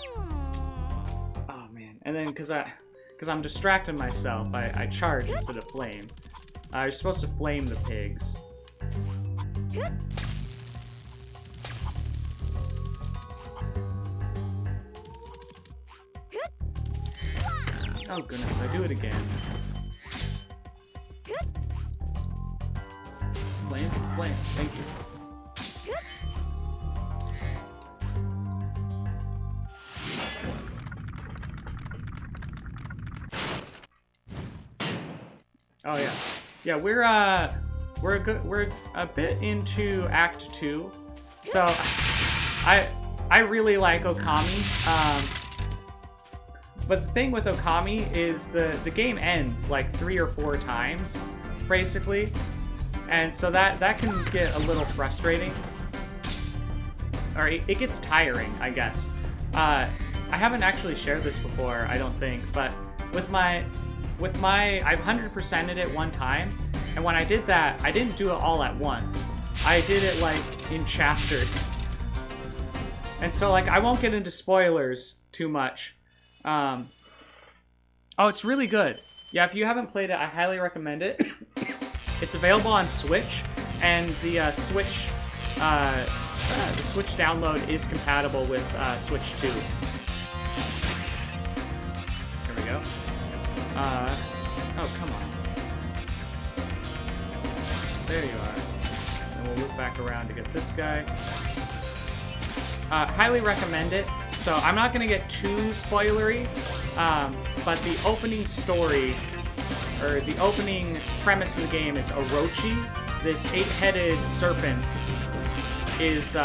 Oh, man. And then, because I'm distracting myself, I charge instead of flame. You're supposed to flame the pigs. Oh goodness, I do it again. Flame, flame, thank you. Oh yeah. Yeah, we're a bit into Act 2. So I really like Okami. But the thing with Okami is the game ends like 3 or 4 times, basically. And so that can get a little frustrating. Or it gets tiring, I guess. I haven't actually shared this before, I don't think, but with my I've 100%ed it one time, and when I did that, I didn't do it all at once. I did it like in chapters. And so like I won't get into spoilers too much. Oh, it's really good. Yeah, if you haven't played it, I highly recommend it. It's available on Switch, and the Switch download is compatible with Switch 2. There we go. Oh, come on. There you are. And we'll loop back around to get this guy. Highly recommend it. So I'm not going to get too spoilery, but the opening story, or the opening premise of the game is Orochi, this 8-headed serpent, is,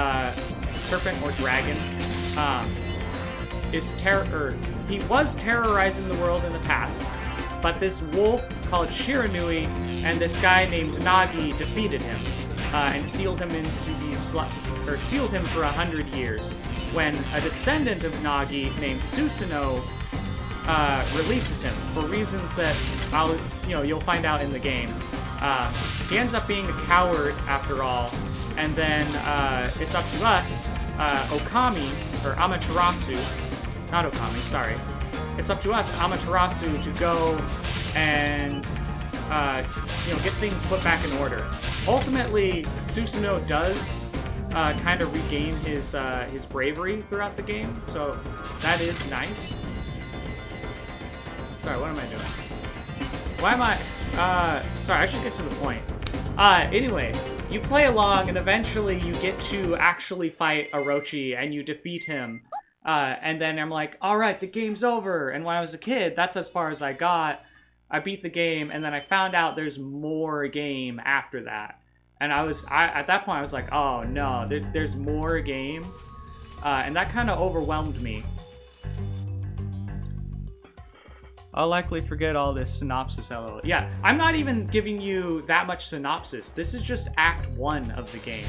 serpent or dragon, he was terrorizing the world in the past, but this wolf called Shiranui and this guy named Nagi defeated him, and sealed him sealed him for 100 years. When a descendant of Nagi named Susanoo releases him for reasons that you'll find out in the game. He ends up being a coward after all, and then it's up to us, Okami, or Amaterasu, not Okami, sorry. It's up to us, Amaterasu, to go and get things put back in order. Ultimately, Susanoo does kind of regain his bravery throughout the game, so that is nice. Sorry, what am I doing? Why am I... sorry, I should get to the point. Anyway, you play along, and eventually you get to actually fight Orochi, and you defeat him. And then I'm like, alright, the game's over. And when I was a kid, that's as far as I got. I beat the game, and then I found out there's more game after that. And at that point, I was like, oh no, there's more game. And that kind of overwhelmed me. I'll likely forget all this synopsis, LOL. Yeah, I'm not even giving you that much synopsis. This is just Act 1 of the game.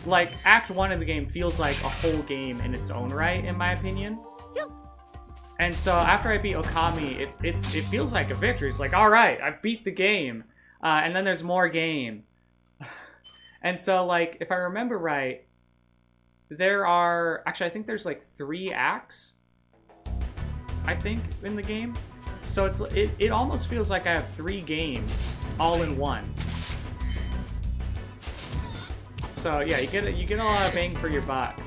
Like, Act 1 of the game feels like a whole game in its own right, in my opinion. And so after I beat Okami, it feels like a victory. It's like, alright, I beat the game. And then there's more game. And so, like, if I remember right, there are... Actually, I think there's, like, 3 acts, I think, in the game. So it almost feels like I have 3 games all in one. So yeah, you get a lot of bang for your buck.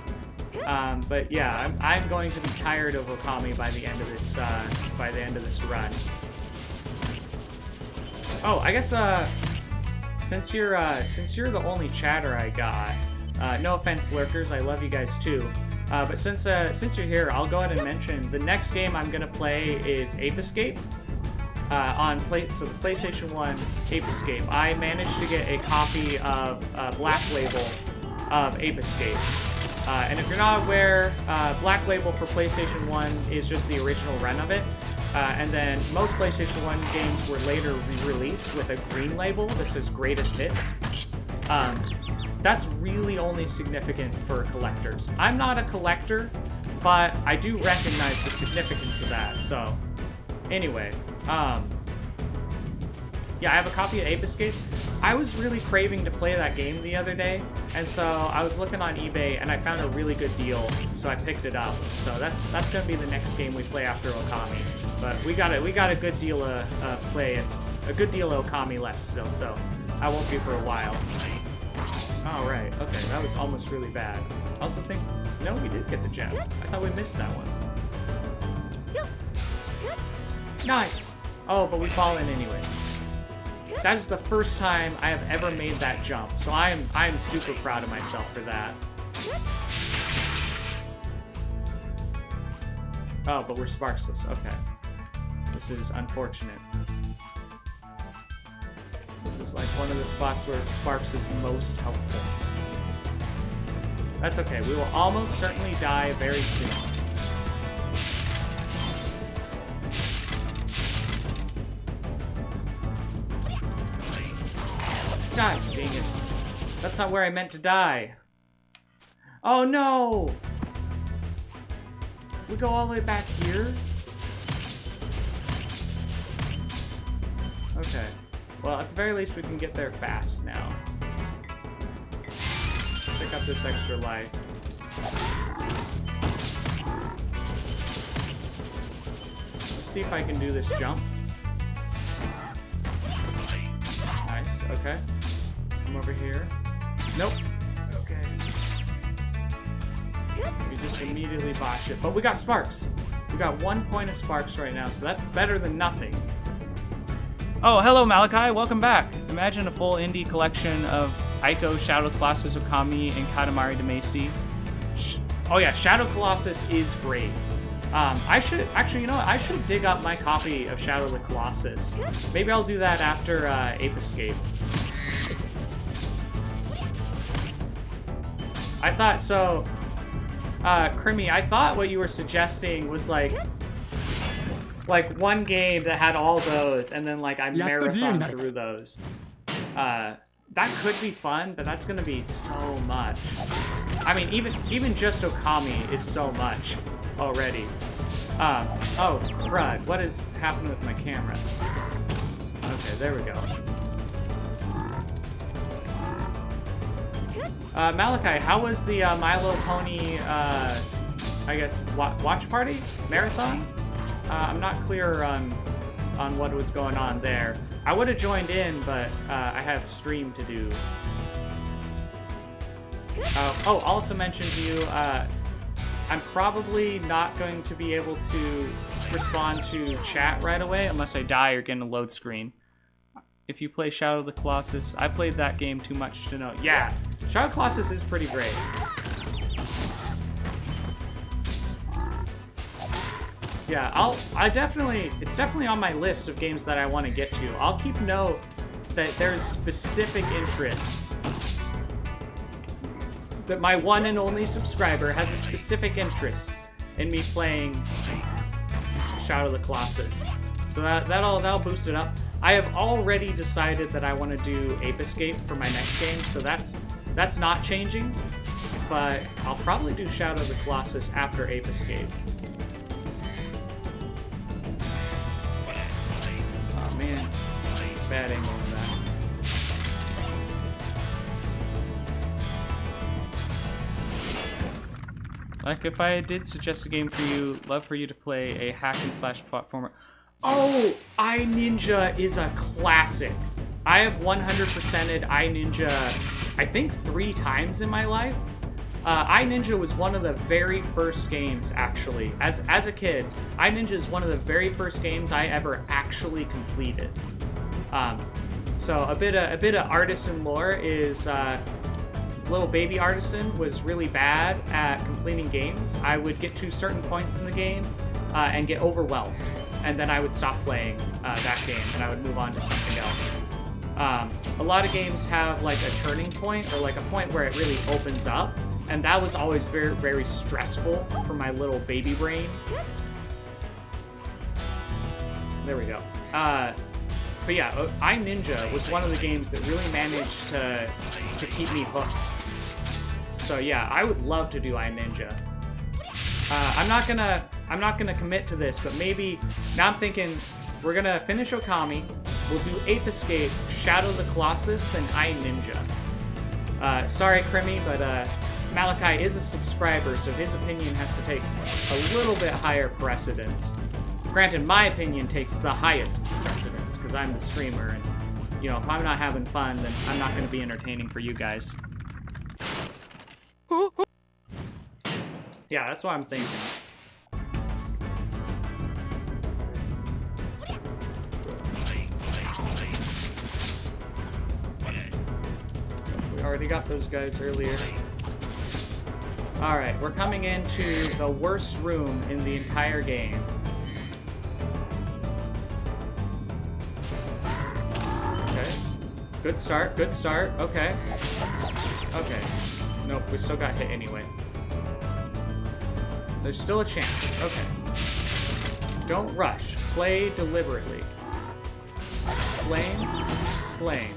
But yeah, I'm going to be tired of Okami by the end of this run. Oh, I guess since you're the only chatter I got, no offense, lurkers, I love you guys too. But since you're here, I'll go ahead and mention the next game I'm gonna play is Ape Escape. So the PlayStation 1 Ape Escape. I managed to get a copy of Black Label of Ape Escape. And if you're not aware, Black Label for PlayStation 1 is just the original run of it. And then most PlayStation 1 games were later re-released with a green label. This is Greatest Hits. That's really only significant for collectors. I'm not a collector, but I do recognize the significance of that. So, anyway, yeah, I have a copy of Ape Escape. I was really craving to play that game the other day, and so I was looking on eBay and I found a really good deal, so I picked it up. So that's gonna be the next game we play after Okami. But we got a good deal of a good deal of Okami left still, so I won't be for a while. Oh right, okay, that was almost really bad. Also think, no, we did get the gem. I thought we missed that one. Nice. Oh, but we fall in anyway. That is the first time I have ever made that jump, so I'm super proud of myself for that. Oh, but we're sparksless. Okay. This is unfortunate. This is like one of the spots where Sparks is most helpful. That's okay. We will almost certainly die very soon. God dang it. That's not where I meant to die. Oh no! We go all the way back here? Okay. Well, at the very least, we can get there fast now. Pick up this extra life. Let's see if I can do this jump. Nice, okay. Come over here. Nope. Okay. We just immediately botch it. But we got sparks. We got 1 point of sparks right now, so that's better than nothing. Oh, hello Malachi, welcome back. Imagine a full indie collection of Ico, Shadow Colossus, Okami, and Katamari Damacy. Oh yeah, Shadow Colossus is great. I should, actually, you know what? I should dig up my copy of Shadow the Colossus. Maybe I'll do that after Ape Escape. I thought, so, Crimmy, I thought what you were suggesting was like one game that had all those, and then like I marathon through those. That could be fun, but that's gonna be so much. I mean, even just Okami is so much already. Oh crud! What is happening with my camera? Okay, there we go. Malachi, how was the My Little Pony? I guess watch party marathon? I'm not clear on what was going on there. I would have joined in, but I have stream to do. Oh, also mention to you, I'm probably not going to be able to respond to chat right away unless I die or get a load screen. If you play Shadow of the Colossus, I played that game too much to know. Yeah, Shadow of the Colossus is pretty great. Yeah, it's definitely on my list of games that I want to get to. I'll keep note that there's specific interest. That my one and only subscriber has a specific interest in me playing Shadow of the Colossus. So that'll boost it up. I have already decided that I want to do Ape Escape for my next game, so that's not changing. But I'll probably do Shadow of the Colossus after Ape Escape. Oh man, bad angle on that. Like, if I did suggest a game for you, love for you to play a hack and slash platformer. Oh, iNinja is a classic. I have 100%ed iNinja, I think 3 times in my life. iNinja was one of the very first games, actually. As a kid, iNinja is one of the very first games I ever actually completed. So a bit of artisan lore is little baby artisan was really bad at completing games. I would get to certain points in the game and get overwhelmed, and then I would stop playing that game and I would move on to something else. A lot of games have like a turning point or like a point where it really opens up, and that was always very, very stressful for my little baby brain. There we go. But yeah, iNinja was one of the games that really managed to keep me hooked. So yeah, I would love to do iNinja. I'm not gonna commit to this, but maybe now I'm thinking we're gonna finish Okami, we'll do Eighth Escape, Shadow of the Colossus, then iNinja. Sorry, Crimmy, but Malachi is a subscriber, so his opinion has to take a little bit higher precedence. Granted, my opinion takes the highest precedence, because I'm the streamer, and, you know, if I'm not having fun, then I'm not going to be entertaining for you guys. Yeah, that's what I'm thinking. We already got those guys earlier. Alright, we're coming into the worst room in the entire game. Good start, good start. Okay. Okay. Nope, we still got hit anyway. There's still a chance. Okay. Don't rush. Play deliberately. Flame. Flame.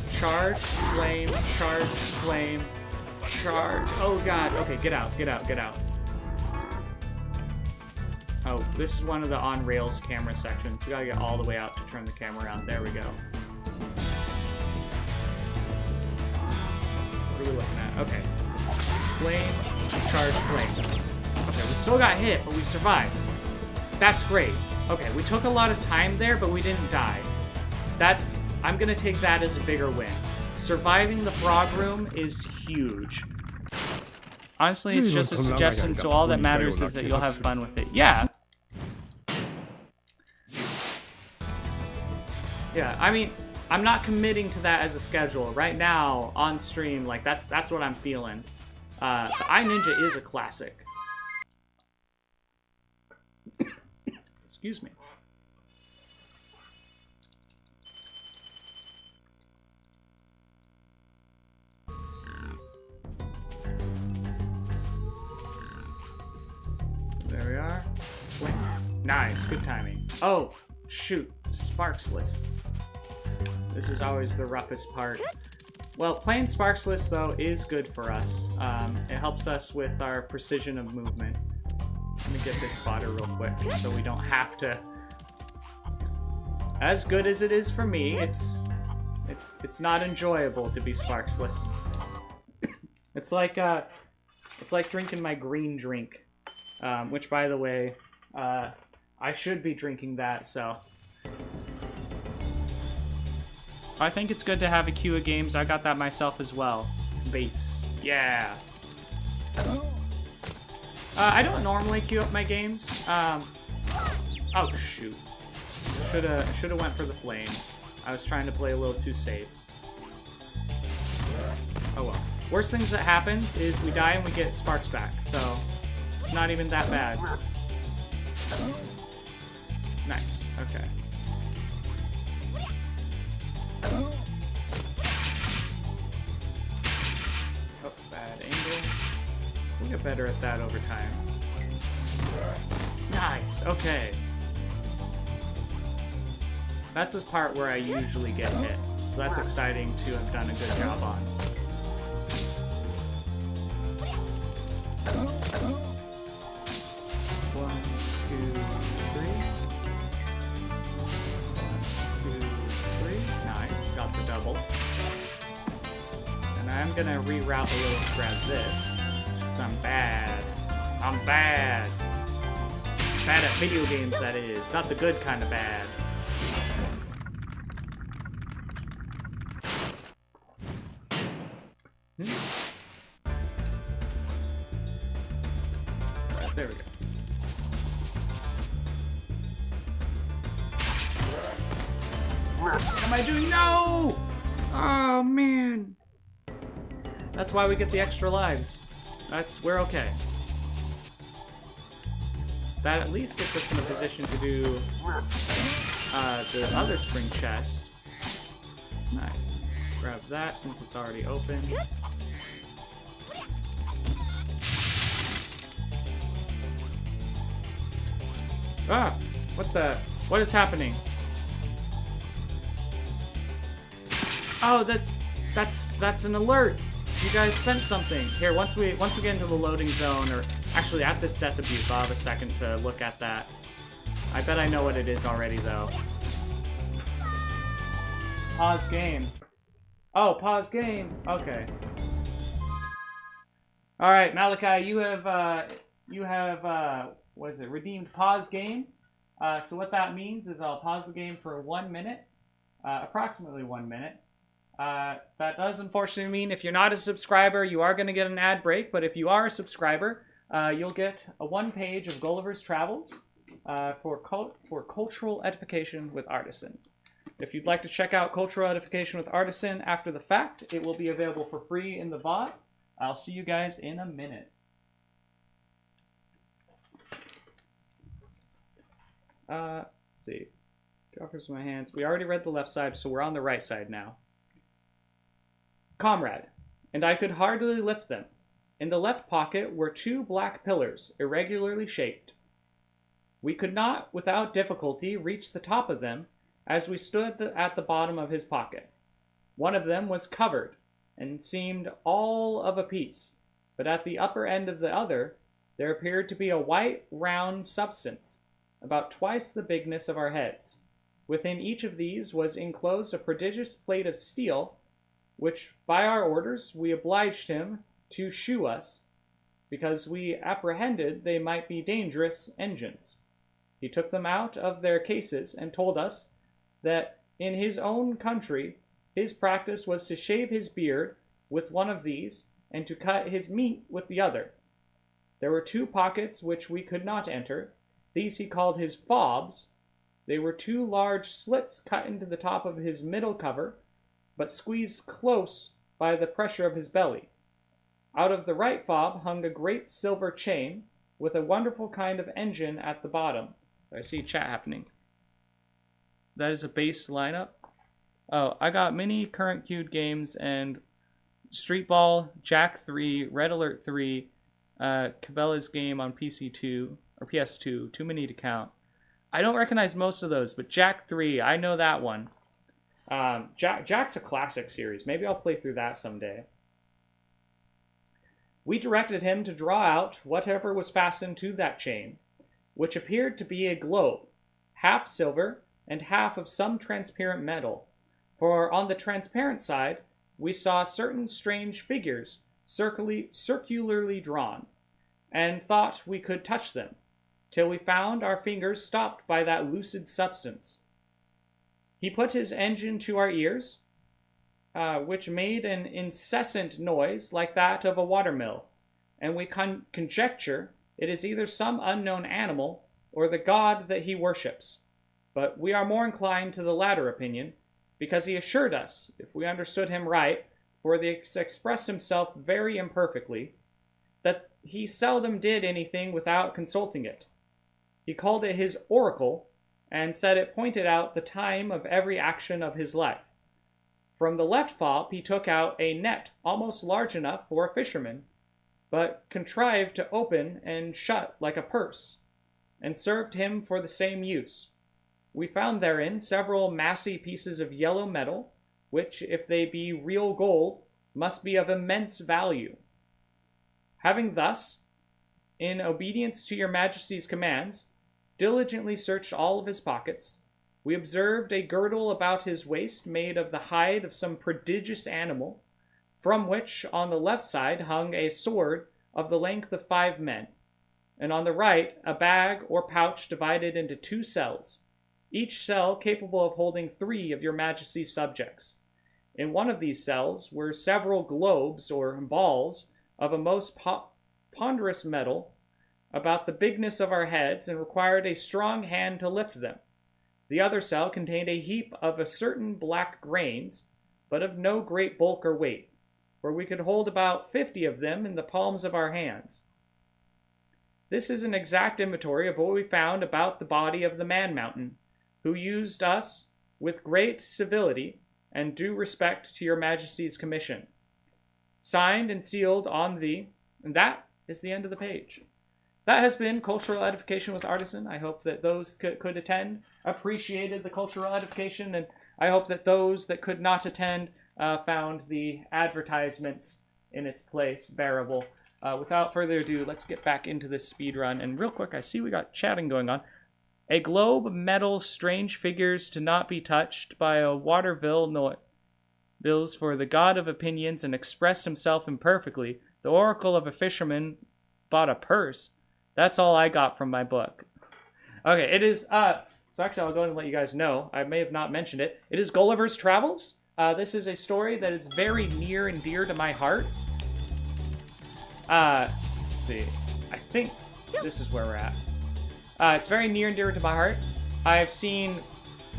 Charge. Flame. Charge. Flame. Charge. Oh god. Okay, get out. Get out. Get out. Oh, this is one of the on-rails camera sections. We gotta get all the way out to turn the camera around. There we go. What are we looking at? Okay. Flame, charge, flame. Okay, we still got hit, but we survived. That's great. Okay, we took a lot of time there, but we didn't die. I'm gonna take that as a bigger win. Surviving the frog room is huge. Honestly, it's just a suggestion, so all that matters is that you'll have fun with it. Yeah. Yeah, I mean, I'm not committing to that as a schedule. Right now, on stream, like, that's what I'm feeling. But iNinja is a classic. Excuse me. There we are. Wait. Nice, good timing. Oh, shoot, Sparksless. This is always the roughest part. Well, playing Sparksless, though, is good for us. It helps us with our precision of movement. Let me get this spotter real quick so we don't have to... As good as it is for me, it's not enjoyable to be Sparksless. It's like drinking my green drink. Which, by the way, I should be drinking that, so... I think it's good to have a queue of games. I got that myself as well. Base. Yeah. I don't normally queue up my games. Oh, shoot. Shoulda went for the flame. I was trying to play a little too safe. Oh well. Worst things that happens is we die and we get sparks back, so... It's not even that bad. Nice, okay. Oh, bad angle. We'll get better at that over time. Nice, okay. That's the part where I usually get hit, so that's exciting to have done a good job on. I'm gonna reroute a little to grab this. Because I'm bad. I'm bad. Bad at video games, that is. Not the good kind of bad. Right, there we go. What am I doing? No! Oh, man. That's why we get the extra lives. We're okay. That at least gets us in a position to do the other spring chest. Nice. Grab that since it's already open. Ah! What is happening? Oh, that's an alert! You guys spent something. Here, once we get into the loading zone, or actually at this death abuse, I'll have a second to look at that. I bet I know what it is already, though. Pause game. Oh, pause game. Okay. All right, Malachi, you have what is it? Redeemed pause game. So what that means is I'll pause the game for 1 minute, approximately 1 minute. That does unfortunately mean if you're not a subscriber, you are going to get an ad break. But if you are a subscriber, you'll get a 1 page of Gulliver's Travels for cultural edification with Artisan. If you'd like to check out Cultural Edification with Artisan after the fact, it will be available for free in the VOD. I'll see you guys in a minute. Let's see. Offers my hands. We already read the left side, so we're on the right side now. Comrade, and I could hardly lift them. In the left pocket were 2 black pillars, irregularly shaped. We could not, without difficulty, reach the top of them, as we stood at the bottom of his pocket. One of them was covered, and seemed all of a piece, but at the upper end of the other, there appeared to be a white, round substance, about twice the bigness of our heads. Within each of these was enclosed a prodigious plate of steel, which by our orders we obliged him to shew us, because we apprehended they might be dangerous engines. He took them out of their cases and told us that in his own country his practice was to shave his beard with one of these and to cut his meat with the other. There were 2 pockets which we could not enter. These he called his fobs. They were 2 large slits cut into the top of his middle cover, but squeezed close by the pressure of his belly. Out of the right fob hung a great silver chain, with a wonderful kind of engine at the bottom. I see chat happening. That is a based lineup. Oh, I got mini current queued games and Street Ball, Jack 3, Red Alert 3, Cabela's game on PC2, or PS2, too many to count. I don't recognize most of those, but Jack 3, I know that one. Jack's a classic series. Maybe I'll play through that someday. We directed him to draw out whatever was fastened to that chain, which appeared to be a globe, half silver and half of some transparent metal. For on the transparent side, we saw certain strange figures circularly drawn, and thought we could touch them, till we found our fingers stopped by that lucid substance. He put his engine to our ears, which made an incessant noise like that of a watermill, and we conjecture it is either some unknown animal or the god that he worships. But we are more inclined to the latter opinion, because he assured us, if we understood him right, for he expressed himself very imperfectly, that he seldom did anything without consulting it. He called it his oracle, and said it pointed out the time of every action of his life. From the left fob he took out a net almost large enough for a fisherman, but contrived to open and shut like a purse, and served him for the same use. We found therein several massy pieces of yellow metal, which, if they be real gold, must be of immense value. Having thus, in obedience to your Majesty's commands, diligently searched all of his pockets, we observed a girdle about his waist made of the hide of some prodigious animal, from which on the left side hung a sword of the length of 5 men, and on the right a bag or pouch divided into 2 cells, each cell capable of holding 3 of your Majesty's subjects. In one of these cells were several globes or balls of a most ponderous metal, about the bigness of our heads, and required a strong hand to lift them. The other cell contained a heap of a certain black grains, but of no great bulk or weight, where we could hold about 50 of them in the palms of our hands. This is an exact inventory of what we found about the body of the man-mountain, who used us with great civility and due respect to your majesty's commission. Signed and sealed on the... And that is the end of the page. That has been Cultural Edification with Artisan. I hope that those could attend appreciated the cultural edification, and I hope that those that could not attend found the advertisements in its place bearable. Without further ado, let's get back into this speed run. And real quick, I see we got chatting going on. A globe, metal, strange figures to not be touched by a Waterville bills for the god of opinions and expressed himself imperfectly. The oracle of a fisherman bought a purse. That's all I got from my book. Okay, it is, so actually I'll go ahead and let you guys know. I may have not mentioned it. It is Gulliver's Travels. This is a story that is very near and dear to my heart. Let's see. I think this is where we're at. It's very near and dear to my heart. I've seen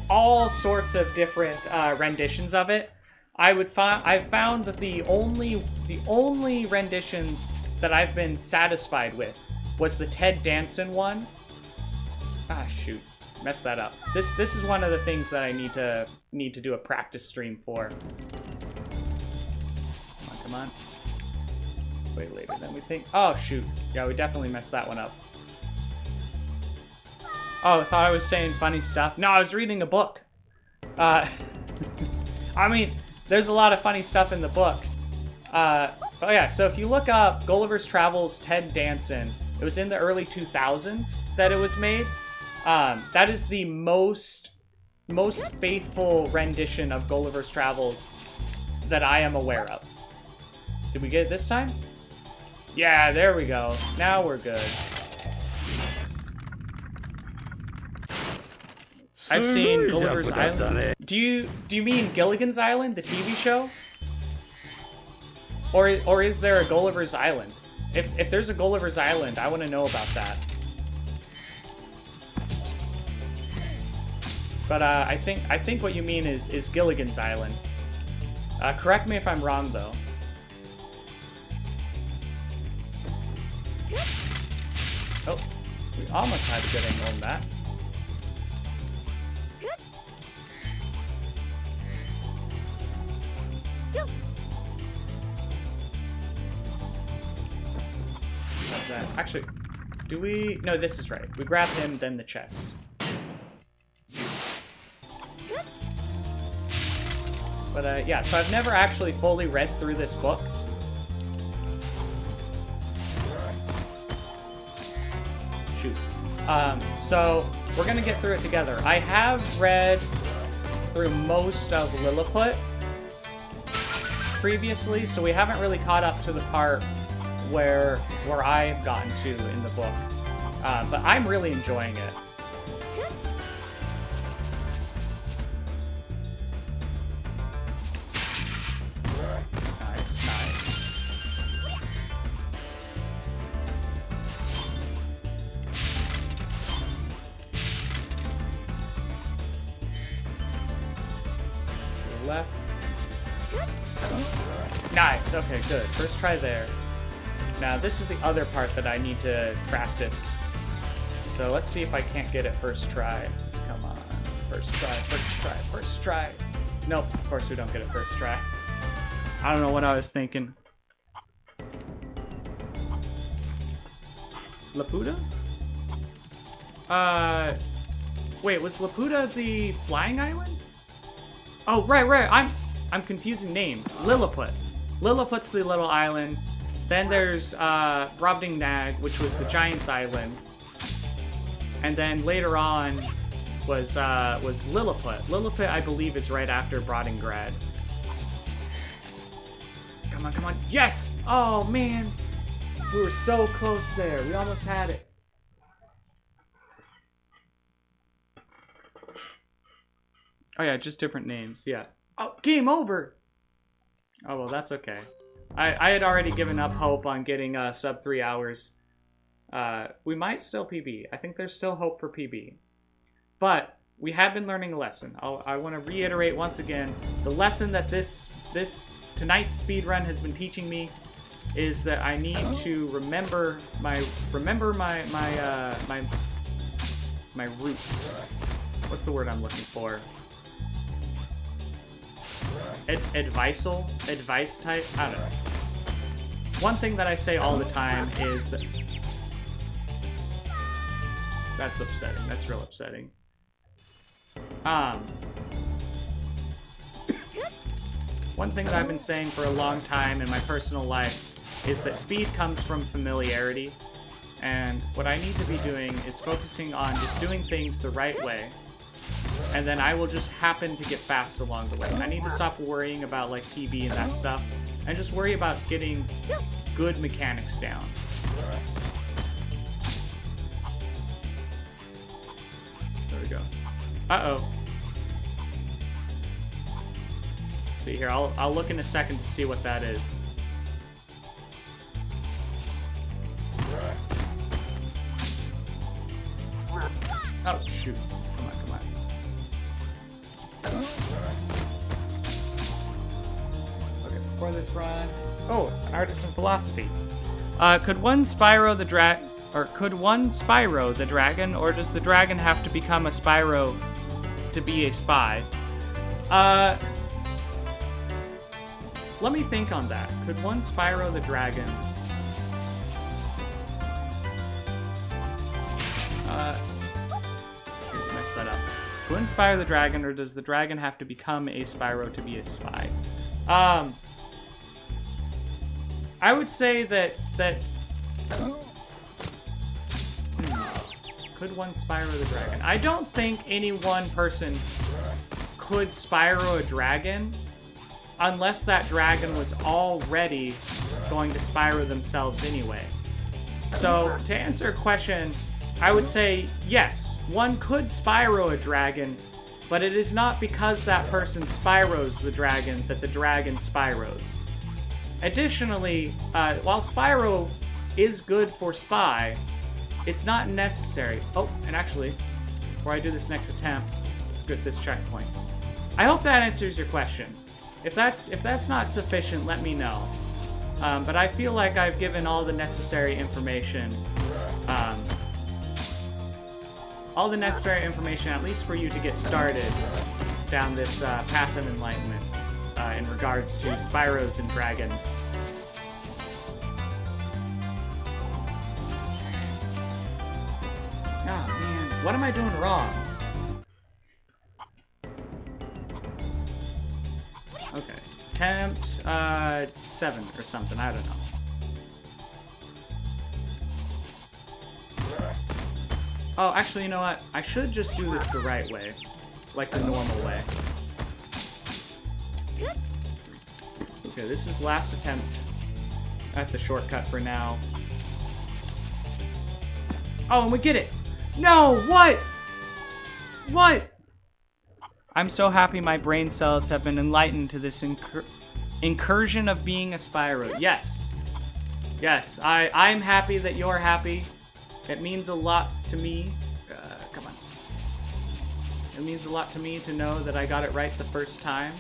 all sorts of different renditions of it. I've found that the only rendition that I've been satisfied with was the Ted Danson one. Ah, shoot, messed that up. This is one of the things that I need to do a practice stream for. Come on. Way later than we think. Oh shoot, yeah, we definitely messed that one up. Oh, I thought I was saying funny stuff. No, I was reading a book. I mean, there's a lot of funny stuff in the book. Oh yeah, so if you look up Gulliver's Travels Ted Danson, it was in the early 2000s that it was made. That is the most faithful rendition of Gulliver's Travels that I am aware of. Did we get it this time? Yeah, there we go. Now we're good. I've seen Gulliver's Island. Do you mean Gilligan's Island, the TV show? Or is there a Gulliver's Island? If there's a Gulliver's Island, I want to know about that. But I think what you mean is Gilligan's Island. Correct me if I'm wrong though. Oh, we almost had a good angle on that. Actually, do we... No, this is right. We grab him, then the chest. But, yeah, so I've never actually fully read through this book. Shoot. So, we're gonna get through it together. I have read through most of Lilliput previously, so we haven't really caught up to the part where I've gotten to in the book. But I'm really enjoying it. Nice. Left. Nice, okay, good. First try there. Now, this is the other part that I need to practice. So let's see if I can't get it first try. Let's come on. First try. Nope, of course we don't get it first try. I don't know what I was thinking. Laputa? Wait, was Laputa the flying island? Oh, right. I'm confusing names. Lilliput. Lilliput's the little island. Then there's Brobdingnag, which was the Giant's Island, and then later on was Lilliput. Lilliput, I believe, is right after Brobdingrad. Come on! Yes! Oh man, we were so close there. We almost had it. Oh yeah, just different names. Yeah. Oh, game over. Oh well, that's okay. I had already given up hope on getting sub 3 hours. We might still PB. I think there's still hope for PB. But we have been learning a lesson. I want to reiterate once again, the lesson that tonight's speedrun has been teaching me is that I need to remember my roots. What's the word I'm looking for? Advice type? I don't know. One thing that I say all the time is that... That's upsetting. That's real upsetting. One thing that I've been saying for a long time in my personal life is that speed comes from familiarity. And what I need to be doing is focusing on just doing things the right way. And then I will just happen to get fast along the way. I need to stop worrying about like PB and that stuff. And just worry about getting good mechanics down. There we go. Uh-oh. Let's see here. I'll look in a second to see what that is. Oh, shoot. Come on, come on. Okay, before this run... Oh, an artist in philosophy. Could one Spyro the dragon, or does the dragon have to become a Spyro to be a spy? Let me think on that. Could one Spyro the dragon... shoot, messed that up. Could one Spyro the dragon, or does the dragon have to become a Spyro to be a spy? I would say that could one Spyro the dragon? I don't think any one person could Spyro a dragon unless that dragon was already going to Spyro themselves anyway. So to answer a question, I would say yes, one could Spyro a dragon, but it is not because that person Spyros the dragon that the dragon Spyros. Additionally, while Spyro is good for spy, it's not necessary. Oh, and actually, before I do this next attempt, let's get this checkpoint. I hope that answers your question. If that's not sufficient, let me know. But I feel like I've given all the necessary information. At least for you to get started down this path of enlightenment. In regards to Spyros and dragons. Oh man, what am I doing wrong? Okay, attempt 7 or something, I don't know. Oh, actually, you know what? I should just do this the right way, like the normal way. Okay, this is last attempt at the shortcut for now. Oh, and we get it! No! What? What? I'm so happy my brain cells have been enlightened to this incursion of being a Spyro. Yes. Yes, I'm happy that you're happy. It means a lot to me. Come on. It means a lot to me to know that I got it right the first time.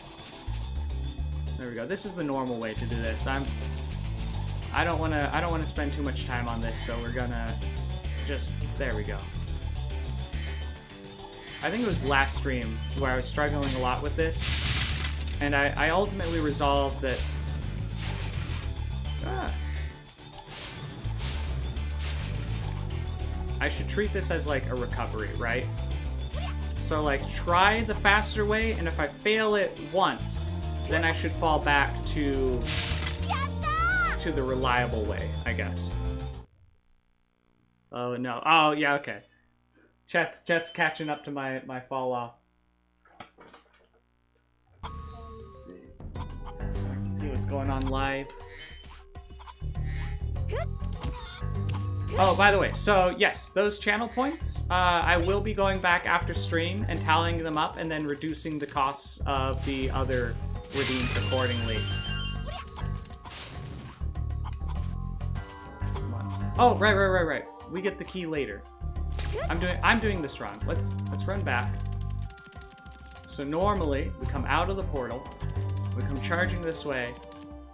There we go. This is the normal way to do this. I don't want to spend too much time on this, so we're gonna just there we go. I think it was last stream where I was struggling a lot with this, and I ultimately resolved that I should treat this as like a recovery, right? So like try the faster way, and if I fail it once, then I should fall back to the reliable way, I guess. Oh no. Oh yeah, okay. Chat's catching up to my fall off. Let's see. So I can see what's going on live. Oh, by the way, so yes, those channel points, I will be going back after stream and tallying them up and then reducing the costs of the other redeems accordingly. Come on. Oh, right. We get the key later. I'm doing this wrong. Let's run back. So normally, we come out of the portal, we come charging this way,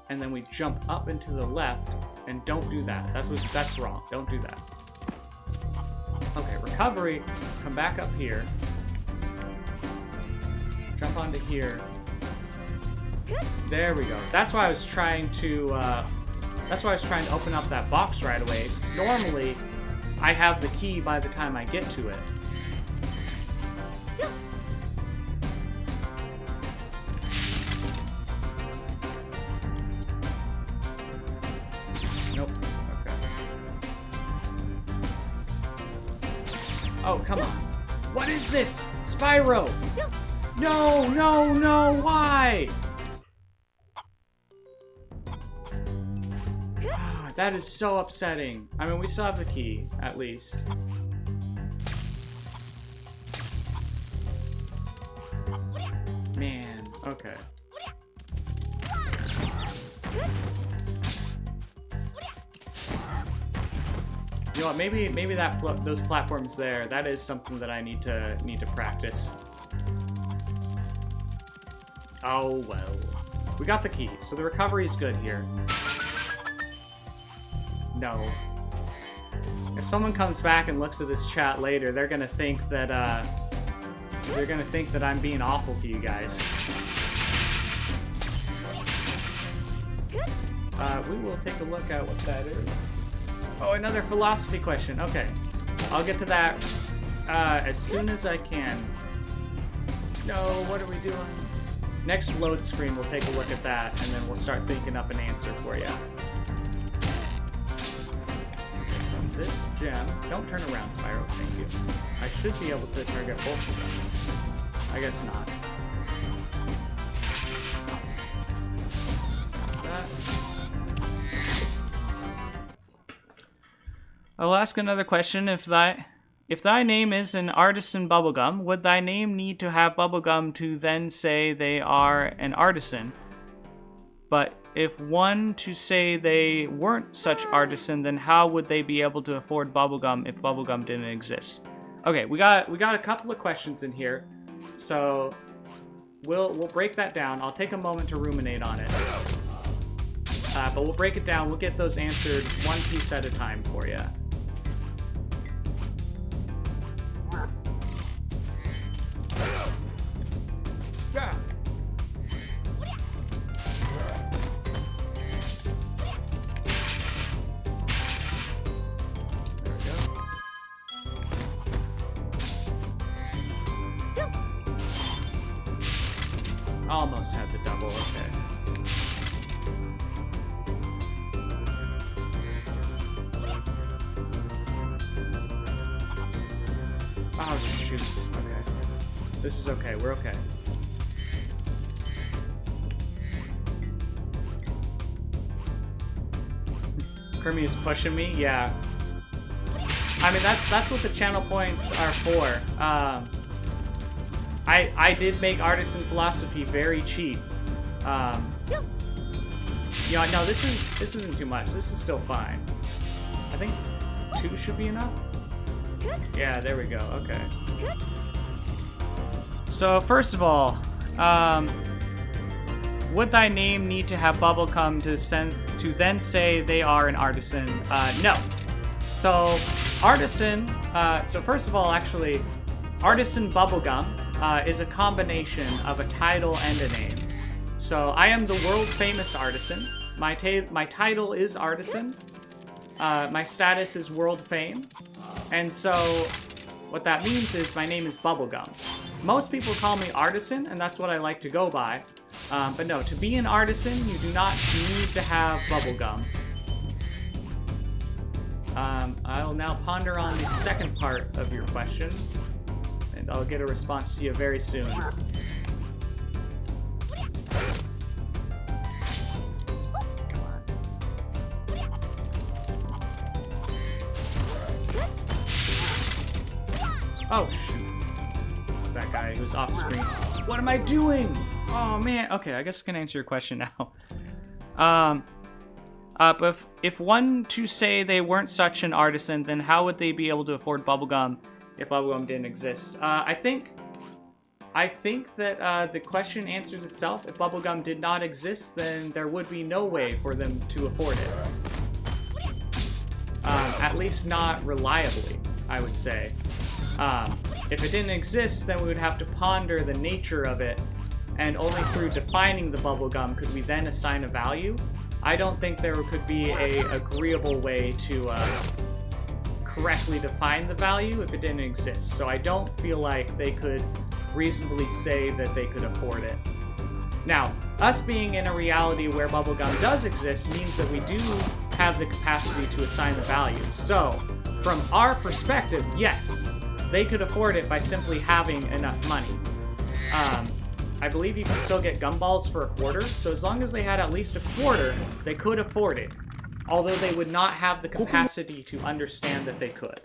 and then we jump up and to the left, and don't do that. That's wrong. Don't do that. Okay, recovery, come back up here. Jump onto here. There we go. That's why I was trying to open up that box right away. It's normally, I have the key by the time I get to it. Nope. Okay. Oh, come on. What is this? Spyro! No, no, no, why? That is so upsetting. I mean, we still have the key, at least. Man, okay. You know what? Maybe those platforms there. That is something that I need to practice. Oh well. We got the key, so the recovery is good here. No. If someone comes back and looks at this chat later, they're gonna think that I'm being awful to you guys. We will take a look at what that is. Oh, another philosophy question. Okay. I'll get to that as soon as I can. No, what are we doing? Next load screen, we'll take a look at that, and then we'll start thinking up an answer for you. From this gem, don't turn around, Spyro, thank you. I should be able to target both of them. I guess not. I'll ask another question. If thy name is an artisan bubblegum, would thy name need to have bubblegum to then say they are an artisan? But if one to say they weren't such artisan, then how would they be able to afford bubblegum if bubblegum didn't exist? Okay, we got a couple of questions in here, so we'll break that down. I'll take a moment to ruminate on it, but we'll break it down. We'll get those answered one piece at a time for you. Yeah. There we go. Almost had the double, okay. Oh shoot, okay. This is okay, we're okay. Kermie is pushing me, yeah. I mean, that's what the channel points are for. I did make Artisan Philosophy very cheap. You know, no, this isn't too much. This is still fine. I think 2 should be enough. Yeah, there we go. Okay. So first of all, would thy name need to have bubblegum to then say they are an artisan? No. So artisan. So first of all, actually, artisan bubblegum is a combination of a title and a name. So I am the world famous artisan. My title is artisan. My status is world fame. And so what that means is my name is Bubblegum. Most people call me artisan, and that's what I like to go by. But no, to be an artisan, you do not need to have bubblegum. I'll now ponder on the second part of your question, and I'll get a response to you very soon. Oh, shoot. It's that guy who's off screen. What am I doing? Oh, man. Okay, I guess I can answer your question now. But if one to say they weren't such an artisan, then how would they be able to afford bubblegum if bubblegum didn't exist? I think I think that the question answers itself. If bubblegum did not exist, then there would be no way for them to afford it. At least not reliably, I would say. If it didn't exist, then we would have to ponder the nature of it, and only through defining the bubblegum could we then assign a value. I don't think there could be a agreeable way to correctly define the value if it didn't exist. So I don't feel like they could reasonably say that they could afford it. Now, us being in a reality where bubblegum does exist means that we do have the capacity to assign the value. So, from our perspective, yes, they could afford it by simply having enough money. I believe you can still get gumballs for a quarter, so as long as they had at least a quarter, they could afford it. Although they would not have the capacity to understand that they could.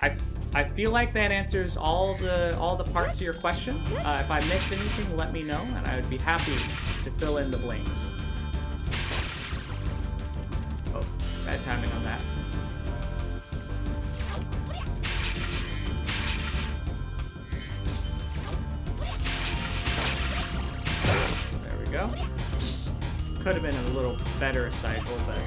I feel like that answers all the parts to your question. If I missed anything, let me know, and I would be happy to fill in the blanks. Oh, bad timing on that. There we go. Could have been a little better cycle, but...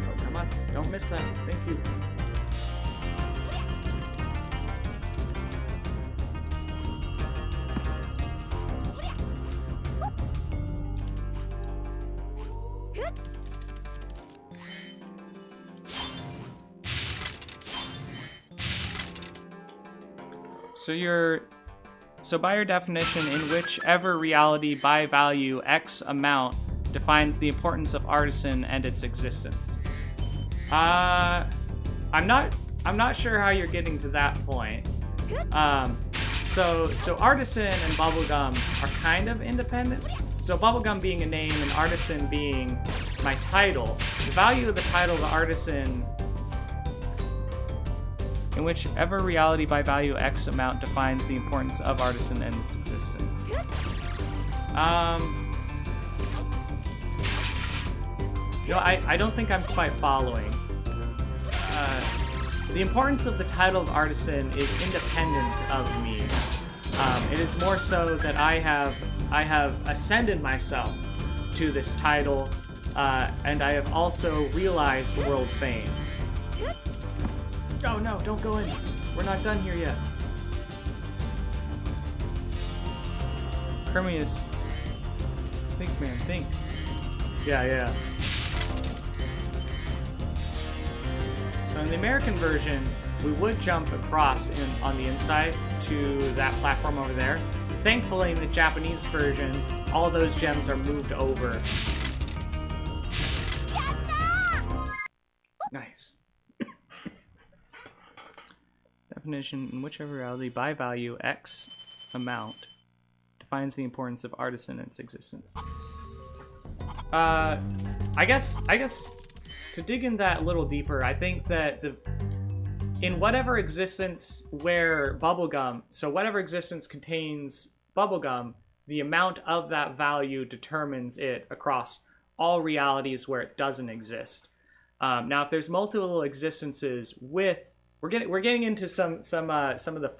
Oh, come on. Don't miss that. Thank you. So by your definition, in whichever reality by value X amount defines the importance of artisan and its existence. I'm not sure how you're getting to that point. So artisan and bubblegum are kind of independent. So bubblegum being a name and artisan being my title. The value of the title of the artisan in whichever reality by value X amount defines the importance of artisan and its existence. I don't think I'm quite following. The importance of the title of artisan is independent of me. It is more so that I have ascended myself to this title, and I have also realized world fame. Oh no, don't go in. We're not done here yet. Kermit is... Think, man, think. Yeah. So in the American version, we would jump across on the inside to that platform over there. Thankfully, in the Japanese version, all those gems are moved over. Nice. Definition, in whichever reality by value X amount defines the importance of artisan and its existence. I guess to dig in that a little deeper, I think that in whatever existence where bubblegum, so whatever existence contains bubblegum, the amount of that value determines it across all realities where it doesn't exist. Now, if there's multiple existences with We're getting into some of the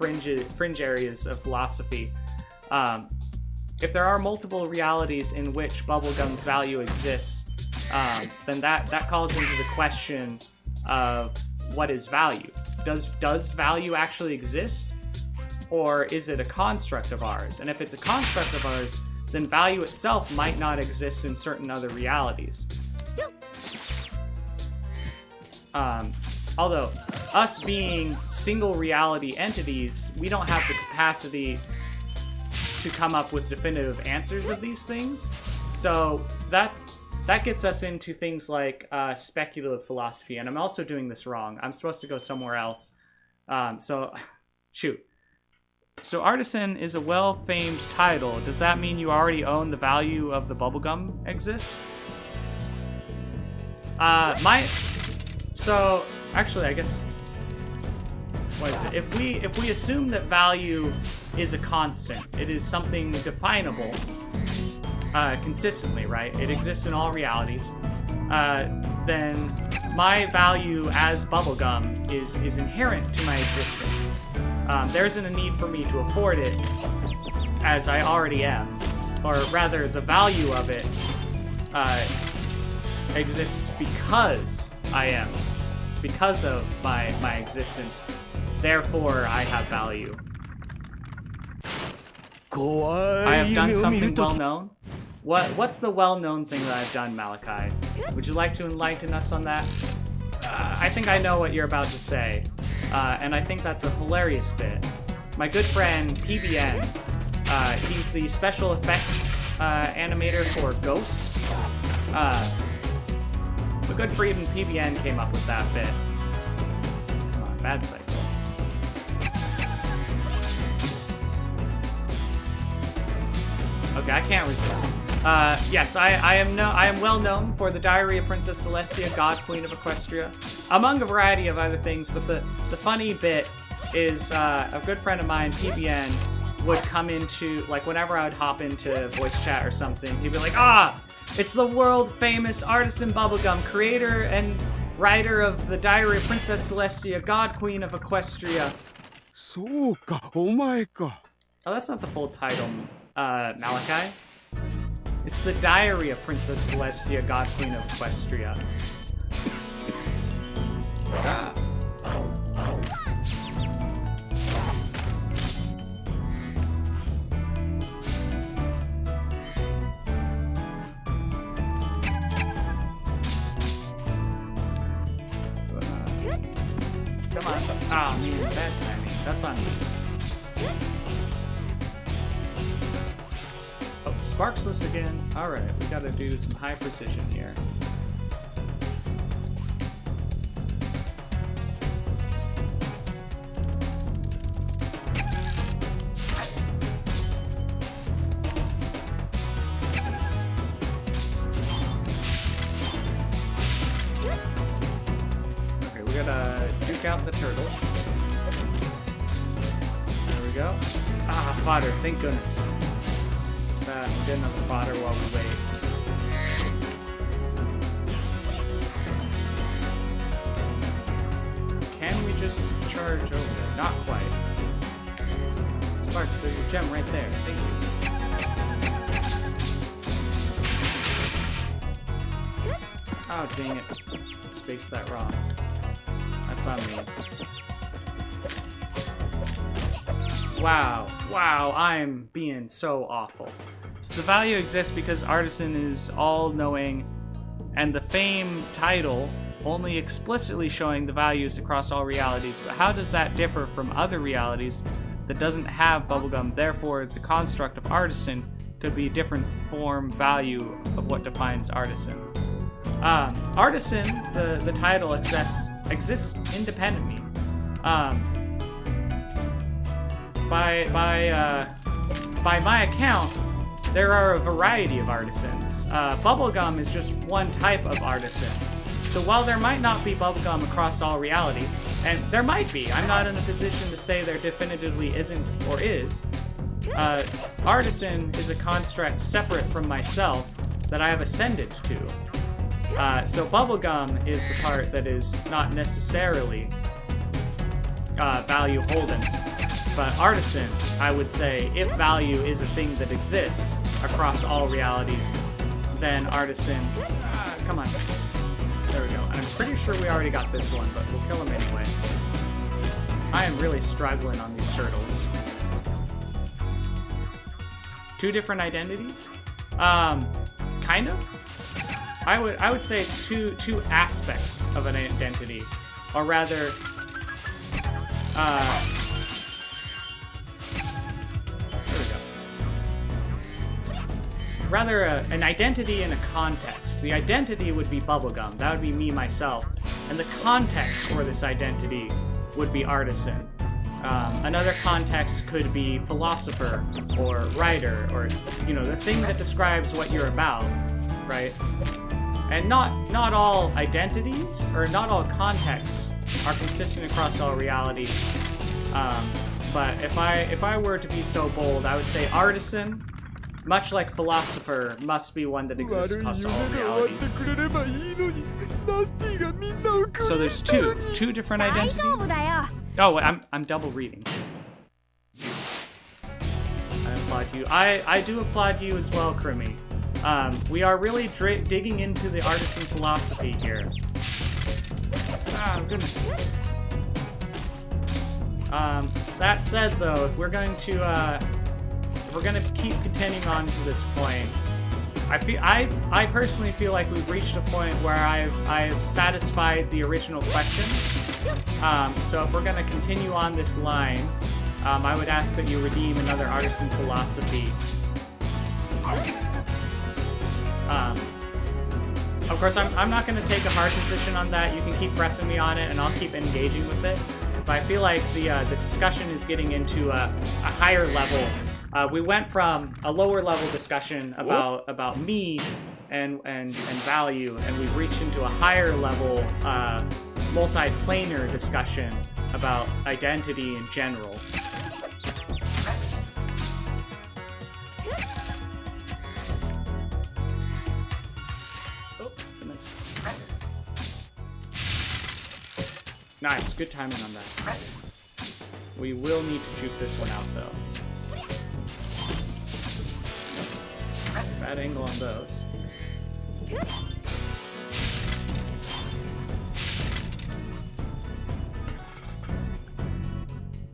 fringe areas of philosophy. If there are multiple realities in which bubblegum's value exists, then that calls into the question of what is value. Does value actually exist, or is it a construct of ours? And if it's a construct of ours, then value itself might not exist in certain other realities. Although, us being single reality entities, we don't have the capacity to come up with definitive answers of these things. So that gets us into things like speculative philosophy, and I'm also doing this wrong. I'm supposed to go somewhere else. Shoot. So artisan is a well-famed title. Does that mean you already own the value of the bubblegum exists? So actually, I guess, what is it? If we assume that value is a constant, it is something definable consistently, right? It exists in all realities. Then my value as bubblegum is inherent to my existence. There isn't a need for me to afford it, as I already am. Or rather, the value of it exists because I am. Because of my existence. Therefore, I have value. I have done something well-known. What's the well-known thing that I've done, Malachi? Would you like to enlighten us on that? I think I know what you're about to say, and I think that's a hilarious bit. My good friend, PBN, he's the special effects animator for Ghost. The good friend PBN came up with that bit. Come on, bad cycle. Okay, I can't resist. Yes, I am well known for the Diary of Princess Celestia, God Queen of Equestria, among a variety of other things. But the funny bit is a good friend of mine, PBN, would come into, like, whenever I would hop into voice chat or something, he'd be like, it's the world famous Artisan Bubblegum, creator and writer of the Diary of Princess Celestia, God Queen of Equestria. そうか、お前か。 Oh, that's not the full title, Malachi. It's the Diary of Princess Celestia, God Queen of Equestria. Ah. Come on. Ah, man, bad timing. That's on me. Oh, sparksless again. Alright, we gotta do some high precision here. Okay, we gotta duke out the turtles. There we go. Ah, fodder, thank goodness. We get enough fodder while we wait. Can we just charge over there? Not quite. Sparks, there's a gem right there. Thank you. Oh, dang it. Spaced that wrong. That's on me. Wow, I'm being so awful. So the value exists because Artisan is all-knowing, and the fame title only explicitly showing the values across all realities. But how does that differ from other realities that doesn't have bubblegum? Therefore, the construct of Artisan could be a different form value of what defines Artisan. Artisan, the title exists independently. By my account, there are a variety of artisans. Bubblegum is just one type of artisan. So while there might not be bubblegum across all reality, and there might be, I'm not in a position to say there definitively isn't or is, artisan is a construct separate from myself that I have ascended to. So bubblegum is the part that is not necessarily value holden. But Artisan, I would say, if value is a thing that exists across all realities, then Artisan... come on. There we go. I'm pretty sure we already got this one, but we'll kill him anyway. I am really struggling on these turtles. Two different identities? Kind of? I would say it's two aspects of an identity. Or rather... rather an identity and a context. The identity would be bubblegum. That would be me, myself. And the context for this identity would be artisan. Another context could be philosopher or writer or, you know, the thing that describes what you're about, right? And not all identities or not all contexts are consistent across all realities. But if I were to be so bold, I would say artisan, much like philosopher, must be one that exists across all realities. So there's two different identities. Oh, I'm double reading. I applaud you. I do applaud you as well, Krimi. We are really digging into the artisan philosophy here. Oh, goodness. That said, though, if we're going to keep continuing on to this point, I personally feel like we've reached a point where I've satisfied the original question. So if we're going to continue on this line, I would ask that you redeem another artisan philosophy. Of course, I'm not going to take a hard position on that. You can keep pressing me on it, and I'll keep engaging with it. But I feel like the discussion is getting into a higher level. We went from a lower level discussion about me and value, and we've reached into a higher level multi-planar discussion about identity in general. Nice, good timing on that. We will need to juke this one out, though. Bad angle on those.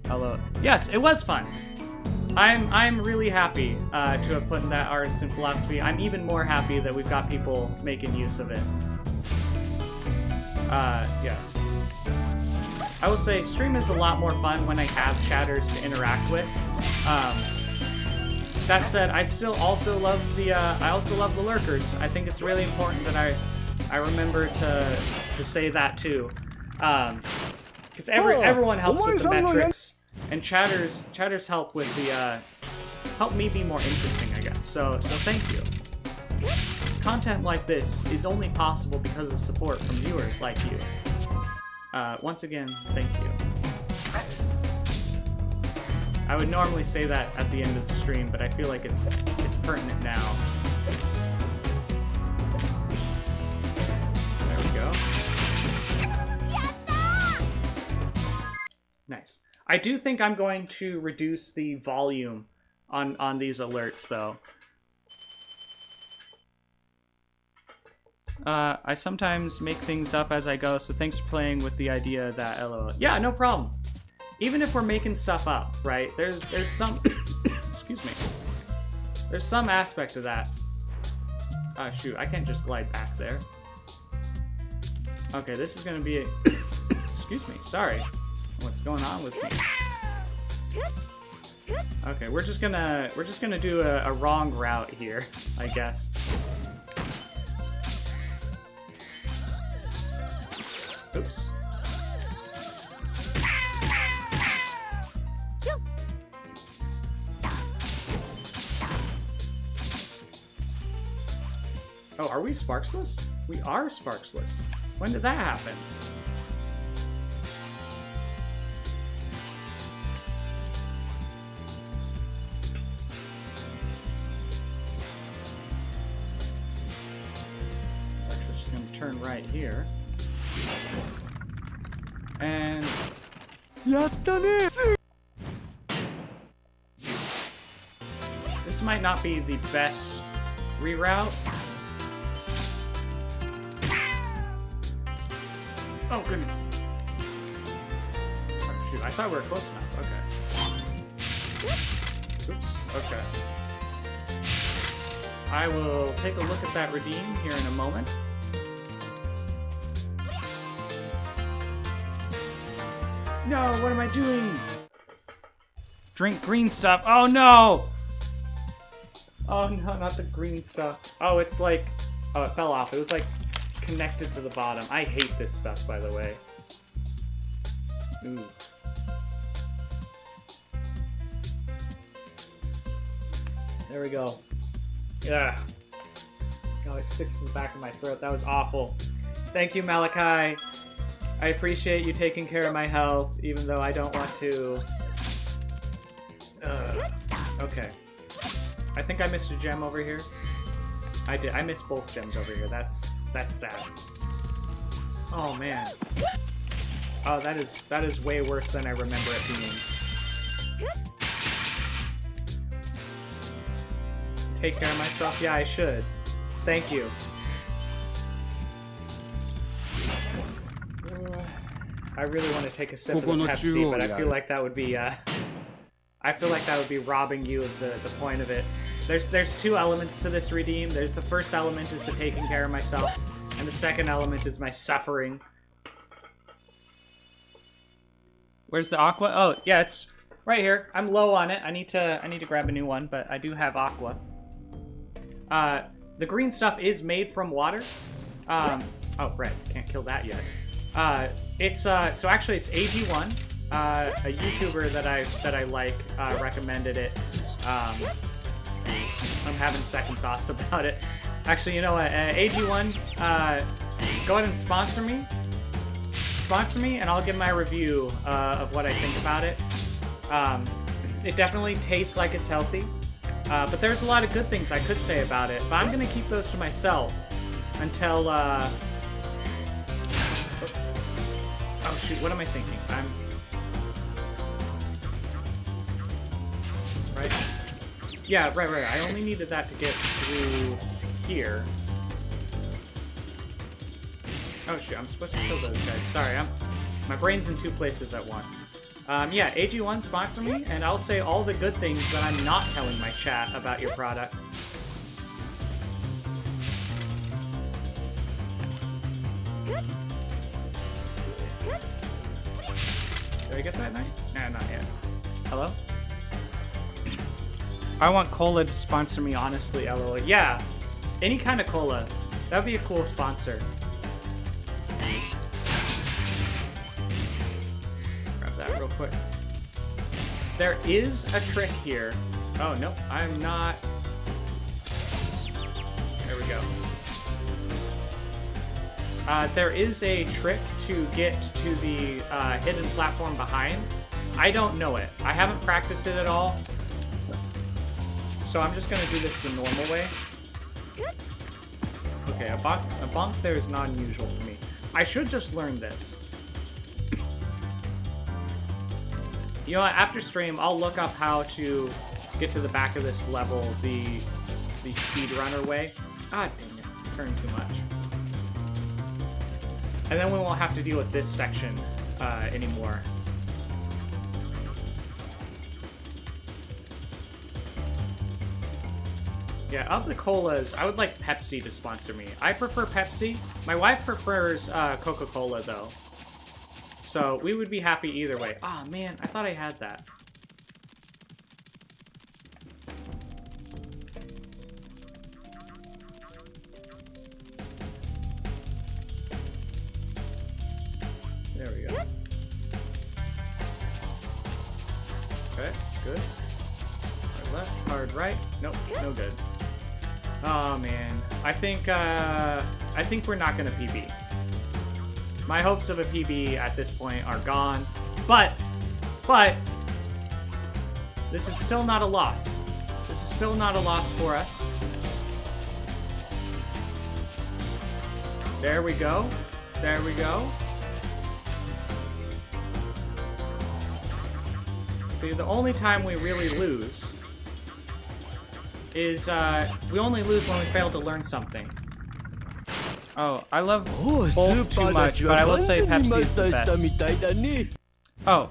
Hello. Yes, it was fun. I'm really happy to have put in that artisan philosophy. I'm even more happy that we've got people making use of it. Yeah. I will say, stream is a lot more fun when I have chatters to interact with. That said, I still also love the lurkers. I think it's really important that I remember to say that too, because everyone helps with the metrics, and chatters help with the help me be more interesting, I guess. So thank you. Content like this is only possible because of support from viewers like you. Once again, thank you. I would normally say that at the end of the stream, but I feel like it's pertinent now. There we go. Nice. I do think I'm going to reduce the volume on these alerts, though. I sometimes make things up as I go, so thanks for playing with the idea that LOL. Yeah, no problem. Even if we're making stuff up, right? There's some excuse me. There's some aspect of that. Oh shoot, I can't just glide back there. Okay, this is gonna be a excuse me, sorry. What's going on with me? Okay, we're just gonna do a wrong route here, I guess. Oops. Oh, are we sparksless? We are sparksless. When did that happen? Actually, just gonna turn right here. And this might not be the best reroute. Oh goodness. Oh shoot, I thought we were close enough. Okay. Oops, okay. I will take a look at that redeem here in a moment. No, what am I doing? Drink green stuff. Oh no! Oh no, not the green stuff. Oh, it's like... Oh, it fell off. It was like connected to the bottom. I hate this stuff, by the way. Ooh. There we go. Yeah. God, it sticks to the back of my throat. That was awful. Thank you, Malachi. I appreciate you taking care of my health, even though I don't want to. Okay. I think I missed a gem over here. I did. I missed both gems over here. That's sad. Oh, man. Oh, that is way worse than I remember it being. Take care of myself? Yeah, I should. Thank you. I really want to take a sip of the Pepsi, but I feel like that would be robbing you of the point of it. There's two elements to this redeem. There's the first element is the taking care of myself, and the second element is my suffering. Where's the aqua? Oh, yeah, it's right here. I'm low on it. I need to grab a new one, but I do have aqua. The green stuff is made from water. Oh, right. Can't kill that yet. So actually it's AG1, a YouTuber that I like, recommended it. I'm having second thoughts about it. Actually, you know what? AG1, go ahead and sponsor me. Sponsor me, and I'll give my review of what I think about it. It definitely tastes like it's healthy, but there's a lot of good things I could say about it. But I'm gonna keep those to myself until. Oops. Oh shoot! What am I thinking? Right. Yeah, right. I only needed that to get through here. Oh shoot, I'm supposed to kill those guys. Sorry, my brain's in two places at once. Yeah, AG1, sponsor me, and I'll say all the good things that I'm not telling my chat about your product. Did I get that night? Nah, not yet. Hello? I want cola to sponsor me, honestly, LOL. Yeah, any kind of cola. That'd be a cool sponsor. Grab that real quick. There is a trick here. Oh, no, I'm not. There we go. There is a trick to get to the hidden platform behind. I don't know it. I haven't practiced it at all. So I'm just going to do this the normal way. Okay, a bonk there is not unusual for me. I should just learn this. You know what, after stream, I'll look up how to get to the back of this level the speedrunner way. Ah, dang it. Turned too much. And then we won't have to deal with this section anymore. Yeah, of the colas, I would like Pepsi to sponsor me. I prefer Pepsi. My wife prefers Coca-Cola, though. So we would be happy either way. Ah, oh, man, I thought I had that. There we go. Okay, good. Hard left, hard right. Nope, no good. Oh man, I think we're not gonna PB. My hopes of a PB at this point are gone, but this is still not a loss. This is still not a loss for us. There we go. There we go. See, the only time we really lose is, we only lose when we fail to learn something. Oh, I love both too much, but I will say Pepsi is the best. Oh,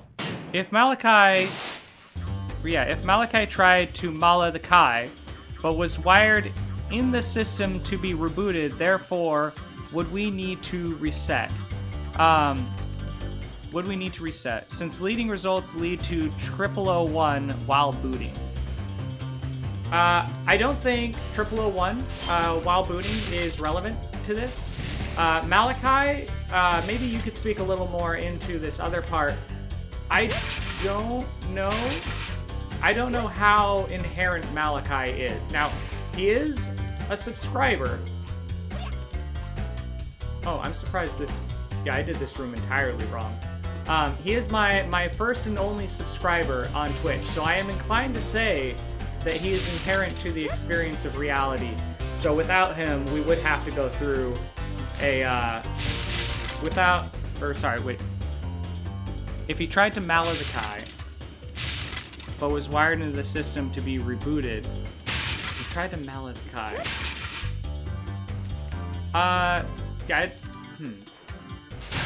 if Malachi tried to Mala the Kai, but was wired in the system to be rebooted, therefore, would we need to reset? Would we need to reset? Since leading results lead to 0001 while booting. I don't think 0001 while booting is relevant to this. Malachi, maybe you could speak a little more into this other part. I don't know. I don't know how inherent Malachi is. Now, he is a subscriber. Oh, I'm surprised this... Yeah, I did this room entirely wrong. He is my first and only subscriber on Twitch, so I am inclined to say that he is inherent to the experience of reality. So without him, we would have to go through a without, or sorry, wait. If he tried to Malachi, but was wired into the system to be rebooted, he tried to Malachi. I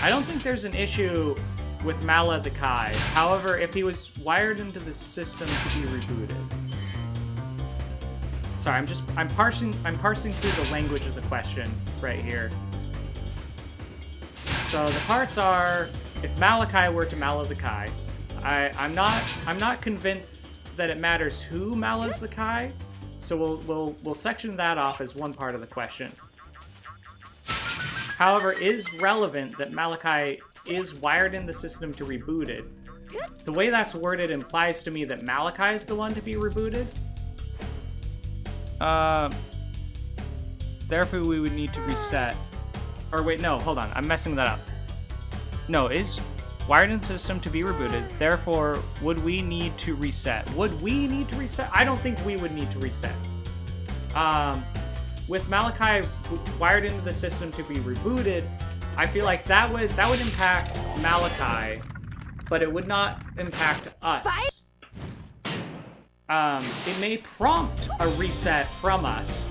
don't think there's an issue with Malachi. However, if he was wired into the system to be rebooted. Sorry, I'm parsing through the language of the question right here. So the parts are, if Malachi were to Malachi, I'm not convinced that it matters who Malachi, so we'll section that off as one part of the question. However, it is relevant that Malachi is wired in the system to rebooted. The way that's worded implies to me that Malachi is the one to be rebooted. Therefore we would need to reset. Or wait, no, hold on, I'm messing that up. No, it is wired in the system to be rebooted, therefore would we need to reset? Would we need to reset? I don't think we would need to reset. With Malachi wired into the system to be rebooted, I feel like that would impact Malachi, but it would not impact us. It may prompt a reset from us,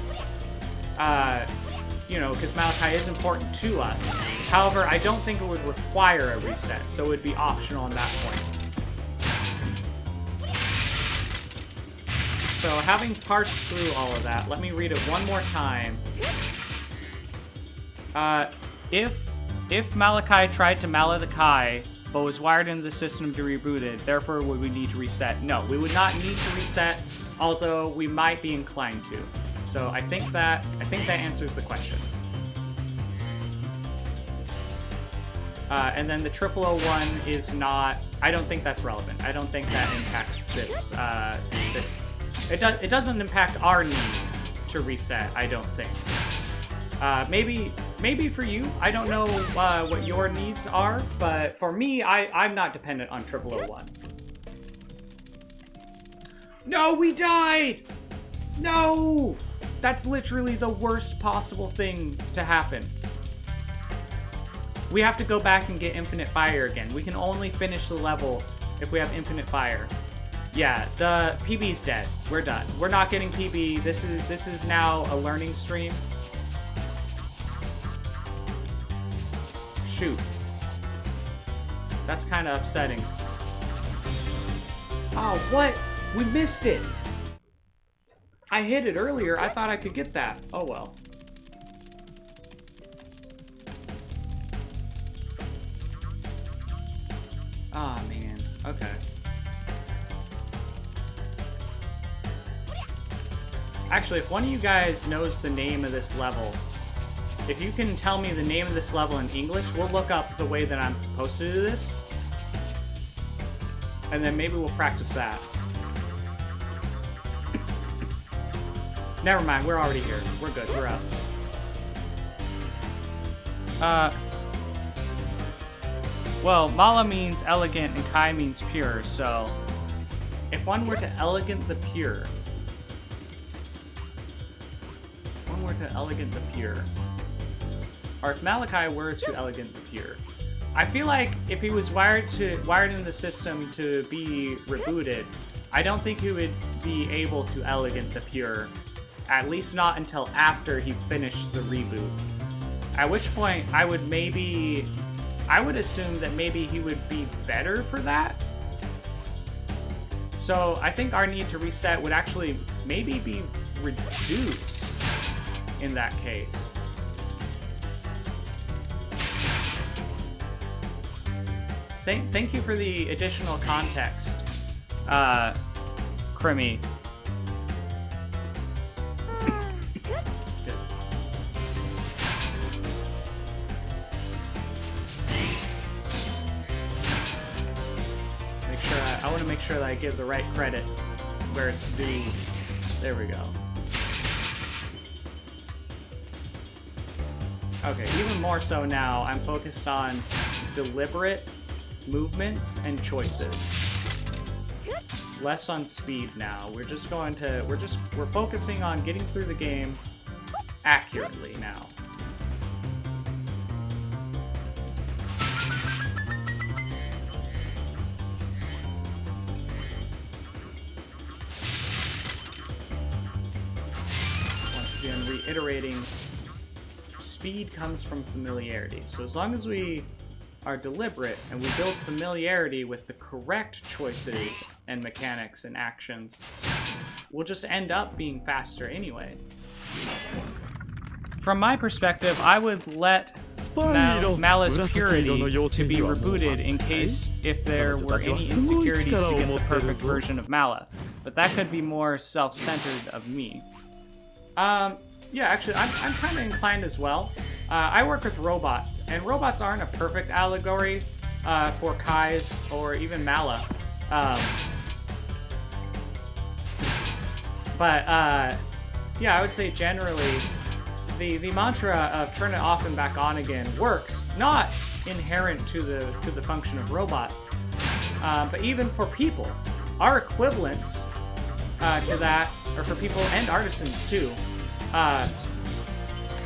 you know, because Malachi is important to us. However, I don't think it would require a reset, so it would be optional on that point. So having parsed through all of that, let me read it one more time. If Malachi tried to Malachi, but was wired into the system to reboot it, therefore would we need to reset? No, we would not need to reset, although we might be inclined to. So I think that answers the question. And then the 0001 is not. I don't think that's relevant. I don't think that impacts this. It doesn't impact our need to reset. I don't think. Maybe for you. I don't know what your needs are, but for me, I'm not dependent on 0001. No, we died. No, that's literally the worst possible thing to happen. We have to go back and get infinite fire again. We can only finish the level if we have infinite fire. Yeah, the PB's dead. We're done. We're not getting PB. This is now a learning stream. Shoot. That's kind of upsetting. Oh, what? We missed it. I hit it earlier. I thought I could get that. Oh well. Ah, man. Okay. Actually, if one of you guys knows the name of this level, if you can tell me the name of this level in English, we'll look up the way that I'm supposed to do this. And then maybe we'll practice that. Never mind, we're already here. We're good, we're up. Well, Mala means elegant and Kai means pure, so if one were to elegant the pure, or if Malachi were to elegant the pure, I feel like if he was wired in the system to be rebooted, I don't think he would be able to elegant the pure, at least not until after he finished the reboot. At which point I would assume that maybe he would be better for that. So I think our need to reset would actually maybe be reduced in that case. Thank you for the additional context, Crimmy. I want to make sure that I give the right credit where it's due. There we go. Okay, even more so now, I'm focused on deliberate movements and choices. Less on speed now. We're focusing on getting through the game accurately now. reiterating, speed comes from familiarity. So as long as we are deliberate and we build familiarity with the correct choices and mechanics and actions, we'll just end up being faster anyway. From my perspective, I would let Malice Purity to be rebooted in case if there were any insecurities to get the perfect version of Mala. But that could be more self-centered of me. Yeah, actually, I'm kind of inclined as well. I work with robots, and robots aren't a perfect allegory for Kai's or even Mala. Yeah, I would say generally, the mantra of turn it off and back on again works, not inherent to the function of robots, but even for people. Our equivalents to that, or for people and artisans too,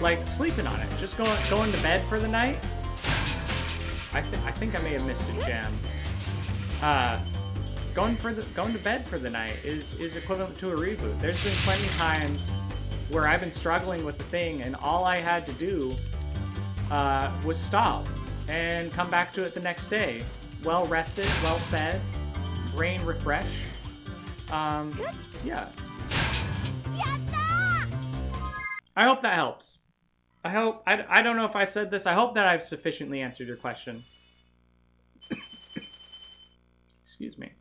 like sleeping on it, just going to bed for the night. I think I may have missed a gem. Going to bed for the night is equivalent to a reboot. There's been plenty of times where I've been struggling with the thing, and all I had to do was stop and come back to it the next day, well rested, well fed, brain refreshed. Yeah. I hope that helps. I don't know if I said this. I hope that I've sufficiently answered your question. Excuse me.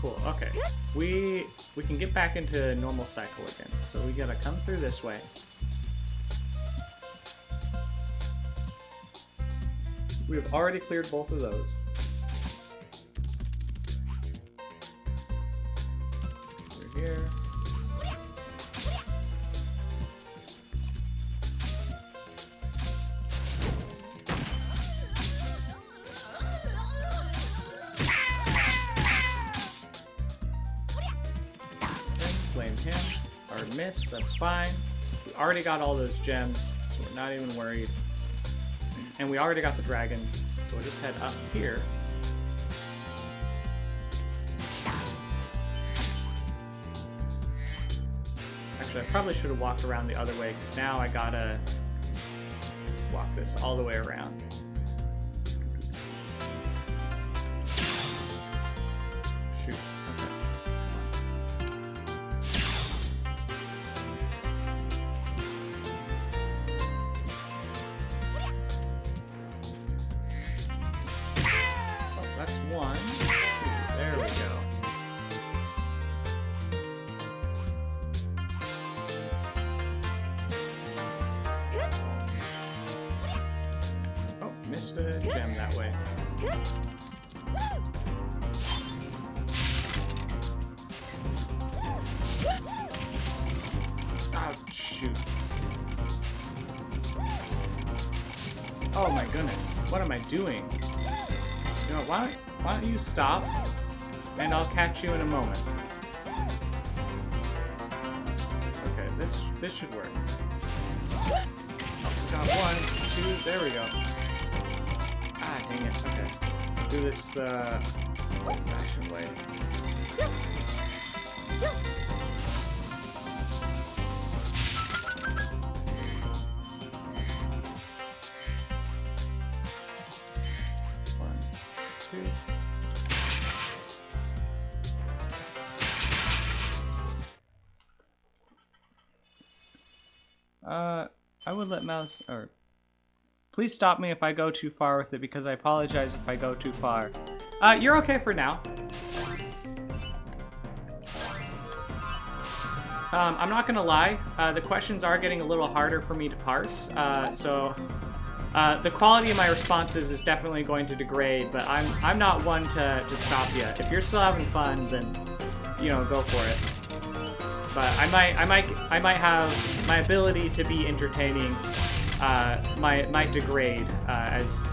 Cool, okay. We can get back into normal cycle again. So we gotta come through this way. We have already cleared both of those. Over here. Blame him. Or miss, that's fine. We already got all those gems, so we're not even worried. And we already got the dragon, so we'll just head up here. Actually, I probably should have walked around the other way, because now I gotta walk this all the way around. Shoot. Okay. That's 1, 2, there we go. Oh, missed a gem that way. Oh, shoot. Oh my goodness, what am I doing? You know, why don't you stop, and I'll catch you in a moment. Okay, this should work. Oh, got 1, 2, there we go. Ah, dang it, okay. Do this the old-fashioned way. I would let mouse, or please stop me if I go too far with it, because I apologize if I go too far. You're okay for now. I'm not gonna lie, the questions are getting a little harder for me to parse, so the quality of my responses is definitely going to degrade, but I'm not one to stop you. If you're still having fun, then, you know, go for it. But I might have my ability to be entertaining might degrade as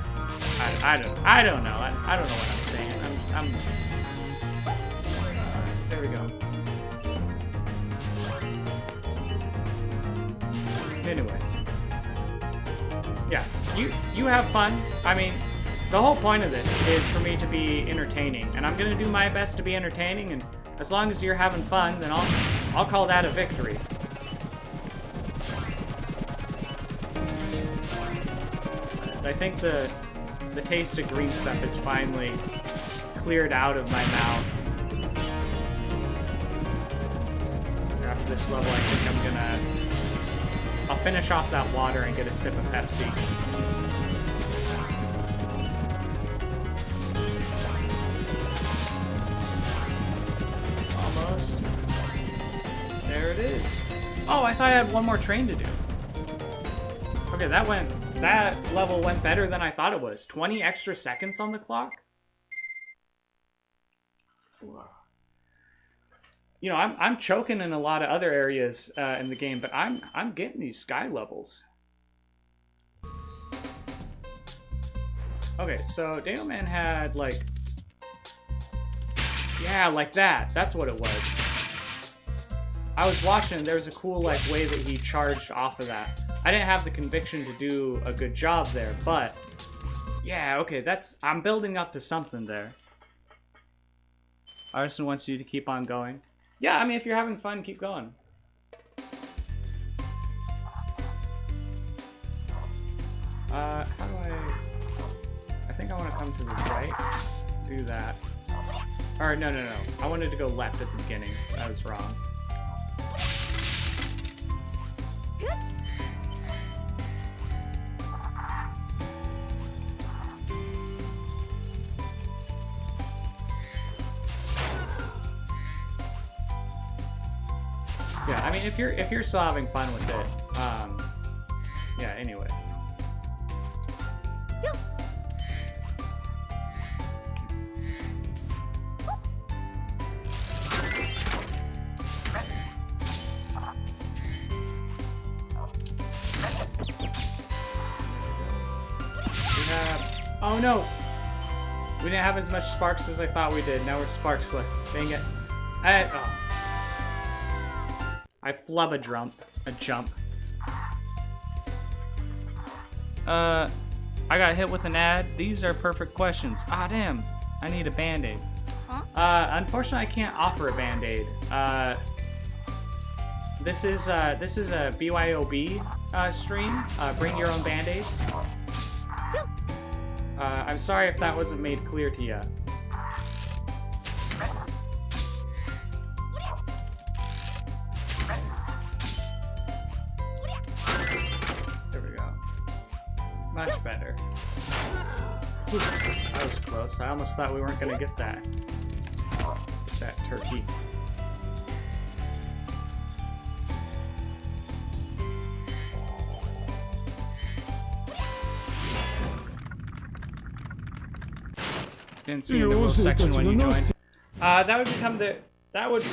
I don't know. I don't know what I'm saying. I'm there we go. Anyway, yeah, you have fun. I mean, The whole point of this is for me to be entertaining, and I'm gonna do my best to be entertaining, and as long as you're having fun, then I'll call that a victory. I think the taste of green stuff is finally cleared out of my mouth. After this level, I think I'll finish off that water and get a sip of Pepsi. Almost. There it is. Oh, I thought I had one more train to do. Okay, that level went better than I thought it was. 20 extra seconds on the clock? You know, I'm choking in a lot of other areas in the game, but I'm getting these sky levels. Okay, so Dano Man had like, yeah, like that. That's what it was. I was watching, there was a cool like way that he charged off of that. I didn't have the conviction to do a good job there, but yeah, okay, I'm building up to something there. Arson wants you to keep on going. Yeah, I mean, if you're having fun, keep going. How do I think I want to come to the right. Do that. Or, no. I wanted to go left at the beginning. I was wrong. Yeah, I mean, if you're still having fun with it, yeah. Anyway. Oh no! We didn't have as much sparks as I thought we did. Now we're sparksless. Dang it! I flub a jump. I got hit with an ad. These are perfect questions. Ah, damn. I need a band-aid. Huh? Unfortunately, I can't offer a band-aid. This is a BYOB stream. Bring your own band-aids. I'm sorry if that wasn't made clear to you. There we go. Much better. Whew, that was close. I almost thought we weren't gonna get that. Get that turkey. Didn't see in the rules section when you joined. That would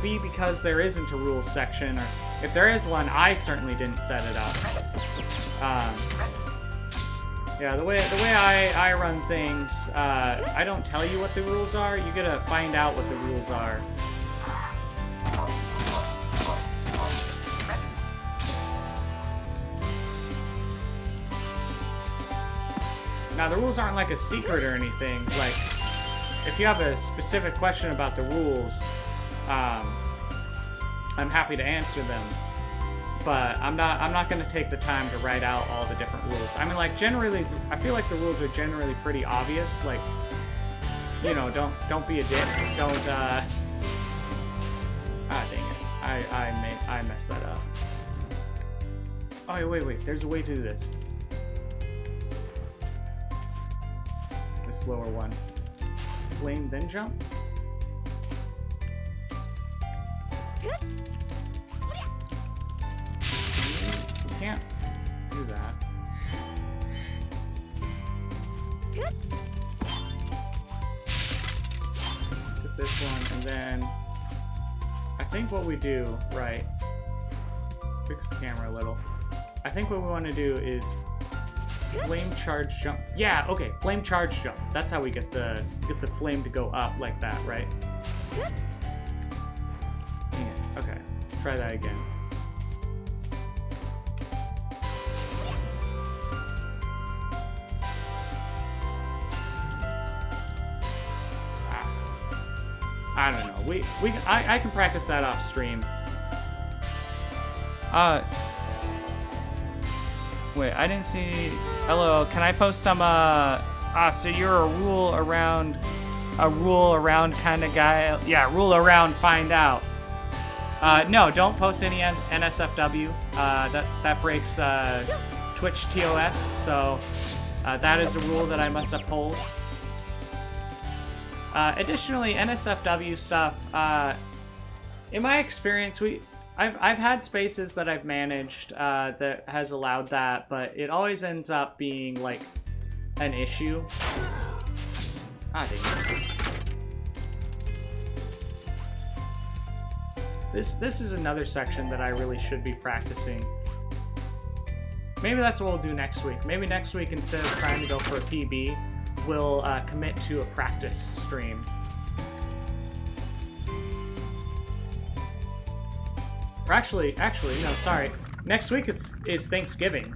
be because there isn't a rules section, or if there is one, I certainly didn't set it up. Yeah, the way I run things, I don't tell you what the rules are. You gotta find out what the rules are. Now, the rules aren't like a secret or anything. Like, if you have a specific question about the rules, I'm happy to answer them. But I'm not going to take the time to write out all the different rules. I mean, like, generally, I feel like the rules are generally pretty obvious. Like, you know, don't be a dick. Don't, ah, dang it. I messed that up. Oh, wait. There's a way to do this. This lower one. Flame, then jump? You can't do that. Get this one, and then I think what we do, right, fix the camera a little. I think what we want to do is flame charge jump. Yeah, okay, flame charge jump. That's how we get the flame to go up like that, right? Dang it. Okay, try that again. I don't know. I can practice that off stream. Wait, I didn't see. Hello, can I post some? So you're a rule around kind of guy. Yeah, rule around, find out. No, don't post any NSFW. That breaks Twitch TOS. So that is a rule that I must uphold. Additionally, NSFW stuff. In my experience, I've had spaces that I've managed that has allowed that, but it always ends up being like an issue. Ah, dang it. This is another section that I really should be practicing. Maybe that's what we'll do next week. Maybe next week, instead of trying to go for a PB, we'll commit to a practice stream. Or actually, no, sorry. Next week is Thanksgiving.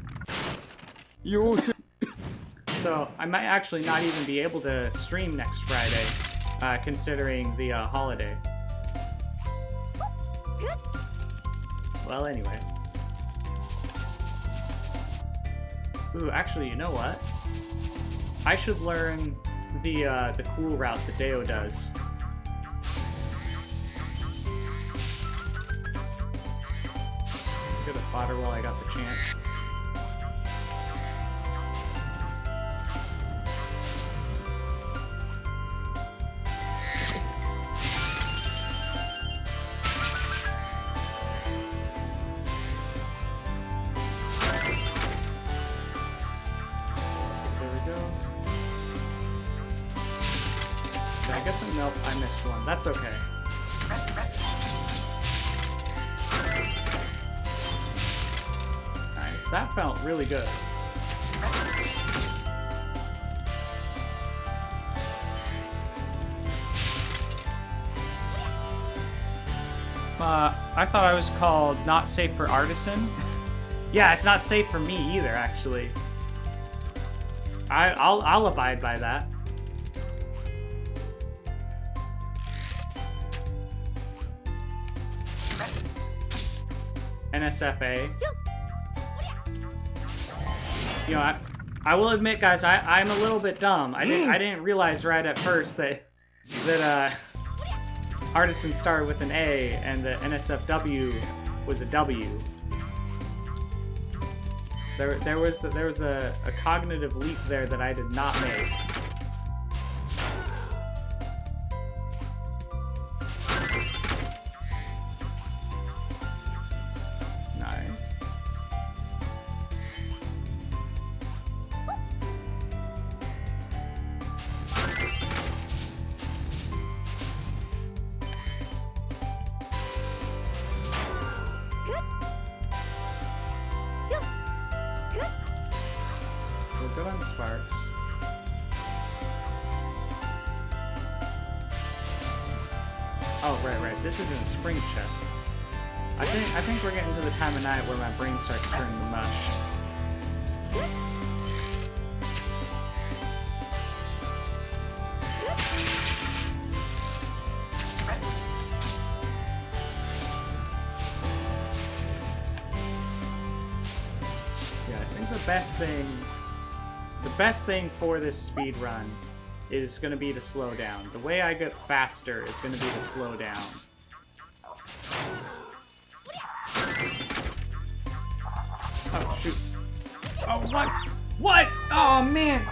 So I might actually not even be able to stream next Friday, considering the holiday. Well, anyway. Ooh, actually, you know what? I should learn the cool route that Deo does. Get a fodder while I got the chance. Nope, I missed one. That's okay. Nice, that felt really good. I thought I was called not safe for artisan. Yeah, it's not safe for me either, actually. I'll abide by that. NSFA. You know, I will admit, guys, I'm a little bit dumb. I didn't realize right at first that Artisan started with an A and the NSFW was a W. There was a cognitive leap there that I did not make. Good on Sparks. Oh, right. This isn't a spring chest. I think we're getting to the time of night where my brain starts turning to mush. Yeah, I think the best thing for this speed run is going to be to slow down. The way I get faster is going to be to slow down. Oh, shoot. Oh, what? What? Oh, man.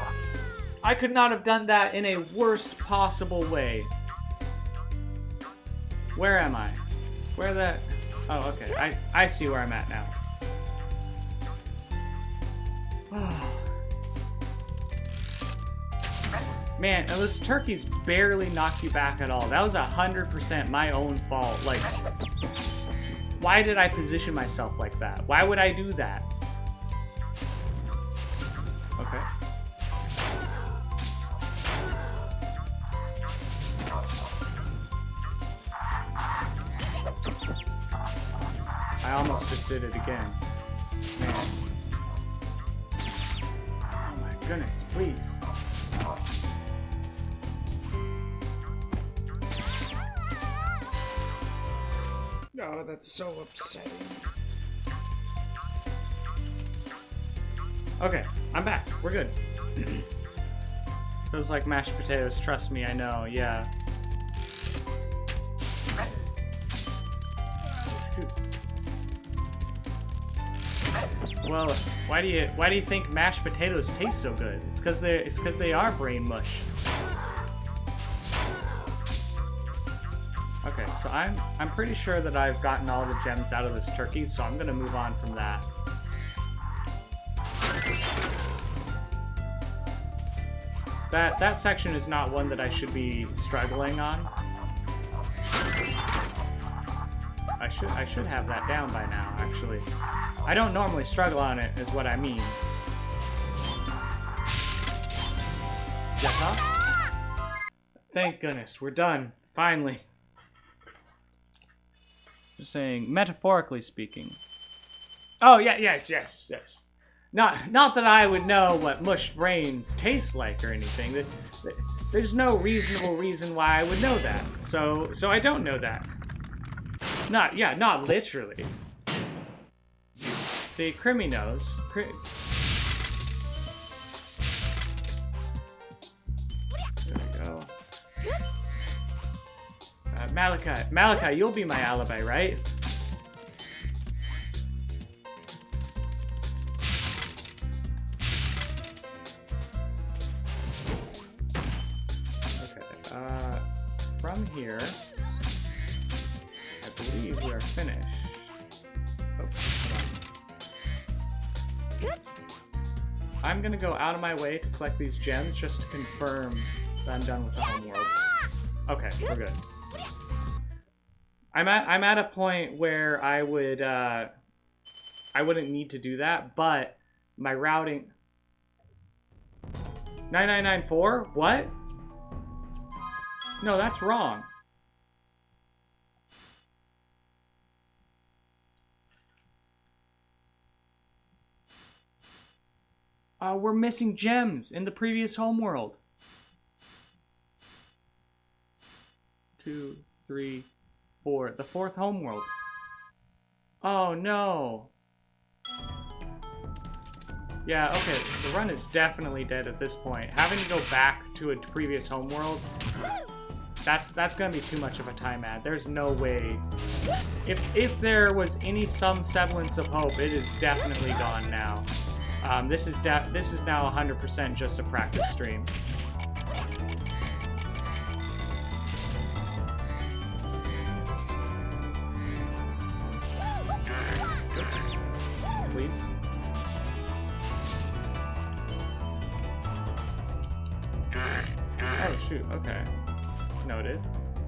I could not have done that in a worst possible way. Where am I? Where the... Oh, okay. I see where I'm at now. Man, those turkeys barely knocked you back at all. That was 100% my own fault. Like, why did I position myself like that? Why would I do that? Okay. I almost just did it again. Man. Oh my goodness, please. Oh, that's so upsetting. Okay, I'm back. We're good. Feels like mashed potatoes. Trust me, I know. Yeah. Well, why do you think mashed potatoes taste so good? It's because they are brain mush. Okay, so I'm pretty sure that I've gotten all the gems out of this turkey, so I'm gonna move on from that. That section is not one that I should be struggling on. I should have that down by now, actually. I don't normally struggle on it, is what I mean. Yata? Thank goodness, we're done. Finally. Just saying, metaphorically speaking. Oh, yeah, yes. Not that I would know what mushed brains taste like or anything. There's no reasonable reason why I would know that. So I don't know that. Not literally. See, Crimmy knows. There we go. Malachi, you'll be my alibi, right? Okay, from here, I believe we are finished. Oh, hold on. I'm gonna go out of my way to collect these gems just to confirm that I'm done with the homeworld. Okay, we're good. I'm at a point where I wouldn't need to do that, but my routing 9994? What? No, that's wrong. We're missing gems in the previous homeworld. 2, 3, 4. The fourth homeworld. Oh no. Yeah, okay. The run is definitely dead at this point. Having to go back to a previous homeworld, that's gonna be too much of a time add. There's no way. If there was some semblance of hope, it is definitely gone now. This is now 100% just a practice stream. Oops. Please. Oh shoot, okay. Noted.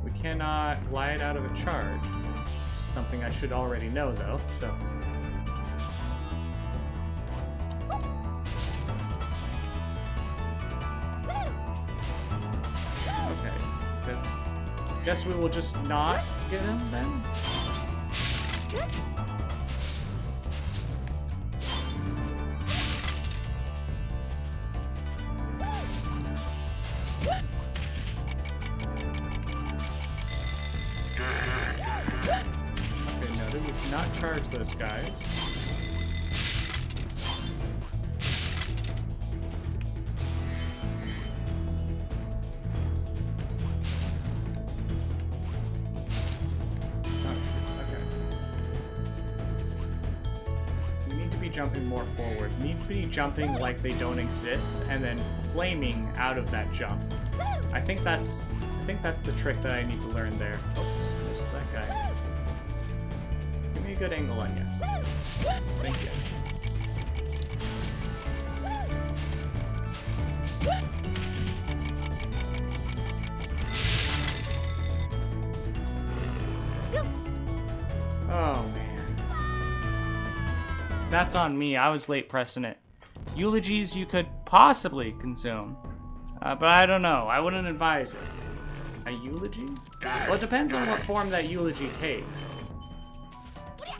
We cannot glide out of a charge. Something I should already know though, so. Okay. Guess we will just not get him then? Okay, no, we cannot charge those guys. Jumping more forward. Need to be jumping like they don't exist and then flaming out of that jump. I think that's the trick that I need to learn there. Oops, missed that guy. Give me a good angle on you. Thank you. Oh man. That's on me. I was late pressing it. Eulogies you could possibly consume. But I don't know. I wouldn't advise it. A eulogy? Well, it depends on what form that eulogy takes. Okay,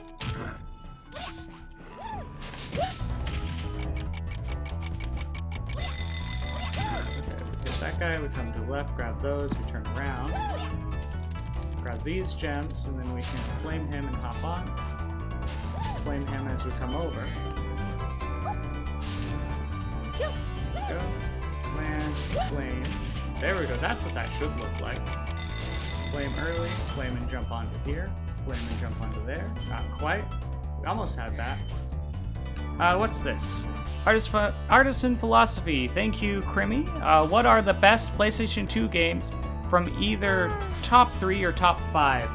we hit that guy. We come to the left, grab those, we turn around. grab these gems, and then we can flame him and hop on. Flame him as we come over. There we go. Land, flame. There we go. That's what that should look like. Flame early, flame and jump onto here. Flame and jump onto there. Not quite. We almost had that. What's this? Artisan Philosophy. Thank you, Crimmy. What are the best PlayStation 2 games from either top 3 or top 5?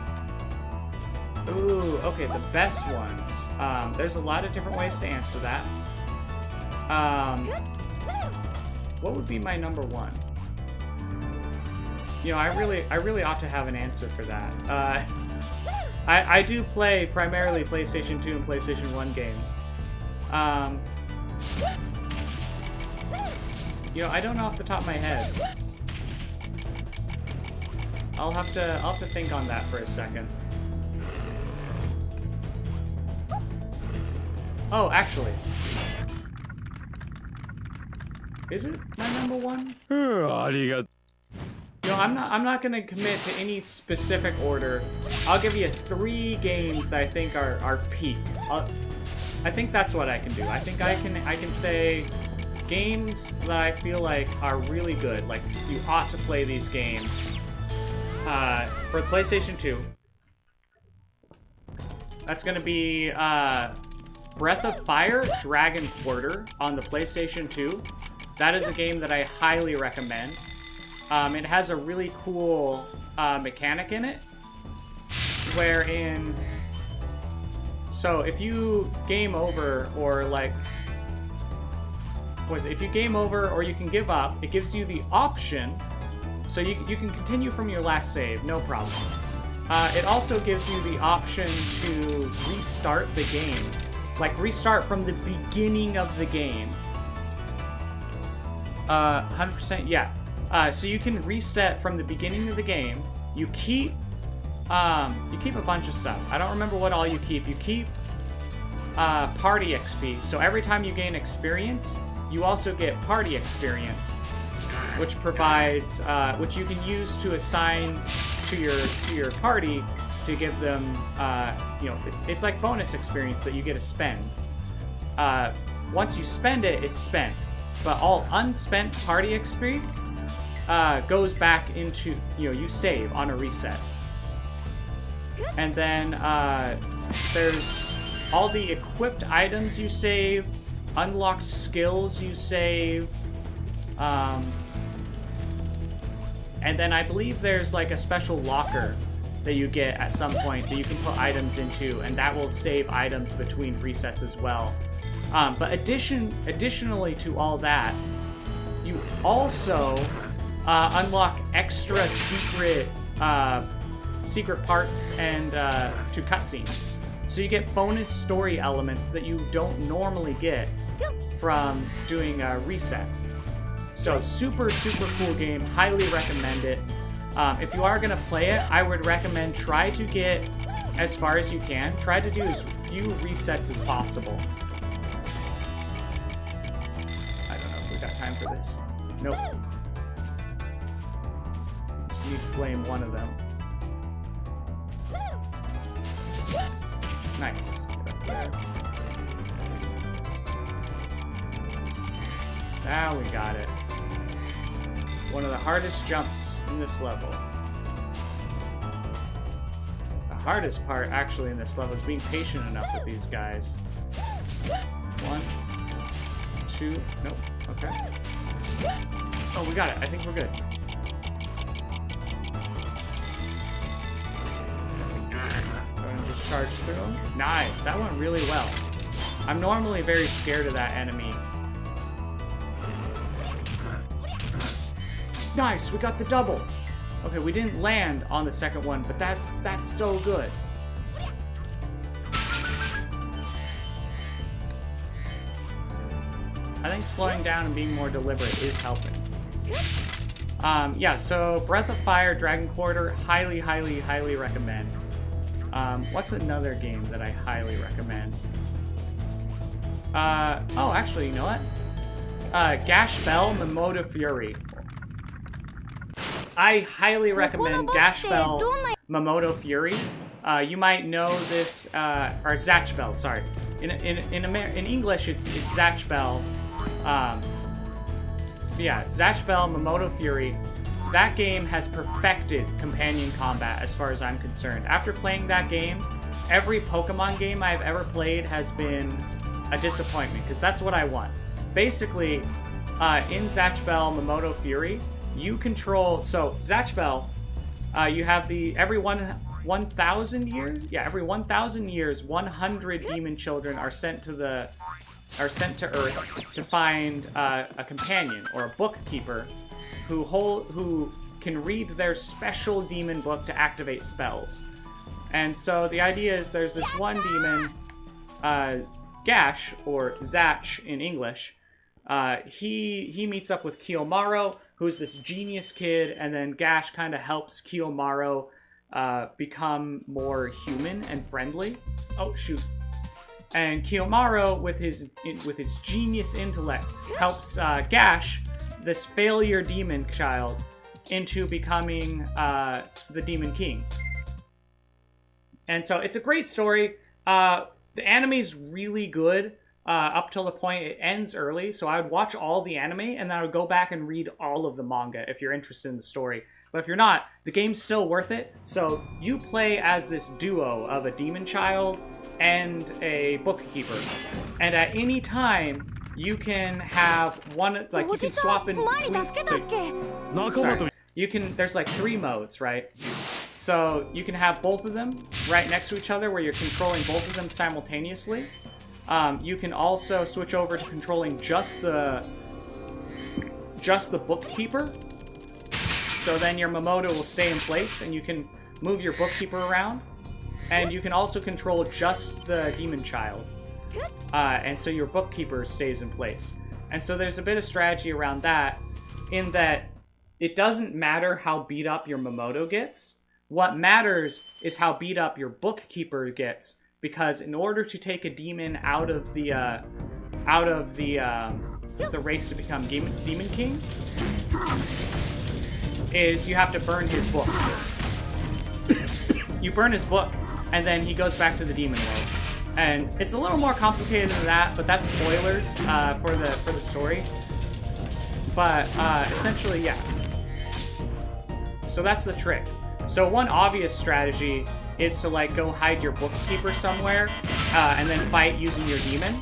Ooh, okay, the best ones. There's a lot of different ways to answer that. What would be my number 1? You know, I really ought to have an answer for that. I do play primarily PlayStation 2 and PlayStation 1 games. You know, I don't know off the top of my head. I'll have to think on that for a second. Oh, actually. Is it my number 1? No, I'm not gonna commit to any specific order. I'll give you 3 games that I think are peak. I think that's what I can do. I think I can say games that I feel like are really good. Like, you ought to play these games. For PlayStation 2. That's gonna be Breath of Fire, Dragon Quarter on the PlayStation 2. That is a game that I highly recommend. It has a really cool mechanic in it, wherein, so if you game over or like, if you game over or you can give up, it gives you the option, so you can continue from your last save, no problem. It also gives you the option to restart the game, like restart from the beginning of the game. 100%, yeah. So you can reset from the beginning of the game. You keep a bunch of stuff. I don't remember what all you keep. You keep party XP. So every time you gain experience, you also get party experience, which provides which you can use to assign to your party to give them you know, it's like bonus experience that you get to spend. Once you spend it, it's spent. But all unspent party XP goes back into, you know, you save on a reset. And then there's all the equipped items you save, unlocked skills you save, and then I believe there's like a special locker that you get at some point that you can put items into, and that will save items between resets as well. But additionally to all that, you also unlock extra secret parts and to cutscenes. So you get bonus story elements that you don't normally get from doing a reset. So super cool game. Highly recommend it. If you are gonna play it, I would recommend try to get as far as you can. Try to do as few resets as possible. Time for this. Nope. Just need to flame one of them. Nice. Get up there. Now we got it. One of the hardest jumps in this level. The hardest part actually in this level is being patient enough with these guys. 1, 2, nope. Okay. Oh, we got it. I think we're good. Go ahead and just charge through him. Nice. That went really well. I'm normally very scared of that enemy. Nice. We got the double. Okay, we didn't land on the second one, but that's so good. I think slowing down and being more deliberate is helping. Yeah, so Breath of Fire, Dragon Quarter, highly recommend. What's another game that I highly recommend? Oh, actually, you know what? Gash Bell, the Mode of Fury. I highly recommend Gash Bell, Mamoto Fury. You might know this, or Zatch Bell, sorry. In English, it's Zatch Bell. Yeah, Zatch Bell, Mamoto Fury. That game has perfected companion combat as far as I'm concerned. After playing that game, every Pokemon game I've ever played has been a disappointment, because that's what I want. Basically, in Zatch Bell, Mamoto Fury, you control... So, Zatch Bell, you have every 1,000 years? Yeah, every 1,000 years, 100 demon children are sent to Earth to find a companion, or a bookkeeper, who can read their special demon book to activate spells. And so the idea is there's this one demon, Gash, or Zatch in English. He meets up with Kiyomaru, who's this genius kid, and then Gash kind of helps Kiyomaru become more human and friendly. Oh, shoot. And Kiyomaru, with his genius intellect, helps Gash, this failure demon child, into becoming the Demon King. And so it's a great story. The anime's really good up till the point it ends early. So I would watch all the anime and then I would go back and read all of the manga if you're interested in the story. But if you're not, the game's still worth it. So you play as this duo of a demon child and a bookkeeper. And at any time, you can have one, like, you can swap in between. Sorry. There's like 3 modes, right? So you can have both of them right next to each other where you're controlling both of them simultaneously. You can also switch over to controlling just the bookkeeper. So then your Mamoto will stay in place and you can move your bookkeeper around. And you can also control just the demon child. And so your bookkeeper stays in place. And so there's a bit of strategy around that, in that it doesn't matter how beat up your Mamoto gets. What matters is how beat up your bookkeeper gets, because in order to take a demon out of the race to become Demon King, is you have to burn his book. You burn his book, and then he goes back to the demon world. And it's a little more complicated than that, but that's spoilers for the story. But essentially, yeah. So that's the trick. So one obvious strategy is to like go hide your bookkeeper somewhere and then fight using your demon.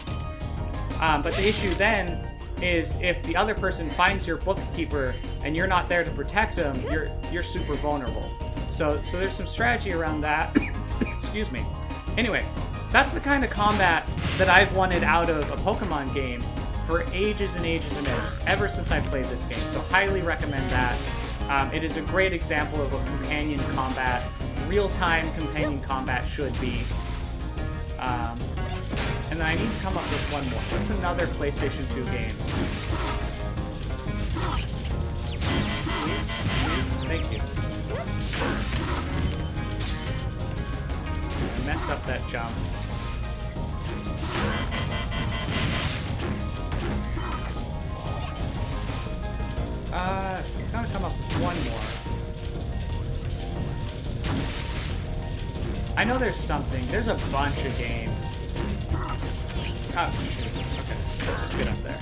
But the issue then is if the other person finds your bookkeeper and you're not there to protect them, you're super vulnerable. So there's some strategy around that. Excuse me. Anyway, that's the kind of combat that I've wanted out of a Pokemon game for ages and ages and ages, ever since I played this game. So highly recommend that. It is a great example of what companion combat, real-time companion combat should be. And then I need to come up with one more. What's another PlayStation 2 game? Please, thank you. I messed up that jump. Gotta come up with one more. I know there's something. There's a bunch of games. Oh, shoot. Okay, let's just get up there.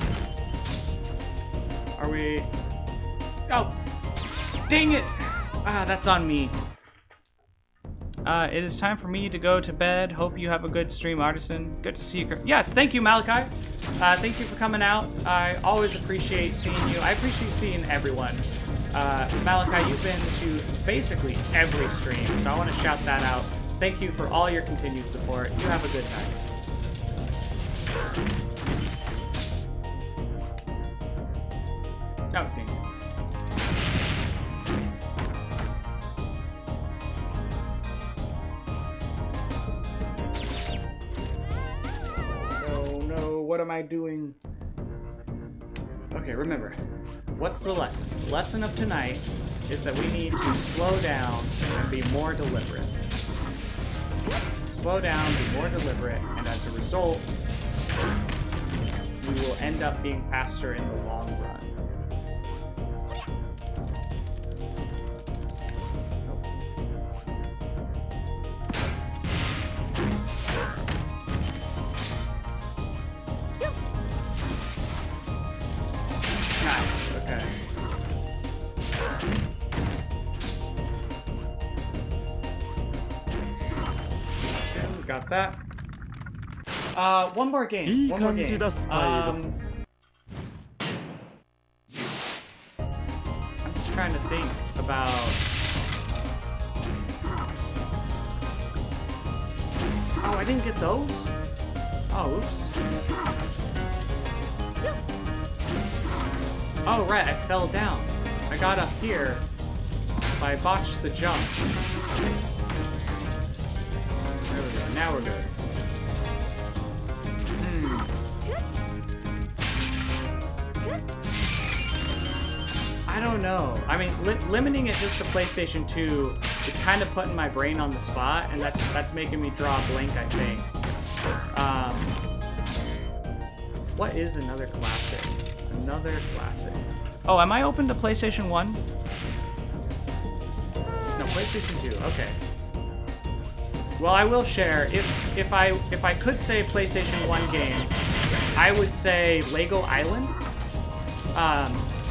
Are we... Oh! Dang it! That's on me. It is time for me to go to bed. Hope you have a good stream, Artisan. Good to see you. Yes, thank you, Malachi. Thank you for coming out. I always appreciate seeing you. I appreciate seeing everyone. Malachi, you've been to basically every stream, so I want to shout that out. Thank you for all your continued support. You have a good night. Oh, thank you. Oh no, what am I doing? Okay, remember, what's the lesson? The lesson of tonight is that we need to slow down and be more deliberate. Slow down, be more deliberate, and as a result, we will end up being faster in the long run. about that. One more game. One more game. I'm just trying to think about. Oh, I didn't get those? Oh, oops. Oh, right, I fell down. I got up here, but I botched the jump. There we go, now we're good. I don't know. I mean, limiting it just to PlayStation 2 is kind of putting my brain on the spot, and that's making me draw a blank, I think. What is another classic? Another classic. Oh, am I open to PlayStation 1? No, PlayStation 2. Okay. Well, I will share. If I could say PlayStation 1 game, I would say Lego Island.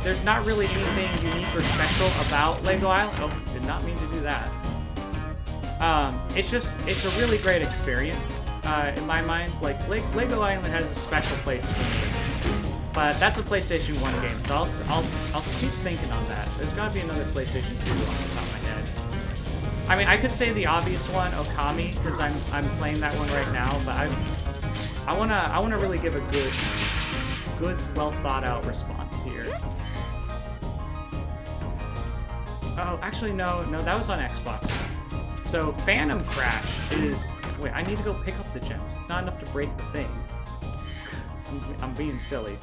There's not really anything unique or special about Lego Island. Oh, did not mean to do that. It's a really great experience, in my mind. Like, Lego Island has a special place for me. But that's a PlayStation 1 game, so I'll keep thinking on that. There's gotta be another PlayStation 2 off the top of my head. I mean, I could say the obvious one, Okami, because I'm playing that one right now, but I wanna really give a good, well thought out response here. Oh, actually, no, that was on Xbox. So, Phantom Crash is... Wait, I need to go pick up the gems. It's not enough to break the thing. I'm being silly.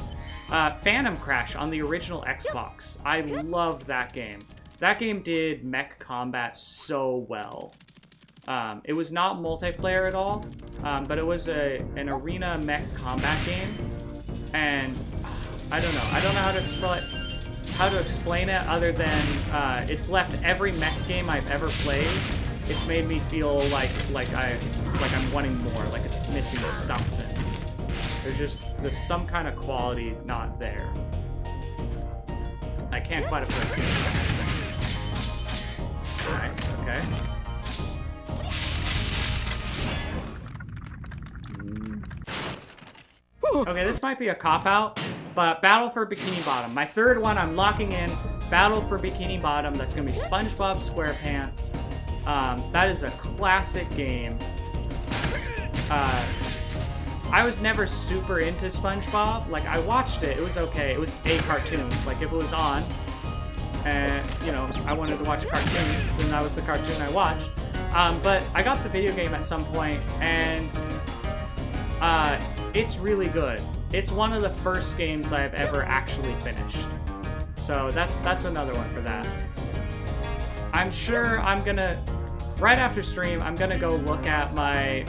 Phantom Crash on the original Xbox. I loved that game. That game did mech combat so well. It was not multiplayer at all, but it was an arena mech combat game. And I don't know how to explain it other than it's left every mech game I've ever played. It's made me feel like I'm wanting more, like it's missing something. There's some kind of quality not there. I can't quite put it. Nice, okay. Okay, this might be a cop-out, but Battle for Bikini Bottom. My third one, I'm locking in Battle for Bikini Bottom. That's going to be SpongeBob SquarePants. That is a classic game. I was never super into SpongeBob. Like, I watched it. It was okay. It was a cartoon. Like, if it was on, and, you know, I wanted to watch a cartoon, then that was the cartoon I watched. But I got the video game at some point, and it's really good. It's one of the first games that I've ever actually finished. So that's another one for that. I'm sure I'm gonna, right after stream, I'm gonna go look at my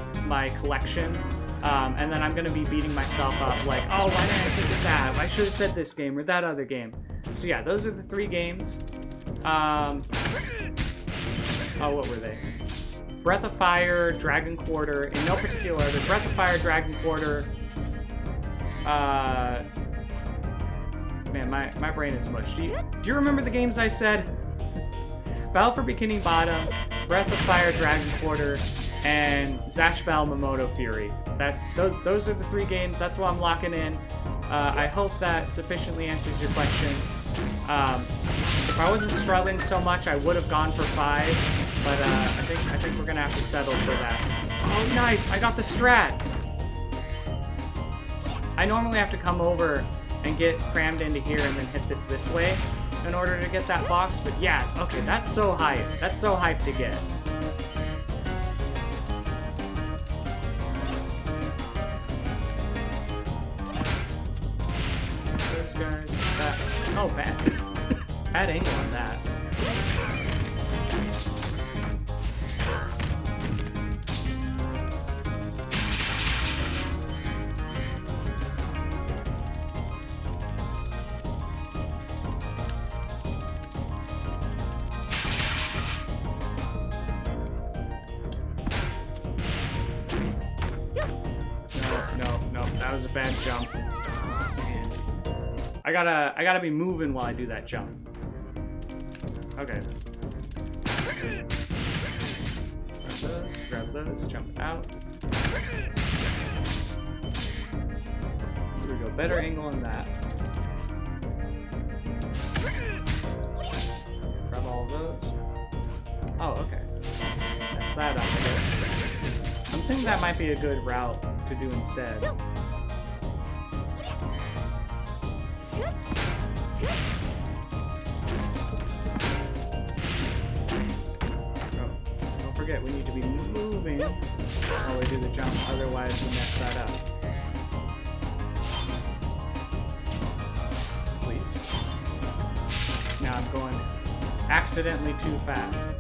collection, and then I'm gonna be beating myself up like, oh, why didn't I think of that? I should have said this game or that other game. So yeah, those are the three games. Oh, what were they? Breath of Fire, Dragon Quarter, in no particular order. Breath of Fire, Dragon Quarter. Man, my brain is mush. Do you remember the games I said? Battle for Bikini Bottom, Breath of Fire, Dragon Quarter, and Zash Battle Momoto Fury. Those are the three games. That's what I'm locking in. I hope that sufficiently answers your question. If I wasn't struggling so much, I would have gone for 5, but I think we're gonna have to settle for that. Oh, nice! I got the strat. I normally have to come over and get crammed into here and then hit this way in order to get that box, but yeah, okay, that's so hype. That's so hype to get. Those guys, that. Oh, bad angle on that. No, that was a bad jump. Man. I gotta be moving while I do that jump. Okay. Grab those, jump out. Here we go. Better angle on that. Grab all of those. Oh, okay. Mess that up, I guess. I'm thinking that might be a good route to do instead. Oh, don't forget, we need to be moving while we do the jump, otherwise we mess that up. Please. Now I'm going accidentally too fast.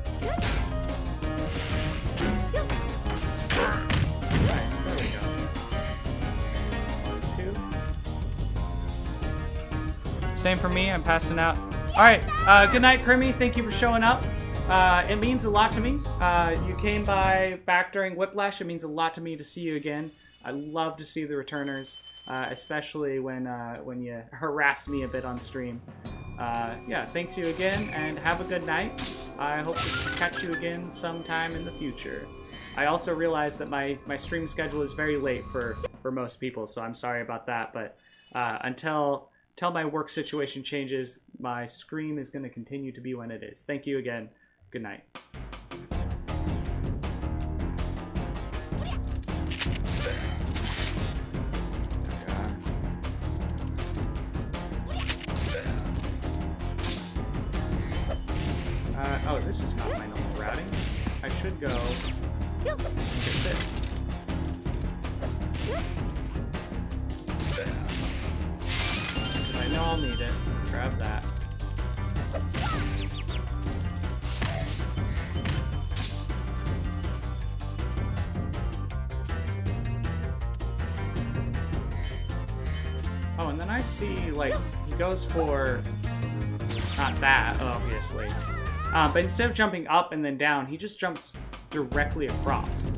Nice, there we go. 1, 2. Same for me, I'm passing out. Alright, good night, Crimmy. Thank you for showing up. It means a lot to me. You came by back during Whiplash. It means a lot to me to see you again. I love to see the returners, especially when you harass me a bit on stream. Yeah, thanks you again, and have a good night. I hope to catch you again sometime in the future. I also realize that my stream schedule is very late for most people, so I'm sorry about that, but until my work situation changes, my stream is going to continue to be when it is. Thank you again. Good night. Oh, this is not my normal routing. I should go get this. I know I'll need it. Grab that. Oh, and then I see, like, he goes for... not that, obviously. But instead of jumping up and then down, he just jumps directly across.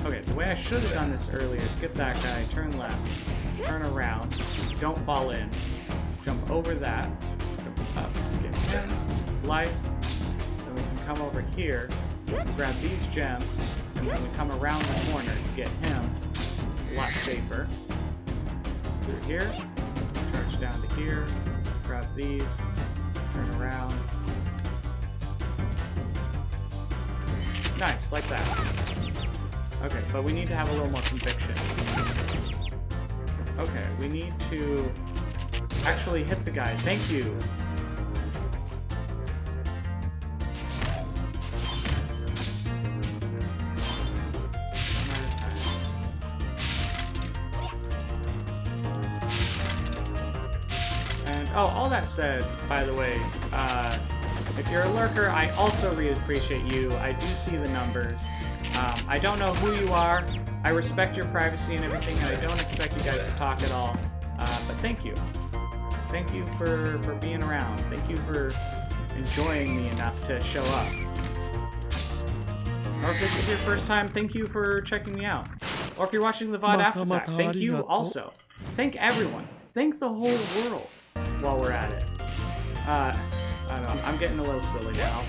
Okay, the way I should have done this earlier is get that guy, turn left, turn around, don't fall in, jump over that, jump up, get him, light, then we can come over here, grab these gems, and then we come around the corner to get him a lot safer. Through here, charge down to here, grab these, turn around. Nice, like that. Okay, but we need to have a little more conviction. Okay, we need to actually hit the guy. Thank you. And, oh, all that said, by the way, if you're a lurker, I also really appreciate you. I do see the numbers. I don't know who you are. I respect your privacy and everything, and I don't expect you guys to talk at all. But thank you. Thank you for being around. Thank you for enjoying me enough to show up. Or if this is your first time, thank you for checking me out. Or if you're watching the VOD after that, thank you also. Thank everyone. Thank the whole world while we're at it. I don't know, I'm getting a little silly now.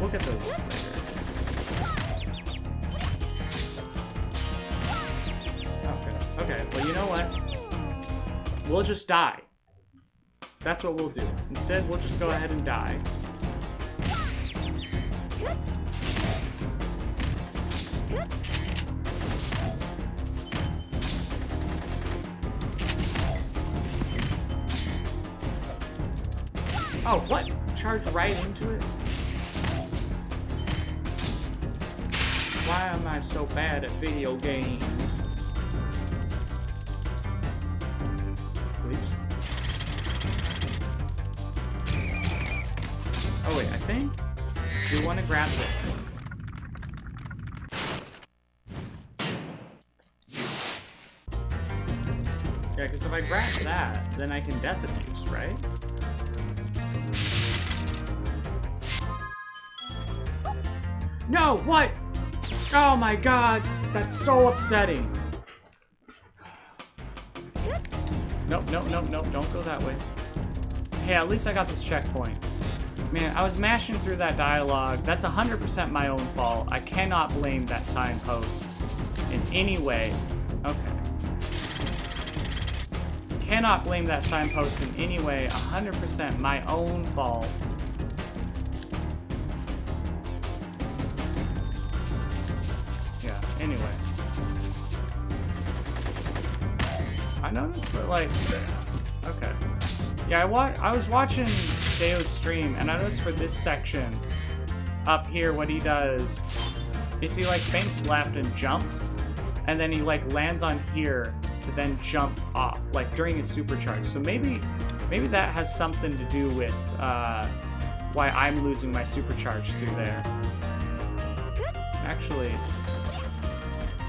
We'll get those later. Oh, goodness. Okay, well, you know what? We'll just die. That's what we'll do. Instead, we'll just go ahead and die. Oh, what? Charge right into it? Why am I so bad at video games? Please. Oh wait, I think we want to grab this. Yeah, because if I grab that, then I can death abuse, right? No, what? Oh my god, that's so upsetting. Nope, nope, nope, nope, don't go that way. Hey, at least I got this checkpoint. Man, I was mashing through that dialogue. That's 100% my own fault. I cannot blame that signpost in any way. Okay. Cannot blame that signpost in any way. 100% my own fault. Yeah, anyway. I noticed that, like... Okay. Yeah, I was watching Deo's stream, and I noticed for this section up here, what he does is he, like, faints left and jumps, and then he, like, lands on here to then jump off, like, during his supercharge. So maybe that has something to do with why I'm losing my supercharge through there. Actually,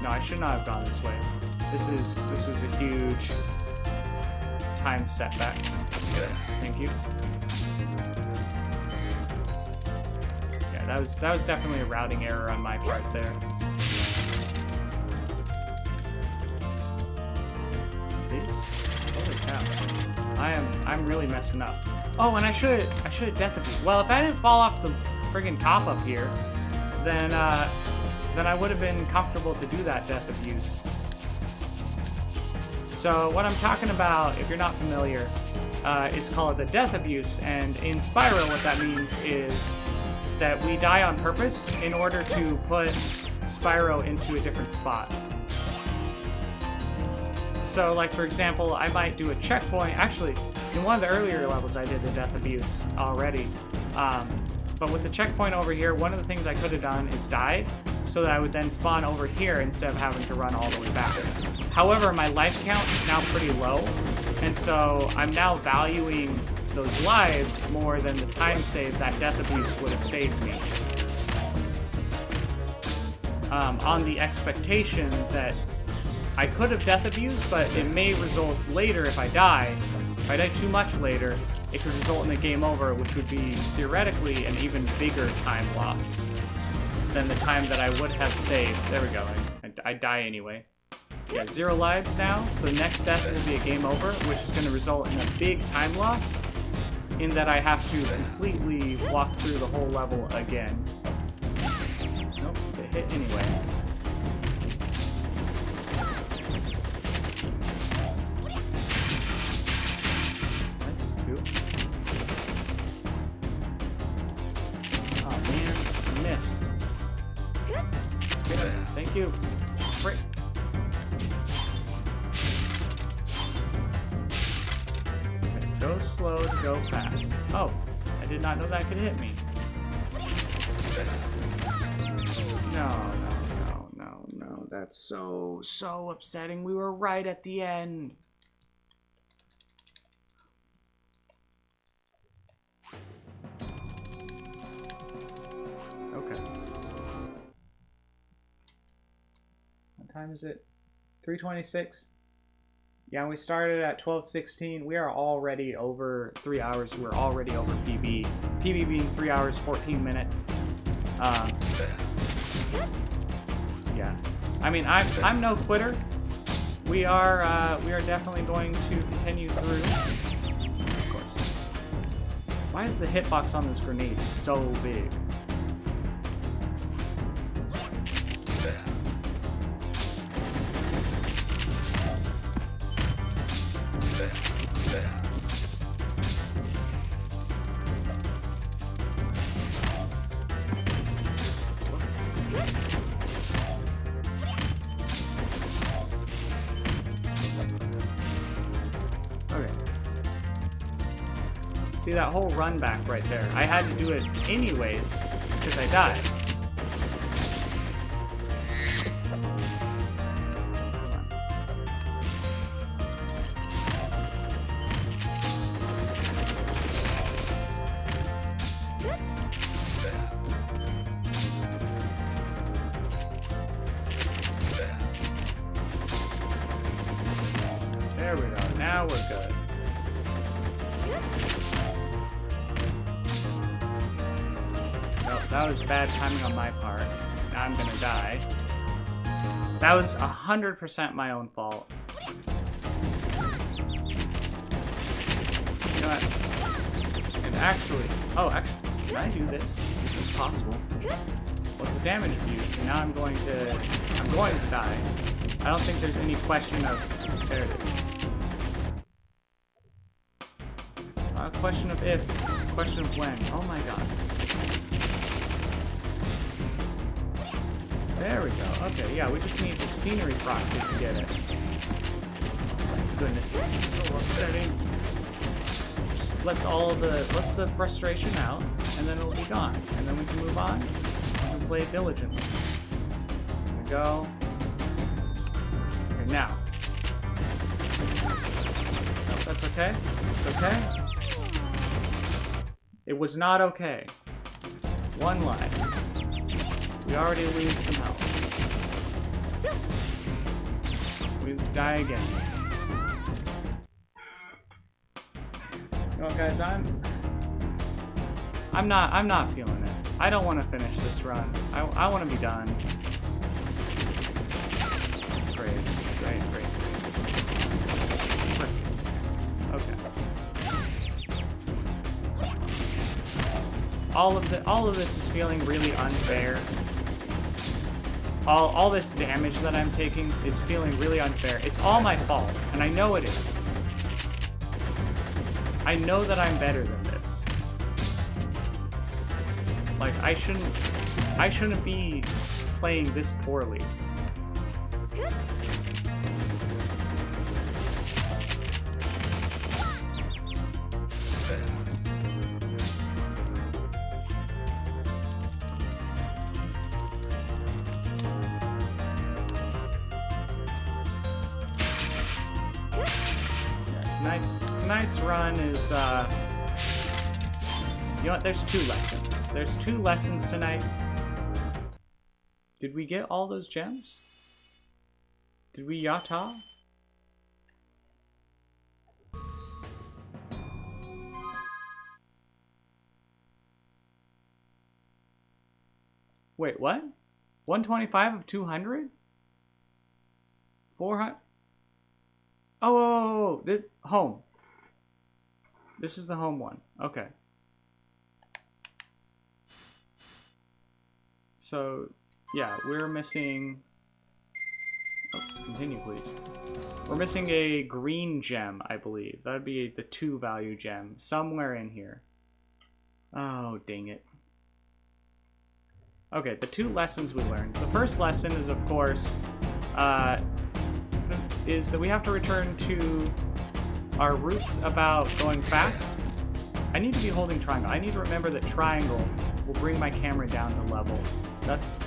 no, I should not have gone this way. This was a huge time setback. Thank you. Yeah, that was definitely a routing error on my part there. These? Holy cow. I'm really messing up. Oh, and I should have death abused. Well, if I didn't fall off the friggin' top up here, then I would have been comfortable to do that death abuse. So what I'm talking about, if you're not familiar, is called the death abuse, and in Spyro what that means is that we die on purpose in order to put Spyro into a different spot. So, like, for example, I might do a checkpoint. Actually, in one of the earlier levels I did the death abuse already. But with the checkpoint over here, one of the things I could have done is died, so that I would then spawn over here instead of having to run all the way back. However, my life count is now pretty low, and so I'm now valuing those lives more than the time save that death abuse would have saved me. On the expectation that I could have death abused, but it may result later if I die. If I die too much later, it could result in a game over, which would be theoretically an even bigger time loss than the time that I would have saved. There we go. I die anyway. Yeah, 0 lives now, so next death will be a game over, which is going to result in a big time loss, in that I have to completely walk through the whole level again. Nope, get hit anyway. Nice, 2. Oh man, I missed. Thank you. Great. Go slow to go fast. Oh, I did not know that could hit me. No. That's so upsetting. We were right at the end. Okay. What time is it? 3:26? Yeah, we started at 12:16. We are already over 3 hours. We're already over PB. PB being 3 hours, 14 minutes. Yeah. I mean, I'm no quitter. We are definitely going to continue through. Of course. Why is the hitbox on this grenade so big? See that whole run back right there? I had to do it anyways because I died. There we go. Now we're good. That was bad timing on my part. Now I'm gonna die. That was 100% my own fault. You know what? And actually, Can I do this? Is this possible? What's the damage abuse? And now I'm going to die. I don't think there's any question of... There it is. Not a question of if, it's a question of when. Oh my god. There we go. Okay, yeah, we just need the scenery proxy to get it. Oh my goodness, this is so upsetting. Just let the frustration out, and then it'll be gone. And then we can move on and play it diligently. There we go. Okay, now. Nope, that's okay. It's okay. It was not okay. One life. We already lose some health. We die again. Well, guys, I'm not feeling it. I don't want to finish this run. I want to be done. Great. Okay. All of this is feeling really unfair. All this damage that I'm taking is feeling really unfair. It's all my fault, and I know it is. I know that I'm better than this. Like, I shouldn't be playing this poorly. Tonight's run is, you know what, there's 2 lessons. There's 2 lessons tonight. Did we get all those gems? Did we yata? Wait, what? 125 of 200? 400? Oh, this home. This is the home one. Okay. So, yeah, we're missing... Oops, continue, please. We're missing a green gem, I believe. That would be the 2 value gem. Somewhere in here. Oh, dang it. Okay, the 2 lessons we learned. The first lesson is, of course, is that we have to return to our roots about going fast. I need to be holding triangle. I need to remember that triangle will bring my camera down to level. That's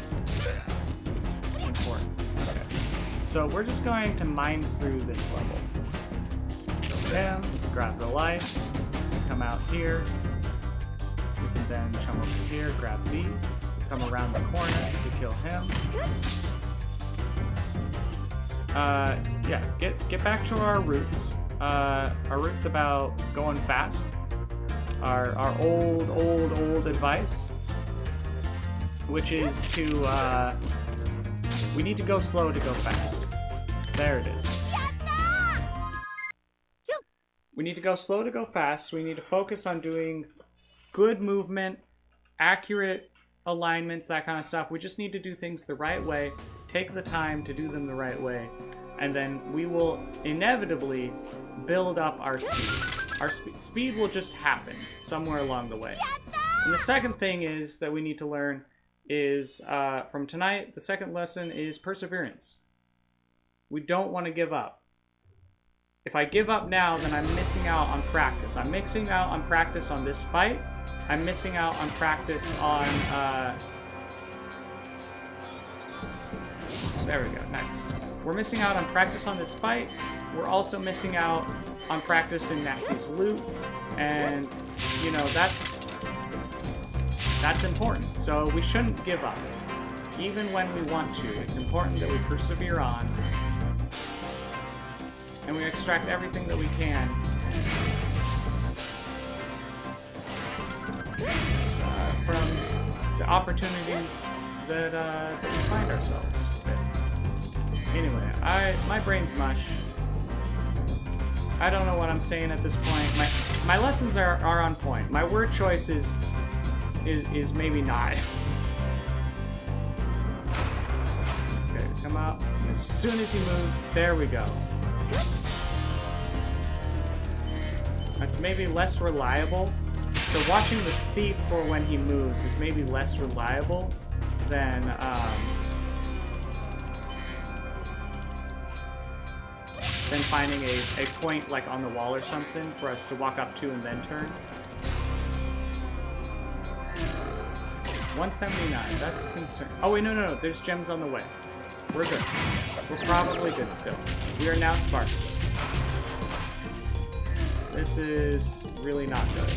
important. Okay. So we're just going to mine through this level. Go down, grab the life, come out here. We can then jump over here, grab these, come around the corner to kill him. Yeah, get back to our roots. Our roots about going fast. Our old advice, which is to, we need to go slow to go fast. There it is. We need to go slow to go fast. We need to focus on doing good movement, accurate alignments, that kind of stuff. We just need to do things the right way, take the time to do them the right way, and then we will inevitably build up our speed. Our speed will just happen somewhere along the way. And the second thing is that we need to learn is, from tonight, the second lesson is perseverance. We don't want to give up. If I give up now, then I'm missing out on practice. I'm missing out on practice on this fight. I'm missing out on practice on, there we go, nice. We're missing out on practice on this fight. We're also missing out on practice in Nestie's loot. And, you know, that's important. So we shouldn't give up. Even when we want to, it's important that we persevere on. And we extract everything that we can from the opportunities that we find ourselves with. Anyway, my brain's mush. I don't know what I'm saying at this point. My lessons are on point. My word choice is is maybe not. Okay, come out. As soon as he moves, there we go. That's maybe less reliable. So watching the thief for when he moves is maybe less reliable than finding a point like on the wall or something for us to walk up to and then turn. 179, that's concern. Oh wait, no, there's gems on the way. We're good. We're probably good still. We are now sparksless. This is really not good.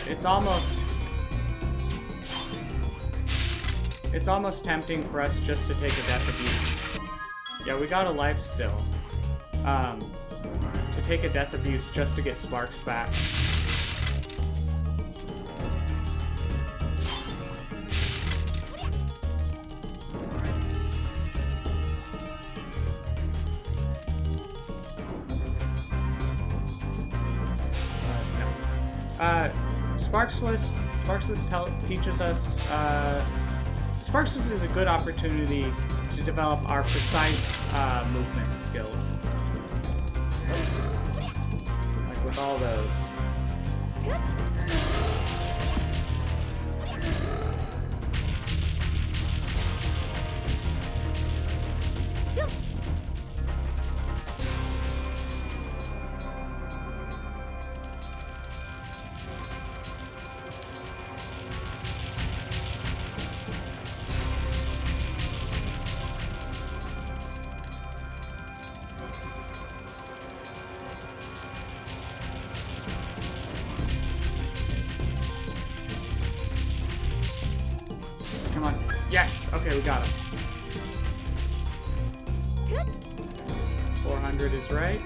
It's almost tempting for us just to take a death abuse. Yeah, we got a life still. To take a death abuse just to get sparks back. Sparksless teaches us. Sparksless is a good opportunity to develop our precise movement skills. Oops. Like with all those. Come on. Yes! Okay, we got him. 400 is right.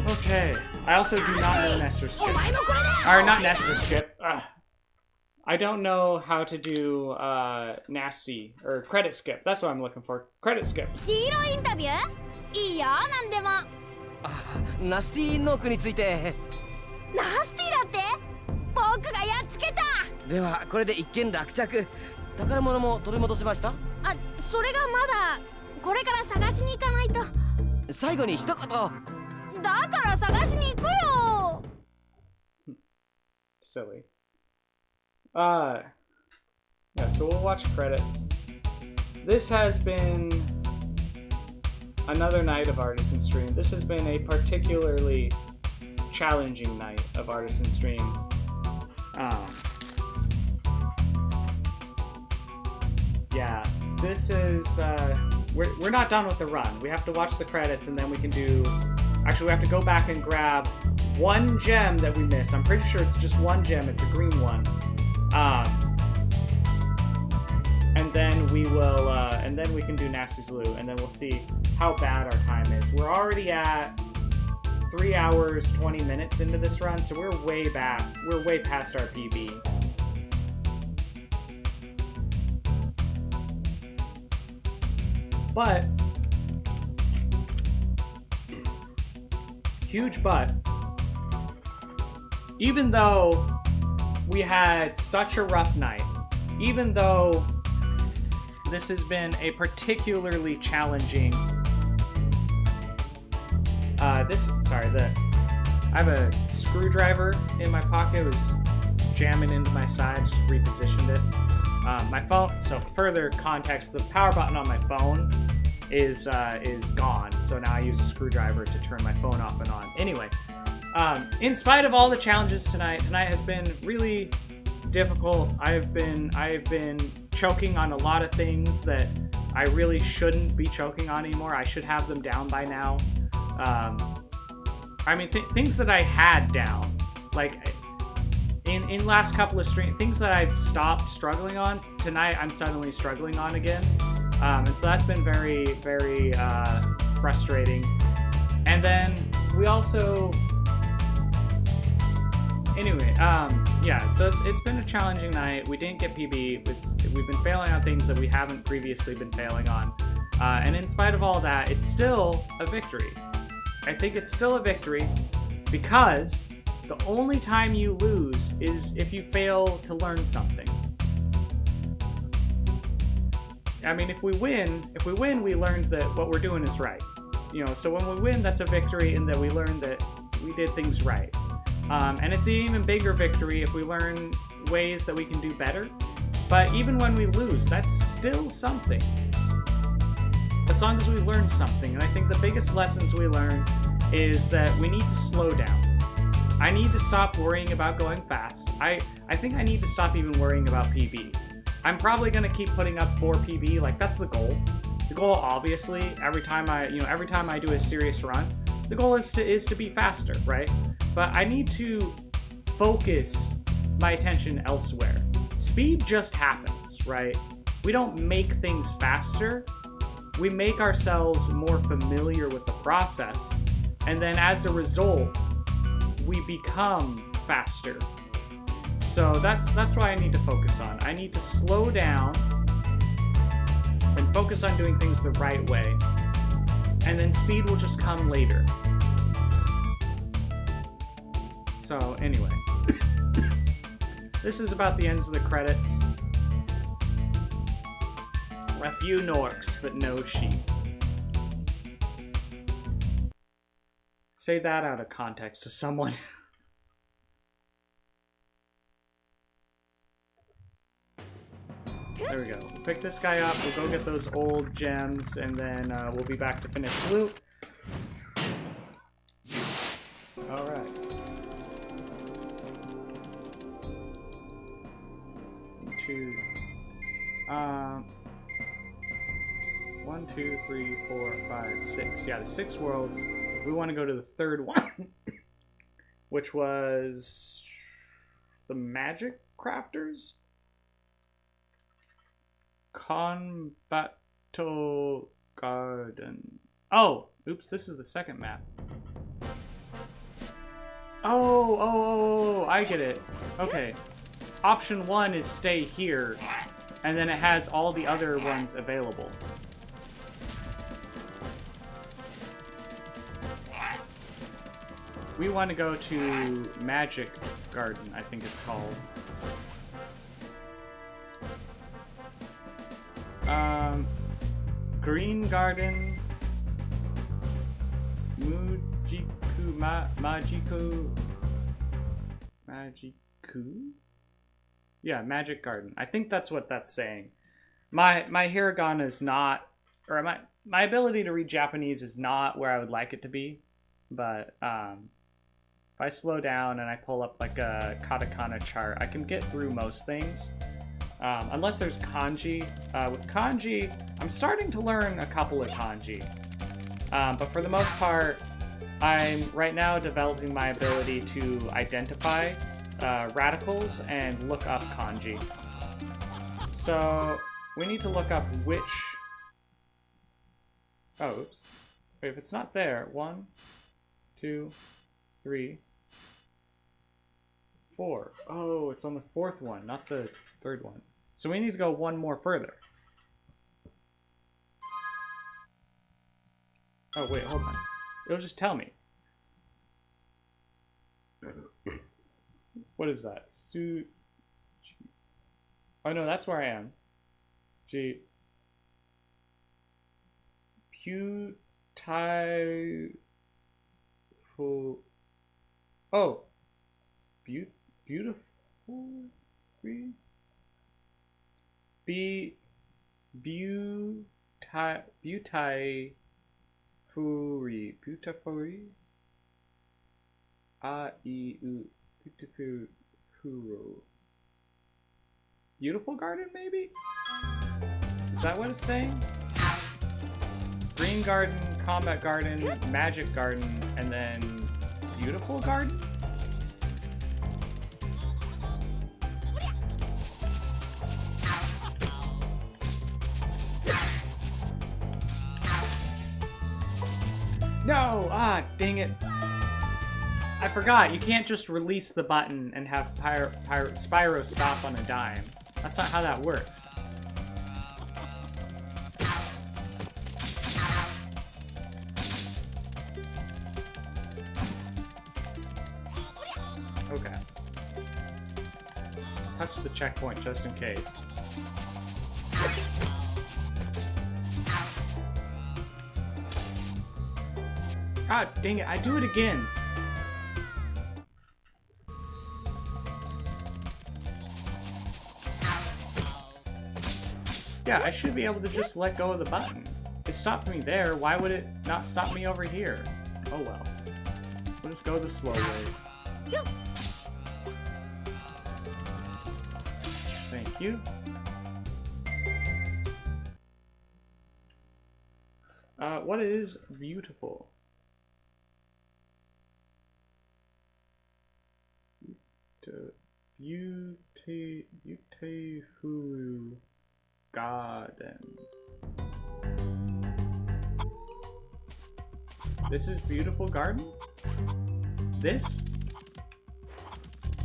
Okay. I also do not know Nestor Skip. Or not Nestor Skip. I don't know how to do nasty or credit skip. That's what I'm looking for. Credit skip. ヒーローインタビュー？いいよ、なんでも。ナスティノークについて。ナスティだって？僕がやっつけた。ではこれで一件落着。宝物も取り戻せました？あ、それがまだ。これから探しに行かないと。最後に一言。だから探しに行くよ。Silly. Yeah, so we'll watch credits. This has been another night of Artisan Stream. This has been a particularly challenging night of Artisan Stream. Yeah, this is, we're not done with the run. We have to watch the credits and then we can do, actually we have to go back and grab one gem that we missed. I'm pretty sure it's just one gem, it's a green one. And then we will, and then we can do Nasty's Loo, and then we'll see how bad our time is. We're already at 3 hours, 20 minutes into this run, so we're way back. We're way past our PB. But, huge but, even though we had such a rough night, even though this has been a particularly challenging, I have a screwdriver in my pocket. It was jamming into my side, just repositioned it. My phone, so further context, the power button on my phone is gone, so now I use a screwdriver to turn my phone off and on. Anyway, in spite of all the challenges tonight has been really difficult. I have been choking on a lot of things that I really shouldn't be choking on anymore. I should have them down by now. I mean, things that I had down, like in last couple of streams, things that I've stopped struggling on, tonight I'm suddenly struggling on again. And so that's been very, very frustrating. And then we also... Anyway, yeah, so it's been a challenging night. We didn't get PB. We've been failing on things that we haven't previously been failing on. And in spite of all that, it's still a victory. I think it's still a victory because the only time you lose is if you fail to learn something. I mean, if we win, we learned that what we're doing is right. You know, so when we win, that's a victory in that we learned that we did things right. And it's an even bigger victory if we learn ways that we can do better. But even when we lose, that's still something. As long as we learn something. And I think the biggest lessons we learn is that we need to slow down. I need to stop worrying about going fast. I think I need to stop even worrying about PB. I'm probably going to keep putting up 4 PB, like that's the goal. The goal, obviously, every time I do a serious run, the goal is to be faster, right? But I need to focus my attention elsewhere. Speed just happens, right? We don't make things faster. We make ourselves more familiar with the process, and then as a result, we become faster. So that's what I need to focus on. I need to slow down and focus on doing things the right way, and then speed will just come later. So anyway, this is about the ends of the credits. A few norks, but no sheep. Say that out of context to someone. There we go. Pick this guy up, we'll go get those old gems, and then we'll be back to finish loot. Alright. 1, 2, 3, 4, 5, 6. Yeah, there's 6 worlds. We want to go to the third one, which was the Magic Crafters? Combato Garden. Oh, oops, this is the second map. Oh, I get it. Okay. Option 1 is stay here, and then it has all the other ones available. We want to go to Magic Garden, I think it's called. Green Garden, Mujiku, Majiku? Yeah, Magic Garden. I think that's what that's saying. My hiragana is not, or my ability to read Japanese is not where I would like it to be, but if I slow down and I pull up like a katakana chart, I can get through most things. Unless there's kanji. With kanji, I'm starting to learn a couple of kanji. But for the most part, I'm right now developing my ability to identify radicals and look up kanji. So we need to look up which... Oh, oops. Wait, if it's not there, 1, 2, 3, 4. Oh, it's on the 4th one, not the 3rd one. So we need to go one more further. Oh, wait, hold on. It'll just tell me. What is that? Oh, no, that's where I am. Beautiful. Oh. Beautiful. Beautiful. Beautiful garden, maybe? Is that what it's saying? Green garden, combat garden, magic garden, and then beautiful garden? No! Ah, dang it. I forgot, you can't just release the button and have Spyro stop on a dime. That's not how that works. Okay. Touch the checkpoint just in case. Ah, dang it, I do it again. Yeah, I should be able to just let go of the button. It stopped me there, why would it not stop me over here? Oh well. We'll just go the slow way. Thank you. What is beautiful? Beautiful garden. This is beautiful garden? This?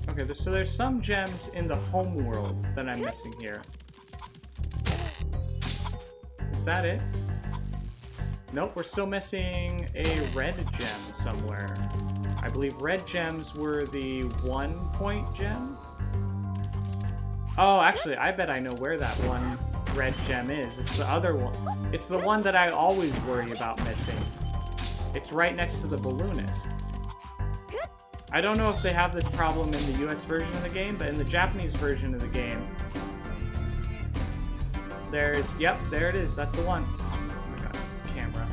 Okay, so there's some gems in the home world that I'm missing here. Is that it? Nope, we're still missing a red gem somewhere. I believe red gems were the 1-point gems. Oh, actually, I bet I know where that one red gem is. It's the other one. It's the one that I always worry about missing. It's right next to the balloonist. I don't know if they have this problem in the US version of the game, but in the Japanese version of the game, there's, yep, there it is. That's the one. Oh my god, this camera.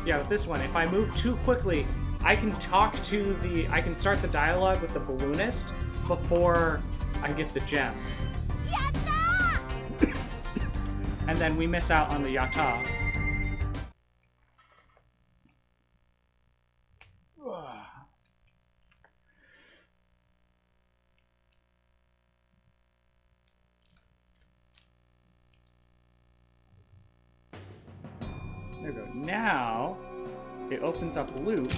Yeah, with this one, if I move too quickly, I can I can start the dialogue with the balloonist before I get the gem. And then we miss out on the yatta. There we go. Now, it opens up loop.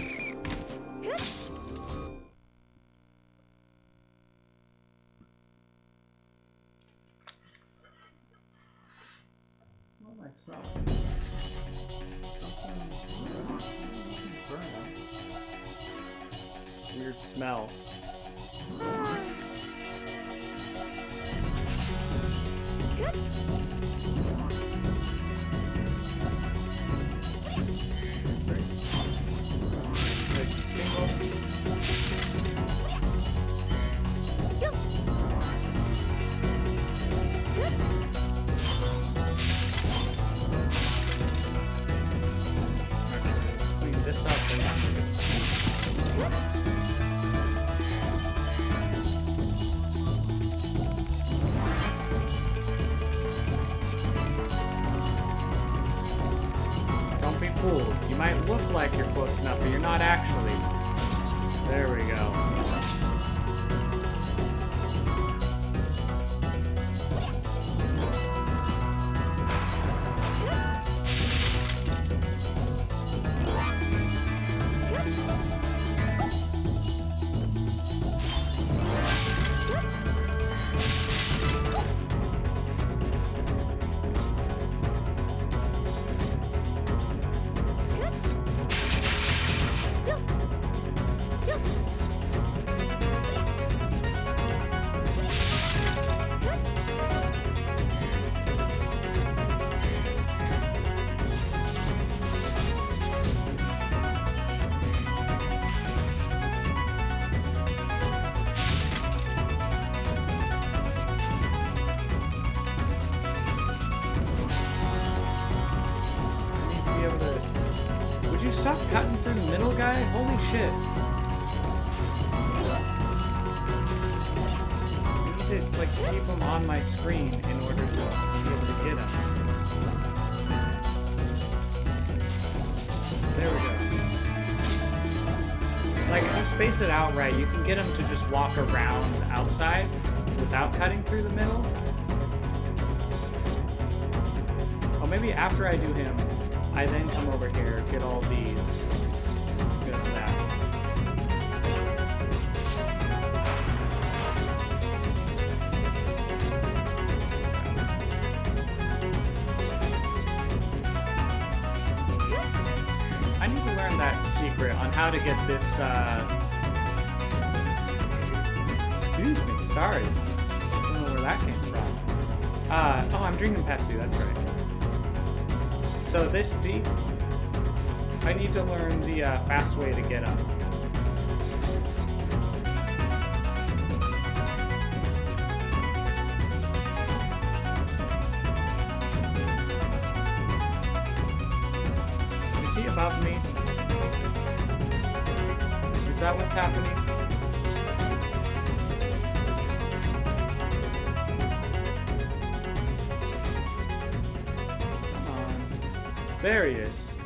What am I smelling? Something burning. Weird smell. This up and don't be fooled. You might look like you're close enough, but you're not actually. There we go. Would you stop cutting through the middle, guy? Holy shit. I need to, like, keep him on my screen in order to be able to get him. There we go. Like, if you space it out right, you can get him to just walk around the outside without cutting through the middle. Oh, maybe after I do him, I then come over here, get all these, get all that. I need to learn that secret on how to get this, excuse me, sorry. I don't know where that came from. Oh, I'm drinking Pepsi, that's right. So I need to learn the fast way to get up. Is he above me? Is that what's happening? Come on. There he is.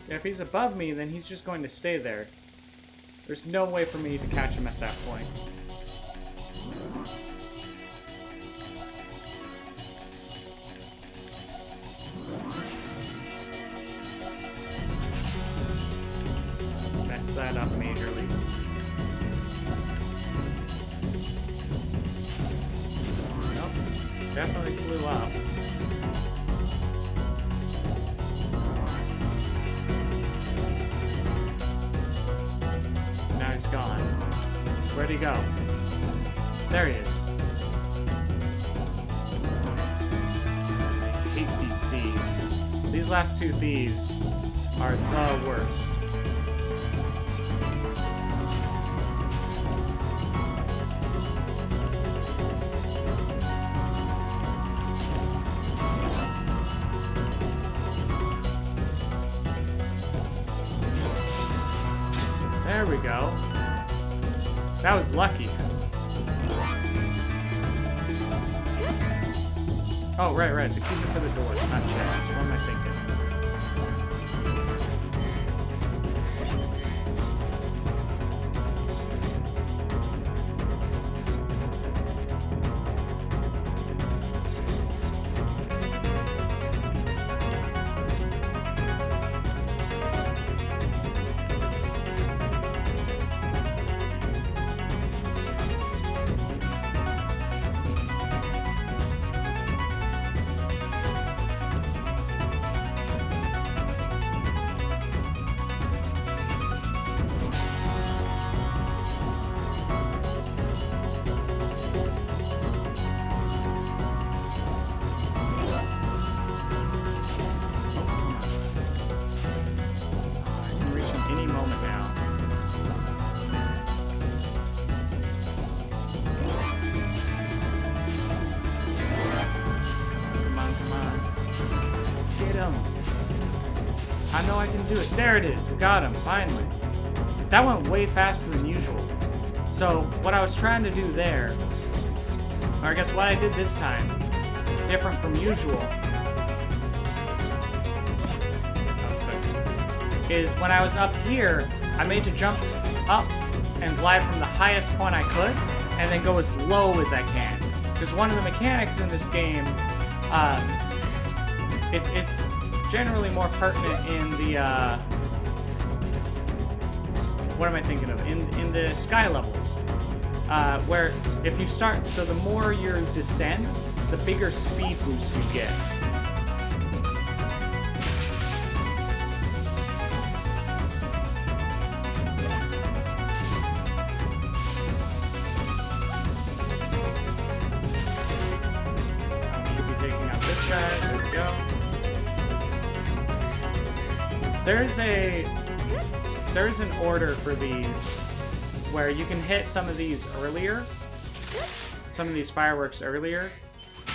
If he's above me, then he's just going to stay there. There's no way for me to catch him at that point. Mess that up majorly. Nope. Definitely flew up. Now he's gone. Where'd he go? There he is. I hate these thieves. These last two thieves are the worst. There we go. That was lucky. Oh, right. The keys are for the doors, not chests. What am I thinking? I know I can do it. There it is. We got him, finally. That went way faster than usual. So, what I was trying to do there, or I guess what I did this time, different from usual, is when I was up here, I made to jump up and glide from the highest point I could, and then go as low as I can. Because one of the mechanics in this game, it's generally more pertinent in the, what am I thinking of? In the sky levels, where if you start, so the more you descend, the bigger speed boost you get. Should be taking out this guy. There we go. There's an order for these where you can hit some of these earlier, some of these fireworks earlier,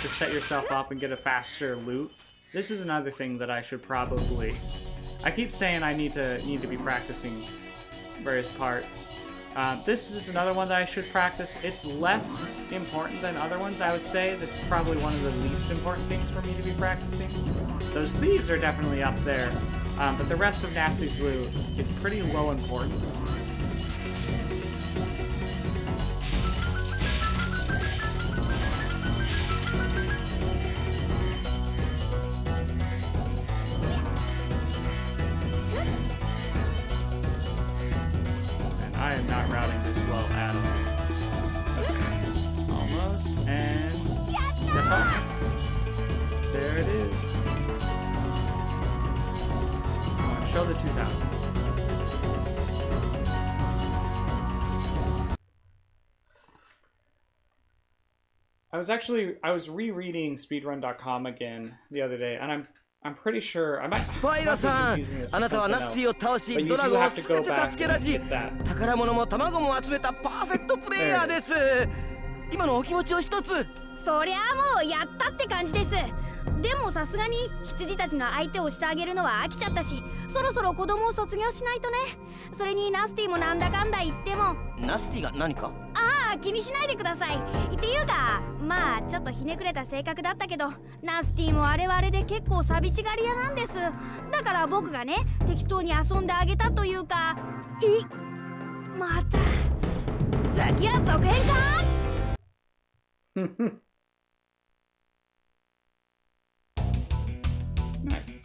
to set yourself up and get a faster loot. This is another thing that I should probably, I keep saying I need to be practicing various parts. This is another one that I should practice. It's less important than other ones, I would say. This is probably one of the least important things for me to be practicing. Those thieves are definitely up there. But the rest of Nasty's loot is pretty low importance. am not routing this well at all. Okay. Almost, and that's all. There it is. Come on, show the 2000. I was rereading speedrun.com again the other day, and I'm pretty sure I might be confusing this with something else. But you do have to go back and get that. 宝物も卵も集めたパーフェクトプレイヤーです。今のお気持ちを一つ。そりゃもうやったって感じです。でもさすがに羊たちが相手をしてあげるのは飽きちゃったし、そろそろ子供を卒業しないとね。それにナスティもなんだかんだ言っても。ナスティが何か？ああ、気にしないでください。っていうか、まあちょっとひねくれた性格だったけど、ナスティもあれはあれで結構寂しがり屋なんです。だから僕がね、適当に遊んであげたというか。また次は続編かNice.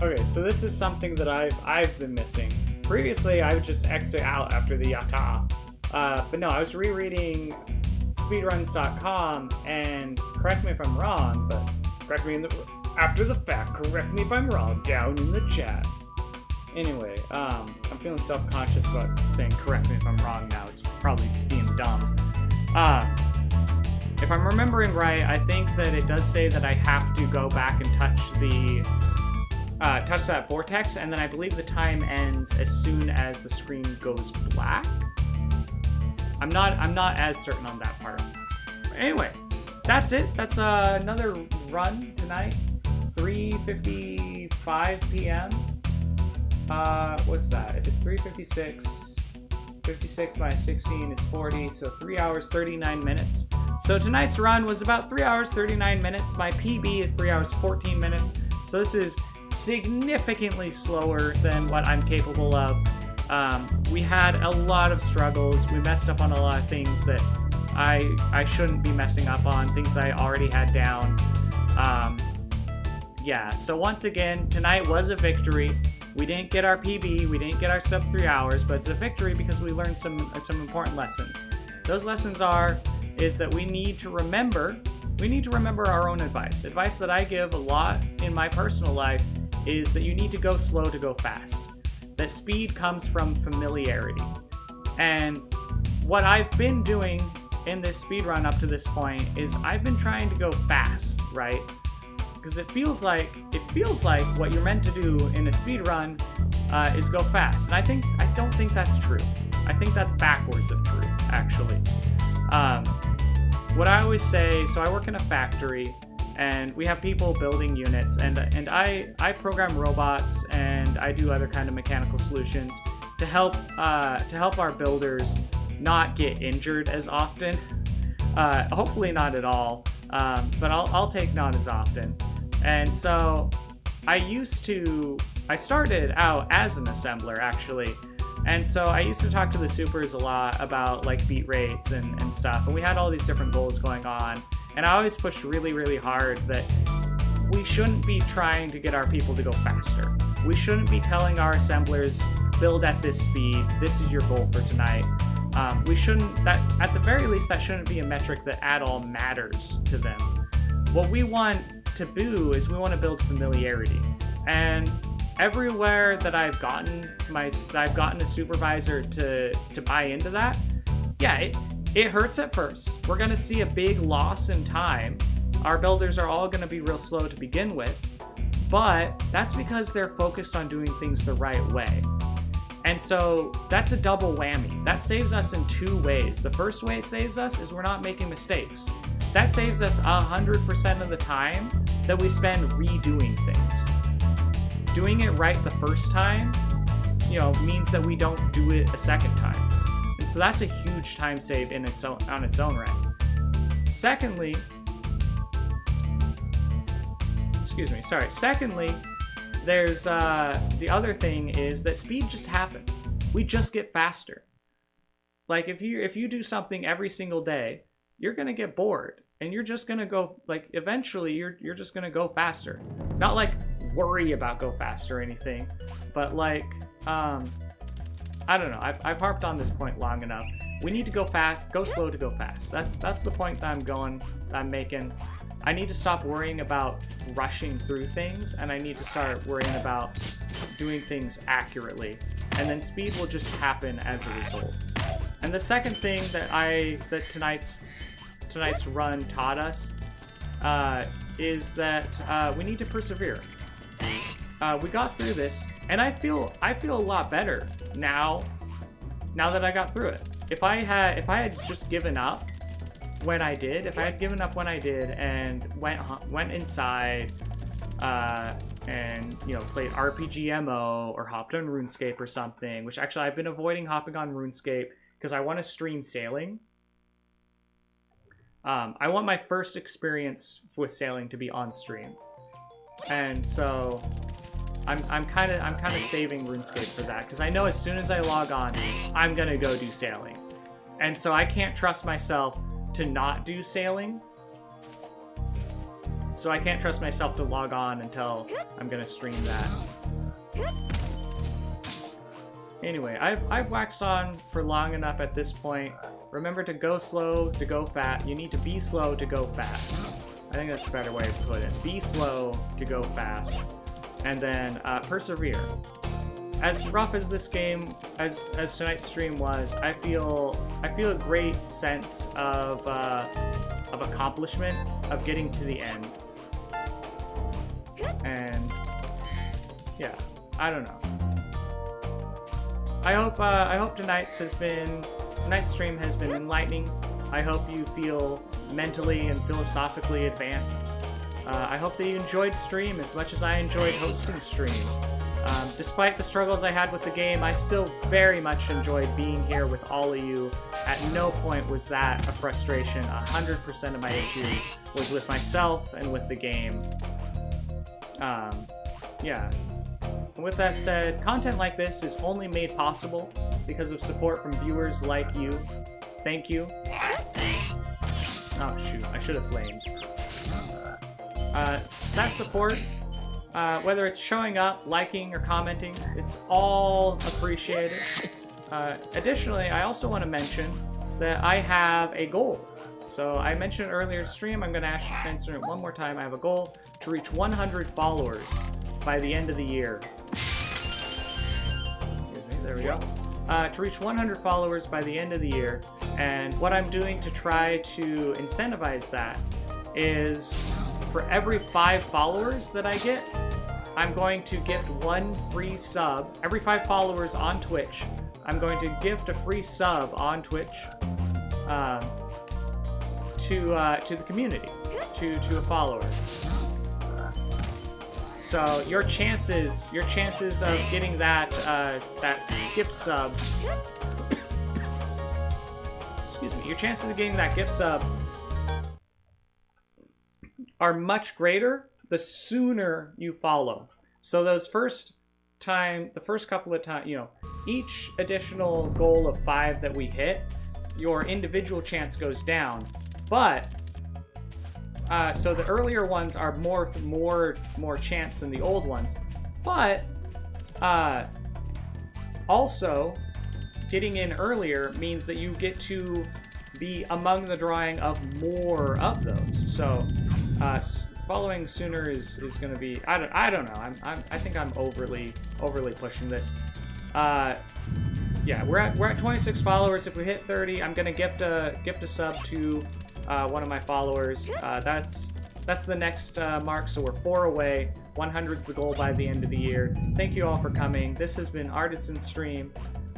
Okay, so this is something that I've been missing. Previously, I would just exit out after the yata. But no, I was rereading speedruns.com, and correct me if I'm wrong, but correct me after the fact. Correct me if I'm wrong down in the chat. Anyway, I'm feeling self-conscious about saying correct me if I'm wrong now. It's probably just being dumb. If I'm remembering right, I think that it does say that I have to go back and touch the touch that vortex, and then I believe the time ends as soon as the screen goes black. I'm not as certain on that part. But anyway, that's it. That's another run tonight. 3:55 p.m. What's that? If it's 3:56, 56 minus 16 is 40, so 3 hours 39 minutes. So tonight's run was about 3 hours 39 minutes. My PB is 3 hours 14 minutes. So this is significantly slower than what I'm capable of. We had a lot of struggles. We messed up on a lot of things that I shouldn't be messing up on, things that I already had down. Yeah, so once again, tonight was a victory. We didn't get our PB, we didn't get our sub 3 hours, but it's a victory because we learned some important lessons. Those lessons is that we need to remember our own advice. Advice that I give a lot in my personal life is that you need to go slow to go fast. That speed comes from familiarity. And what I've been doing in this speed run up to this point is I've been trying to go fast, right? Because it feels like what you're meant to do in a speed run is go fast. And I don't think that's true. I think that's backwards of true, actually. What I always say, so I work in a factory, and we have people building units, and I program robots, and I do other kind of mechanical solutions to help our builders not get injured as often. Hopefully not at all, but I'll take not as often. And so I started out as an assembler, actually. And so I used to talk to the supers a lot about like beat rates and stuff, and we had all these different goals going on, and I always pushed really, really hard that we shouldn't be trying to get our people to go faster. We shouldn't be telling our assemblers, build at this speed, this is your goal for tonight. At the very least, that shouldn't be a metric that at all matters to them. What we want to do is we want to build familiarity. And everywhere that I've gotten a supervisor to buy into that, yeah, it hurts at first. We're gonna see a big loss in time. Our builders are all gonna be real slow to begin with, but that's because they're focused on doing things the right way. And so that's a double whammy. That saves us in two ways. The first way it saves us is we're not making mistakes. That saves us 100% of the time that we spend redoing things. Doing it right the first time, means that we don't do it a second time. And so that's a huge time save on its own right. Secondly, there's the other thing is that speed just happens. We just get faster. Like if you do something every single day, you're gonna get bored, and you're just gonna go eventually you're just gonna go faster. Not like worry about go faster or anything, but I I don't know. I've harped on this point long enough. We need to go fast, go slow to go fast. That's the point that I'm making. I need to stop worrying about rushing through things, and I need to start worrying about doing things accurately. And then speed will just happen as a result. And the second thing that tonight's run taught us is that we need to persevere. We got through this, and I feel a lot better now that I got through it. If I had just given up when I did, and went inside and played RPG MO or hopped on RuneScape or something, which actually I've been avoiding hopping on RuneScape because I want to stream sailing. I want my first experience with sailing to be on stream, and so I'm kind of saving RuneScape for that, because I know as soon as I log on, I'm gonna go do sailing, and so I can't trust myself to not do sailing. So I can't trust myself to log on until I'm gonna stream that. Anyway, I've waxed on for long enough at this point. Remember to go slow to go fast. You need to be slow to go fast. I think that's a better way to put it. Be slow to go fast. And then persevere. As rough as this game, as tonight's stream was, I feel a great sense of accomplishment, of getting to the end. And yeah, I don't know. I hope tonight's stream has been enlightening. I hope you feel mentally and philosophically advanced. I hope that you enjoyed stream as much as I enjoyed hosting stream. Despite the struggles I had with the game, I still very much enjoyed being here with all of you. At no point was that a frustration. 100% of my issue was with myself and with the game. Yeah. And with that said, content like this is only made possible because of support from viewers like you. Thank you. Oh shoot, I should have flamed. That support, whether it's showing up, liking, or commenting, it's all appreciated. Additionally, I also want to mention that I have a goal. So I mentioned it earlier in stream, I'm going to answer it one more time. I have a goal to reach 100 followers by the end of the year. There we go. To reach 100 followers by the end of the year. And what I'm doing to try to incentivize that is for every 5 followers that I get, I'm going to gift 1 free sub. Every 5 followers on Twitch, I'm going to gift a free sub on Twitch to the community, to a follower. So your chances of getting that gift sub, excuse me, your chances of getting that gift sub are much greater the sooner you follow. So the first couple of times, each additional goal of 5 that we hit, your individual chance goes down. But so the earlier ones are more chance than the old ones. But also getting in earlier means that you get to be among the drawing of more of those. So following sooner is going to be, I don't know. I think I'm overly pushing this. Yeah, we're at 26 followers. If we hit 30, I'm gonna gift a sub to one of my followers. That's the next mark. So we're 4 away. 100's the goal by the end of the year. Thank you all for coming. This has been Artisan Stream.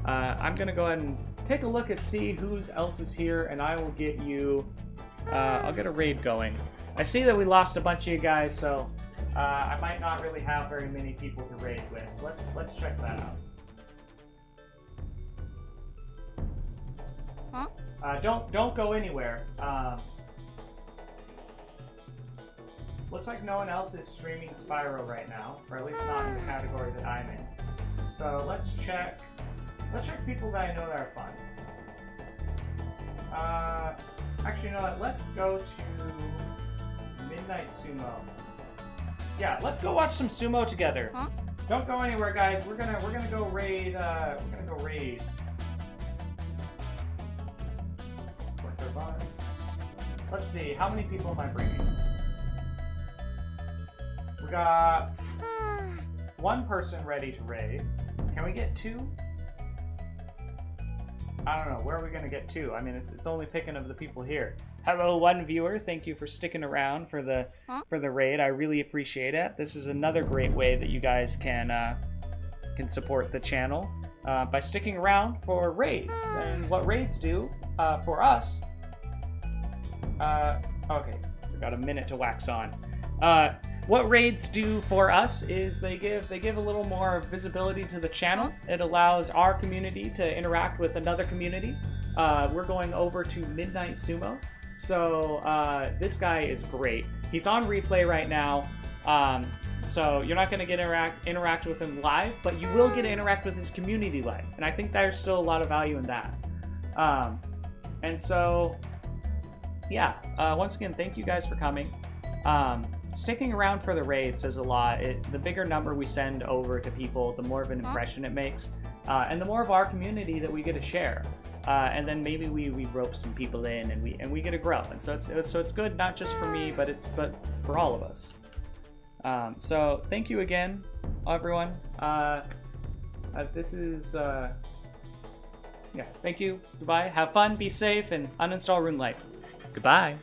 I'm gonna go ahead and take a look and see who else is here, and I will get you. I'll get a raid going. I see that we lost a bunch of you guys, so I might not really have very many people to raid with. Let's check that out. Huh? Don't go anywhere. Looks like no one else is streaming Spyro right now, or at least not in the category that I'm in. So let's check people that I know that are fun. Actually, you know what? Let's go to Midnight Sumo. Yeah, let's go watch some sumo together. Huh? Don't go anywhere, guys. We're gonna go raid. We're gonna go raid. Let's see. How many people am I bringing? We got one person ready to raid. Can we get 2? I don't know. Where are we gonna get 2? I mean, it's only picking of the people here. Hello, one viewer. Thank you for sticking around for the raid. I really appreciate it. This is another great way that you guys can support the channel by sticking around for raids. And what raids do for us. Okay, we got a minute to wax on. What raids do for us is they give a little more visibility to the channel. It allows our community to interact with another community. We're going over to Midnight Sumo. So this guy is great. He's on replay right now. So you're not going to get interact with him live, but you will get to interact with his community live. And I think there's still a lot of value in that. And so, yeah, once again, thank you guys for coming. Sticking around for the raid says a lot. The bigger number we send over to people, the more of an impression it makes. And the more of our community that we get to share. And then maybe we rope some people in and we get to grow. And so it's good not just for me, but for all of us. So thank you again, everyone. This is yeah. Thank you. Goodbye. Have fun. Be safe and uninstall RuneLite. Goodbye.